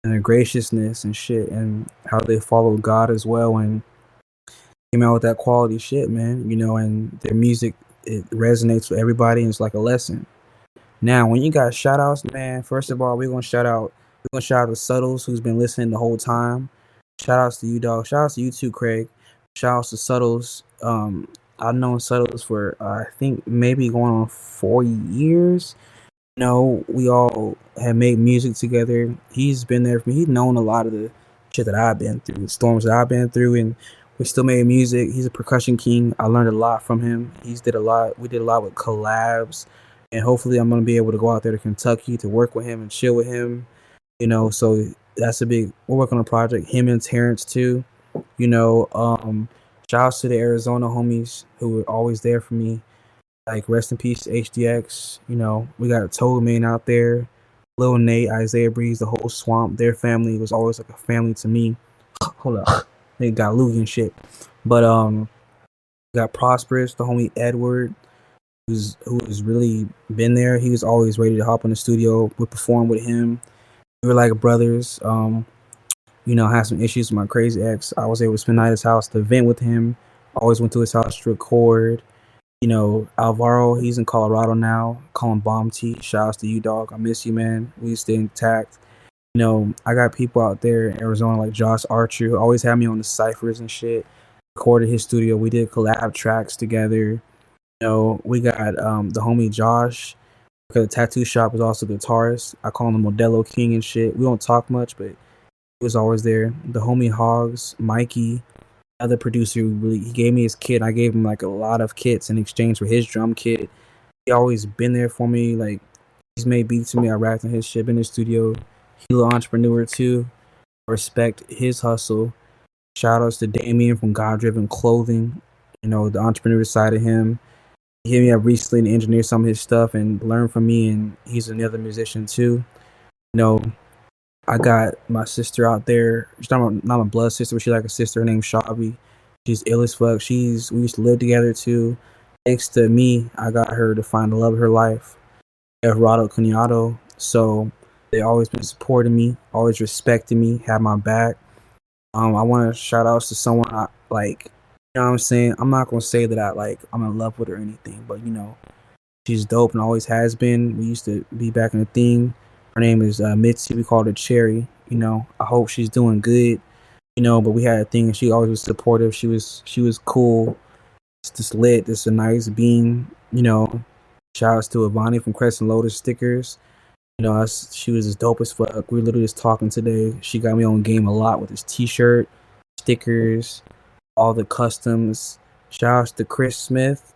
and their graciousness and shit, and how they followed God as well and came out with that quality shit, man. You know, and their music it resonates with everybody and it's like a lesson. Now, when you got shout outs, man, first of all, we're gonna shout out to Suttles who's been listening the whole time. Shout outs to you, dog. Shout outs to you too, Craig. Shout outs to Suttles. I've known Suttles for I think maybe going on 4 years. You know, we all have made music together. He's been there for me. He's known a lot of the shit that I've been through, the storms that I've been through, and we still made music. He's a percussion king. I learned a lot from him. He's did a lot. We did a lot with collabs, and hopefully I'm gonna be able to go out there to Kentucky to work with him and chill with him. So that's a big. We're working on a project. Him and Terrence too. You know, shout outs to the Arizona homies who were always there for me. Like rest in peace to HDX. We got Toad Man out there, Lil Nate, Isaiah Breeze, the whole swamp. Their family was always like a family to me. Hold up, they got Lugie and shit. But got Prosperous, the homie Edward, who's really been there. He was always ready to hop in the studio. We perform with him. We were like brothers. I had some issues with my crazy ex. I was able to spend the night at his house to vent with him. Always went to his house to record. Alvaro, he's in Colorado now. Call him Bomb T. Shout outs to you, dog. I miss you, man. We stay intact. I got people out there in Arizona like Josh Archer who always had me on the ciphers and shit. Recorded his studio. We did collab tracks together. We got the homie Josh, because the tattoo shop is also the guitarist. I call him the Modelo King and shit. We don't talk much, but he was always there. The homie Hogs, Mikey, other producer who he gave me his kit. I gave him like a lot of kits in exchange for his drum kit. He always been there for me. Like he's made beats for me. I rapped on his shit in the studio. He's an entrepreneur too. Respect his hustle. Shout outs to Damien from God Driven Clothing. The entrepreneur side of him. He hit me up recently to engineer some of his stuff and learn from me, and he's another musician too. I got my sister out there. She's not my blood sister, but she's like a sister. Her name's Shabi. She's ill as fuck. We used to live together too. Thanks to me, I got her to find the love of her life, Everardo Cunhado. So they always been supporting me, always respecting me, have my back. I want to shout outs to someone I like. You know what I'm saying? I'm not gonna say that I'm in love with her or anything, but she's dope and always has been. We used to be back in the thing. Her name is Mitzi. We called her Cherry. I hope she's doing good. But we had a thing, and she always was supportive. She was cool. It's just lit. It's a nice beam. Shout outs to Avani from Crescent Lotus Stickers. She was as dope as fuck. We were literally just talking today. She got me on game a lot with this T-shirt, stickers, all the customs. Shout outs to Chris Smith.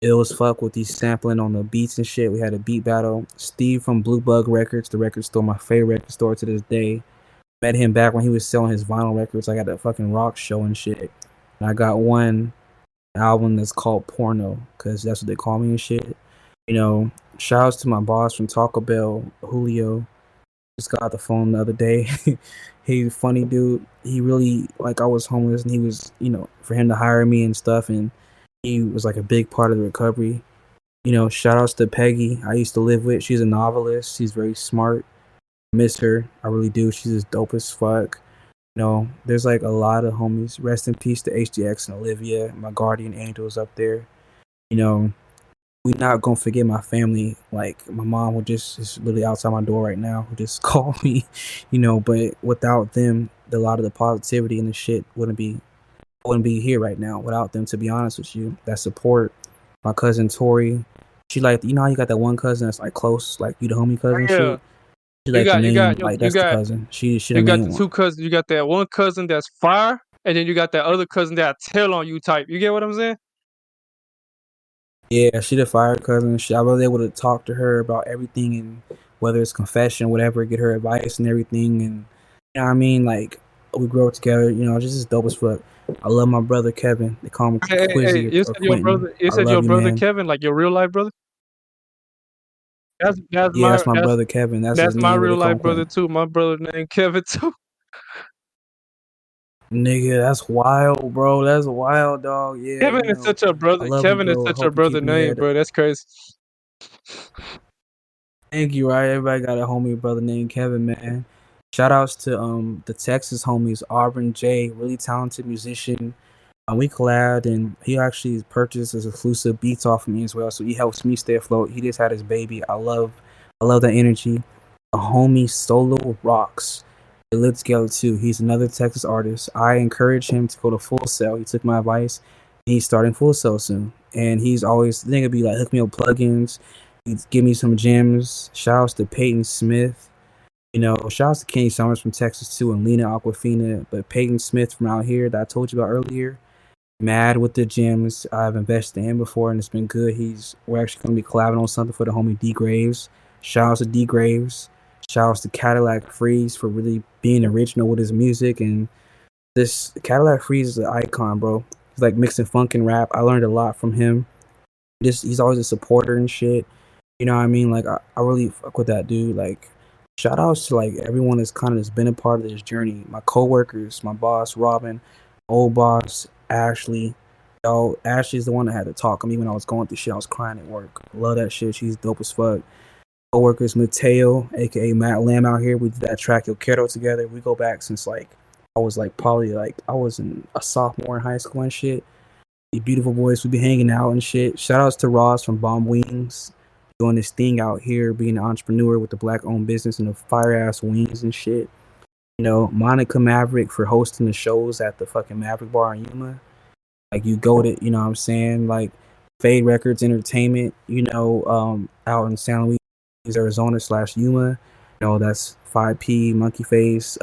It was fuck with these sampling on the beats and shit. We had a beat battle. Steve from Blue Bug Records, the record store, my favorite record store to this day. Met him back when he was selling his vinyl records. I got that fucking rock show and shit. And I got one album that's called Porno, because that's what they call me and shit. Shout outs to my boss from Taco Bell, Julio. Just got the phone the other day. He's a funny dude. He really, I was homeless, and he was, for him to hire me and stuff, and he was like a big part of the recovery. Shout outs to Peggy, I used to live with. She's a novelist. She's very smart. I miss her. I really do. She's just dope as fuck. There's like a lot of homies. Rest in peace to HDX and Olivia, my guardian angels up there. We not gonna forget my family. Like my mom who just is literally outside my door right now, who just called me. But without them, a lot of the positivity and the shit wouldn't be here right now without them, to be honest with you. That support. My cousin Tori, she how you got that one cousin that's like close, like you the homie cousin Yeah. shit. She like the main, that's the cousin. She the You got main the two one. cousins. You got that one cousin that's fire, and then you got that other cousin that tell on you type. You get what I'm saying? Yeah, she the fire cousin. I was able to talk to her about everything, and whether it's confession, whatever, get her advice and everything. And you know what I mean? Like we grew up together, just as dope as fuck. I love my brother Kevin. They call him Hey, Quizzy you or said your Quentin. brother. You I said love your you, brother man. Kevin, like your real life brother. That's Yeah, my that's my brother Kevin. That's his that's my name, but they real call life him brother Quentin. too. My brother named Kevin too. Nigga, that's wild, bro. That's wild, dog. Yeah, Kevin is such a I brother. love you, Kevin is bro. I such a hope you brother keep your name, head. bro. That's crazy. Thank you, right? Everybody got a homie brother named Kevin, man. Shout outs to the Texas homies, Auburn J, really talented musician. We collabed, and he actually purchased his exclusive beats off of me as well. So he helps me stay afloat. He just had his baby. I love that energy. A homie Solo rocks. They live together too. He's another Texas artist. I encourage him to go to Full Sail. He took my advice. He's starting Full Sail soon, and he's always the nigga be like hook me up plugins. He'd give me some gems. Shout outs to Peyton Smith. You know, shout out to Kenny Summers from Texas too, and Lena Aquafina, but Peyton Smith from out here that I told you about earlier. Mad with the gyms I've invested in before, and it's been good. We're actually gonna be collabing on something for the homie D Graves. Shout out to D Graves. Shout out to Cadillac Freeze for really being original with his music. And this Cadillac Freeze is an icon, bro. He's like mixing funk and rap. I learned a lot from him. Just he's always a supporter and shit. You know what I mean? Like I really fuck with that dude. Like shout outs to like everyone that's kind of has been a part of this journey. My coworkers, my boss, Robin, old boss, Ashley. Yo, Ashley's the one that had to talk to me when I was going through shit. I was crying at work. Love that shit. She's dope as fuck. Coworkers, Mateo, aka Matt Lamb out here. We did that track Yo Quiero together. We go back since like I was like probably like I was in a sophomore in high school and shit. The beautiful boys would be hanging out and shit. Shout outs to Ross from Bomb Wings, doing this thing out here, being an entrepreneur with the black owned business and the fire ass wings and shit. You know, Monica Maverick for hosting the shows at the fucking Maverick Bar in Yuma. Like you go to, you know what I'm saying? Like Fade Records Entertainment, out in San Luis, Arizona / Yuma. You know, that's 5P, Monkey Face,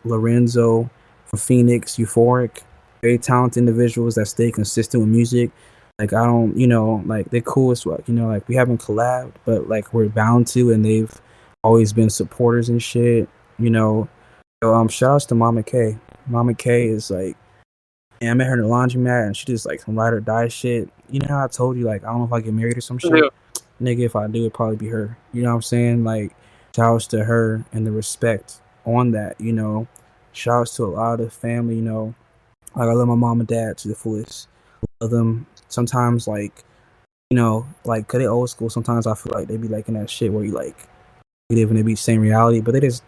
Lorenzo from Phoenix, Euphoric. Very talented individuals that stay consistent with music. Like I don't, like they're cool as fuck. Like we haven't collabed, but like we're bound to, and they've always been supporters and shit. You know, shout outs to Mama K. Mama K is like, yeah, I met her in the laundromat, and she just like some ride or die shit. You know how I told you, like I don't know if I get married or some shit. Yeah. Nigga, if I do, it'd probably be her. You know what I'm saying? Like shout outs to her and the respect on that. Shout outs to a lot of the family. Like I love my mom and dad to the fullest. Love them. Sometimes like 'cause they old school. Sometimes I feel like they be like in that shit where you like we live in the same reality, but they just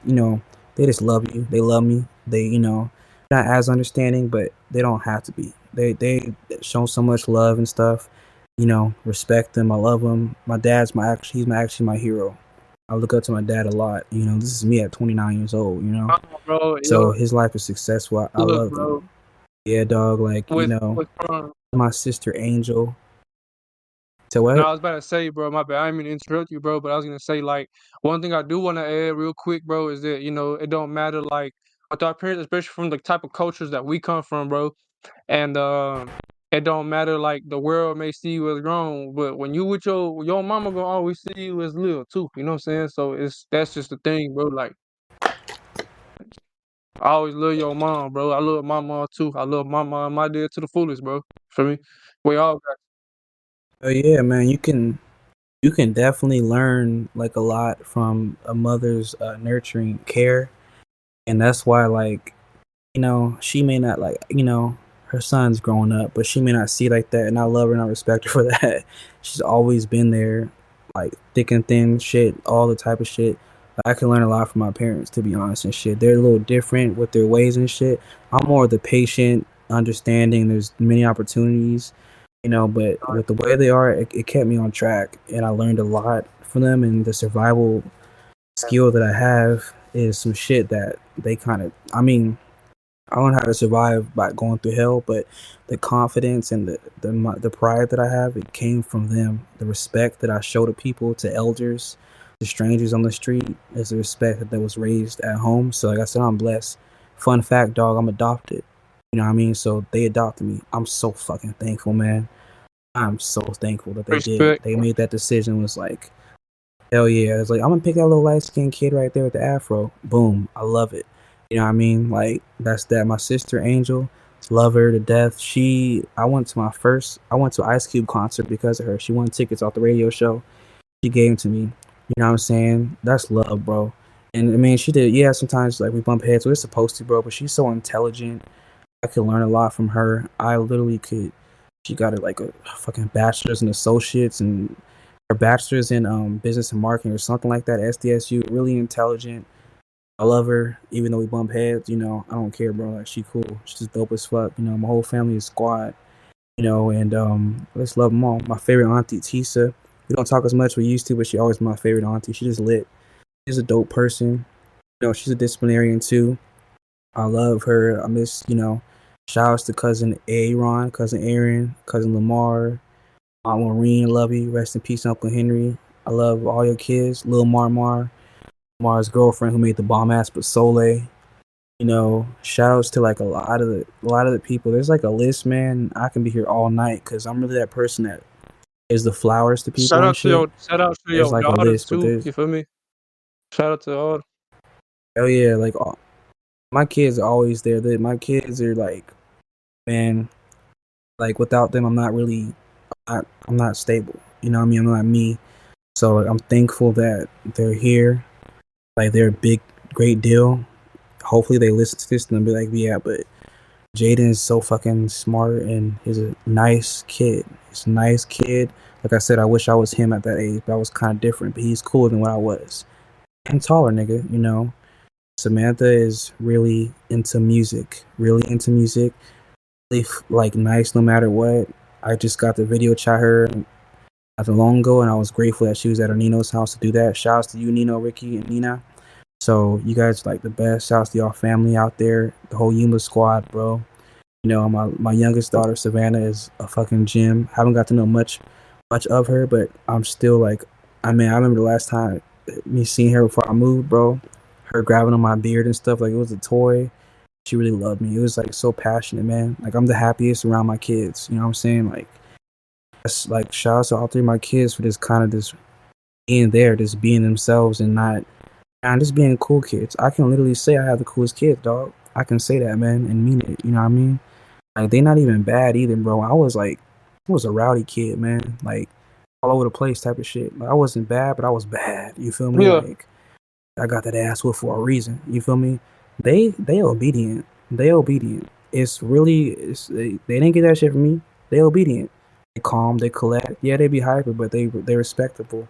love you. They love me. They not as understanding, but they don't have to be. They show so much love and stuff. Respect them. I love them. My dad's he's actually my hero. I look up to my dad a lot. This is me at 29 years old. Bro, So his life is successful. I look, love bro, them. Yeah, dog. Like with my sister Angel. So no, what? I was about to say, bro, my bad. I didn't mean to interrupt you, bro, but I was gonna say, like, one thing I do want to add real quick, bro, is that it don't matter, like, with our parents, especially from the type of cultures that we come from, bro, and it don't matter, like, the world may see you as grown, but when you with your mama gonna always see you as little too. You know what I'm saying? So that's just the thing, bro. Like, I always love your mom, bro. I love my mom too. I love my mom, and my dad to the fullest, bro. For me, we all got. Oh yeah, man. You can definitely learn like a lot from a mother's nurturing care, and that's why she may not her son's growing up, but she may not see it like that, and I love her and I respect her for that. She's always been there, like thick and thin shit, all the type of shit. I can learn a lot from my parents, to be honest, and shit. They're a little different with their ways and shit. I'm more of the patient, understanding. There's many opportunities, but with the way they are, it kept me on track, and I learned a lot from them. And the survival skill that I have is some shit that they kind of. I mean, I learned how to survive by going through hell, but the confidence and the pride that I have, it came from them. The respect that I show to people, to elders, to strangers on the street, is the respect that was raised at home. So, like I said, I'm blessed. Fun fact, dog, I'm adopted. You know what I mean? So they adopted me. I'm so fucking thankful, man. I'm so thankful that they did. Respect. They made that decision. Was like, hell yeah. It's like, I'm gonna pick that little light skinned kid right there with the afro. Boom. I love it. You know what I mean? Like, that's that. My sister Angel, love her to death. I went to Ice Cube concert because of her. She won tickets off the radio show. She gave them to me. You know what I'm saying? That's love, bro. And I mean, she did. Yeah, sometimes like we bump heads. We're supposed to, bro. But she's so intelligent. I could learn a lot from her. I literally could. She got like a fucking bachelor's and associates, and her bachelor's in business and marketing or something like that. SDSU. Really intelligent. I love her, even though we bump heads. I don't care, bro. Like, she cool. She's just dope as fuck. My whole family is squad. And let's love them all. My favorite auntie, Tisa. We don't talk as much as we used to, but she always my favorite auntie. She just lit. She's a dope person. She's a disciplinarian too. I love her. I miss, shout outs to cousin Aaron, cousin Aaron, cousin Lamar, Aunt Maureen, love you. Rest in peace, Uncle Henry. I love all your kids. Lil Marmar. Mars' girlfriend who made the bomb ass Basole. You know, shout outs to like a lot of the people. There's like a list, man. I can be here all night because I'm really that person that is the flowers to people and shit. Shout out to There's your like a daughters list, but too. there's You feel me? Shout out to all. oh yeah, like my kids are always there. My kids are like, man, like without them, I'm not stable. You know what I mean? I'm not me. So like, I'm thankful that they're here. Like they're a big, great deal. Hopefully they listen to this and they'll be like, yeah, but Jaden is so fucking smart and he's a nice kid. He's a nice kid. Like I said, I wish I was him at that age, but I was kind of different. But he's cooler than what I was. And taller, nigga. You know. Samantha is really into music. Really into music. Really like nice no matter what. I just got the video chat her not too long ago, and I was grateful that she was at her Nino's house to do that. Shouts to you, Nino, Ricky, and Nina. So you guys are like the best. Shouts to y'all family out there, the whole Yuma squad, bro. You know, my youngest daughter Savannah is a fucking gem. Haven't got to know much of her, but I'm still like, I mean, I remember the last time me seeing her before I moved, bro. Her grabbing on my beard and stuff like it was a toy. She really loved me. It was like so passionate, man. Like I'm the happiest around my kids. You know what I'm saying? Like that's like shout out to all three of my kids for this kind of this being there, just being themselves and not and just being cool kids. I can literally say I have the coolest kids, dog. I can say that, man, and mean it. You know what I mean? Like they not even bad either, bro. I was a rowdy kid, man. Like all over the place type of shit. Like, I wasn't bad, but I was bad. You feel me? Yeah. Like I got that ass whooped for a reason. You feel me? They obedient. They obedient. They didn't get that shit from me. They obedient. They calm. They collect. Yeah, they be hyper, but they respectable.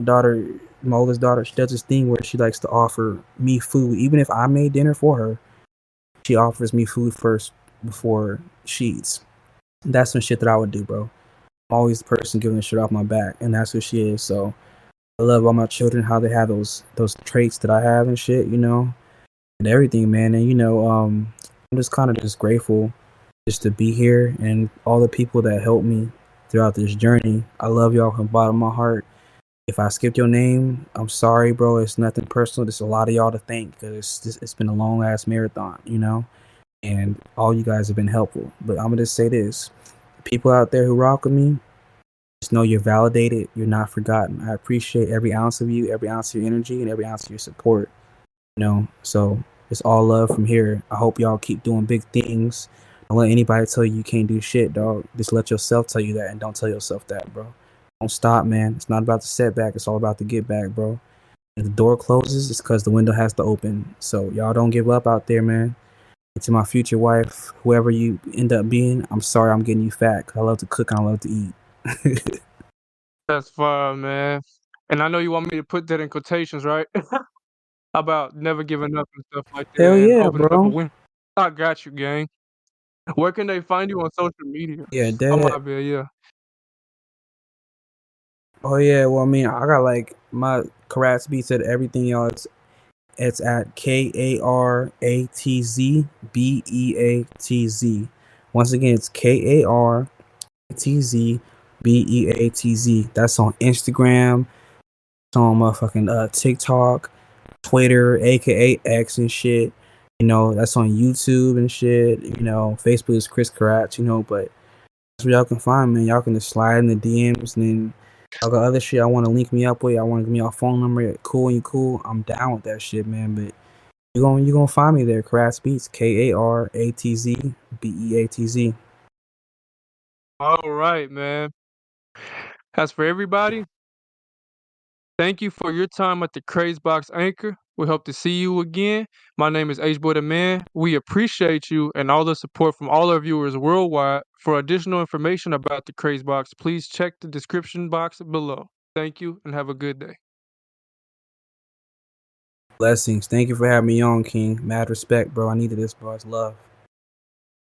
Daughter, my oldest daughter, she does this thing where she likes to offer me food, even if I made dinner for her. She offers me food first before she eats. That's some shit that I would do, bro. I'm always the person giving the shit off my back, and that's who she is. So I love all my children, how they have those traits that I have and shit, you know, and everything, man. And you know, I'm just kind of just grateful just to be here and all the people that helped me throughout this journey. I love y'all from the bottom of my heart. If I skipped your name, I'm sorry, bro. It's nothing personal. There's a lot of y'all to thank because it's been a long ass marathon, you know, and all you guys have been helpful. But I'm gonna just say this: people out there who rock with me, just know you're validated. You're not forgotten. I appreciate every ounce of you, every ounce of your energy, and every ounce of your support. You know, so it's all love from here. I hope y'all keep doing big things. Don't let anybody tell you you can't do shit, dog. Just let yourself tell you that, and don't tell yourself that, bro. Don't stop, man. It's not about the setback. It's all about the get back, bro. If the door closes, it's because the window has to open. So y'all don't give up out there, man. And to my future wife, whoever you end up being, I'm sorry I'm getting you fat. 'Cause I love to cook and I love to eat. That's fine, man. And I know you want me to put that in quotations, right? About never giving up and stuff like that Hell and yeah, opening up a bro. window. I got you, gang. Where can they find you on social media? Yeah, Oh dead. my bad, yeah. Oh yeah, well I mean I got like my Karatz beats at everything, y'all. It's at KARATZBEATZ. Once again, it's KARATZBEATZ. That's on Instagram. It's on motherfucking TikTok, Twitter, aka X and shit. You know, that's on YouTube and shit. You know, Facebook is Kris Karatz, you know, but that's where y'all can find me. Y'all can just slide in the DMs and then y'all got other shit I want to link me up with. I want to give me your phone number. Cool and you cool. I'm down with that shit, man. But you gonna find me there. Karatz Beats. KARATZBEATZ. All right, man. As for everybody, thank you for your time at the Craze Box Anchor. We hope to see you again. My name is H Boy the Man. We appreciate you and all the support from all our viewers worldwide. For additional information about the Craze Box, please check the description box below. Thank you and have a good day. Blessings. Thank you for having me on, King. Mad respect, bro. I needed this, bro. It's love.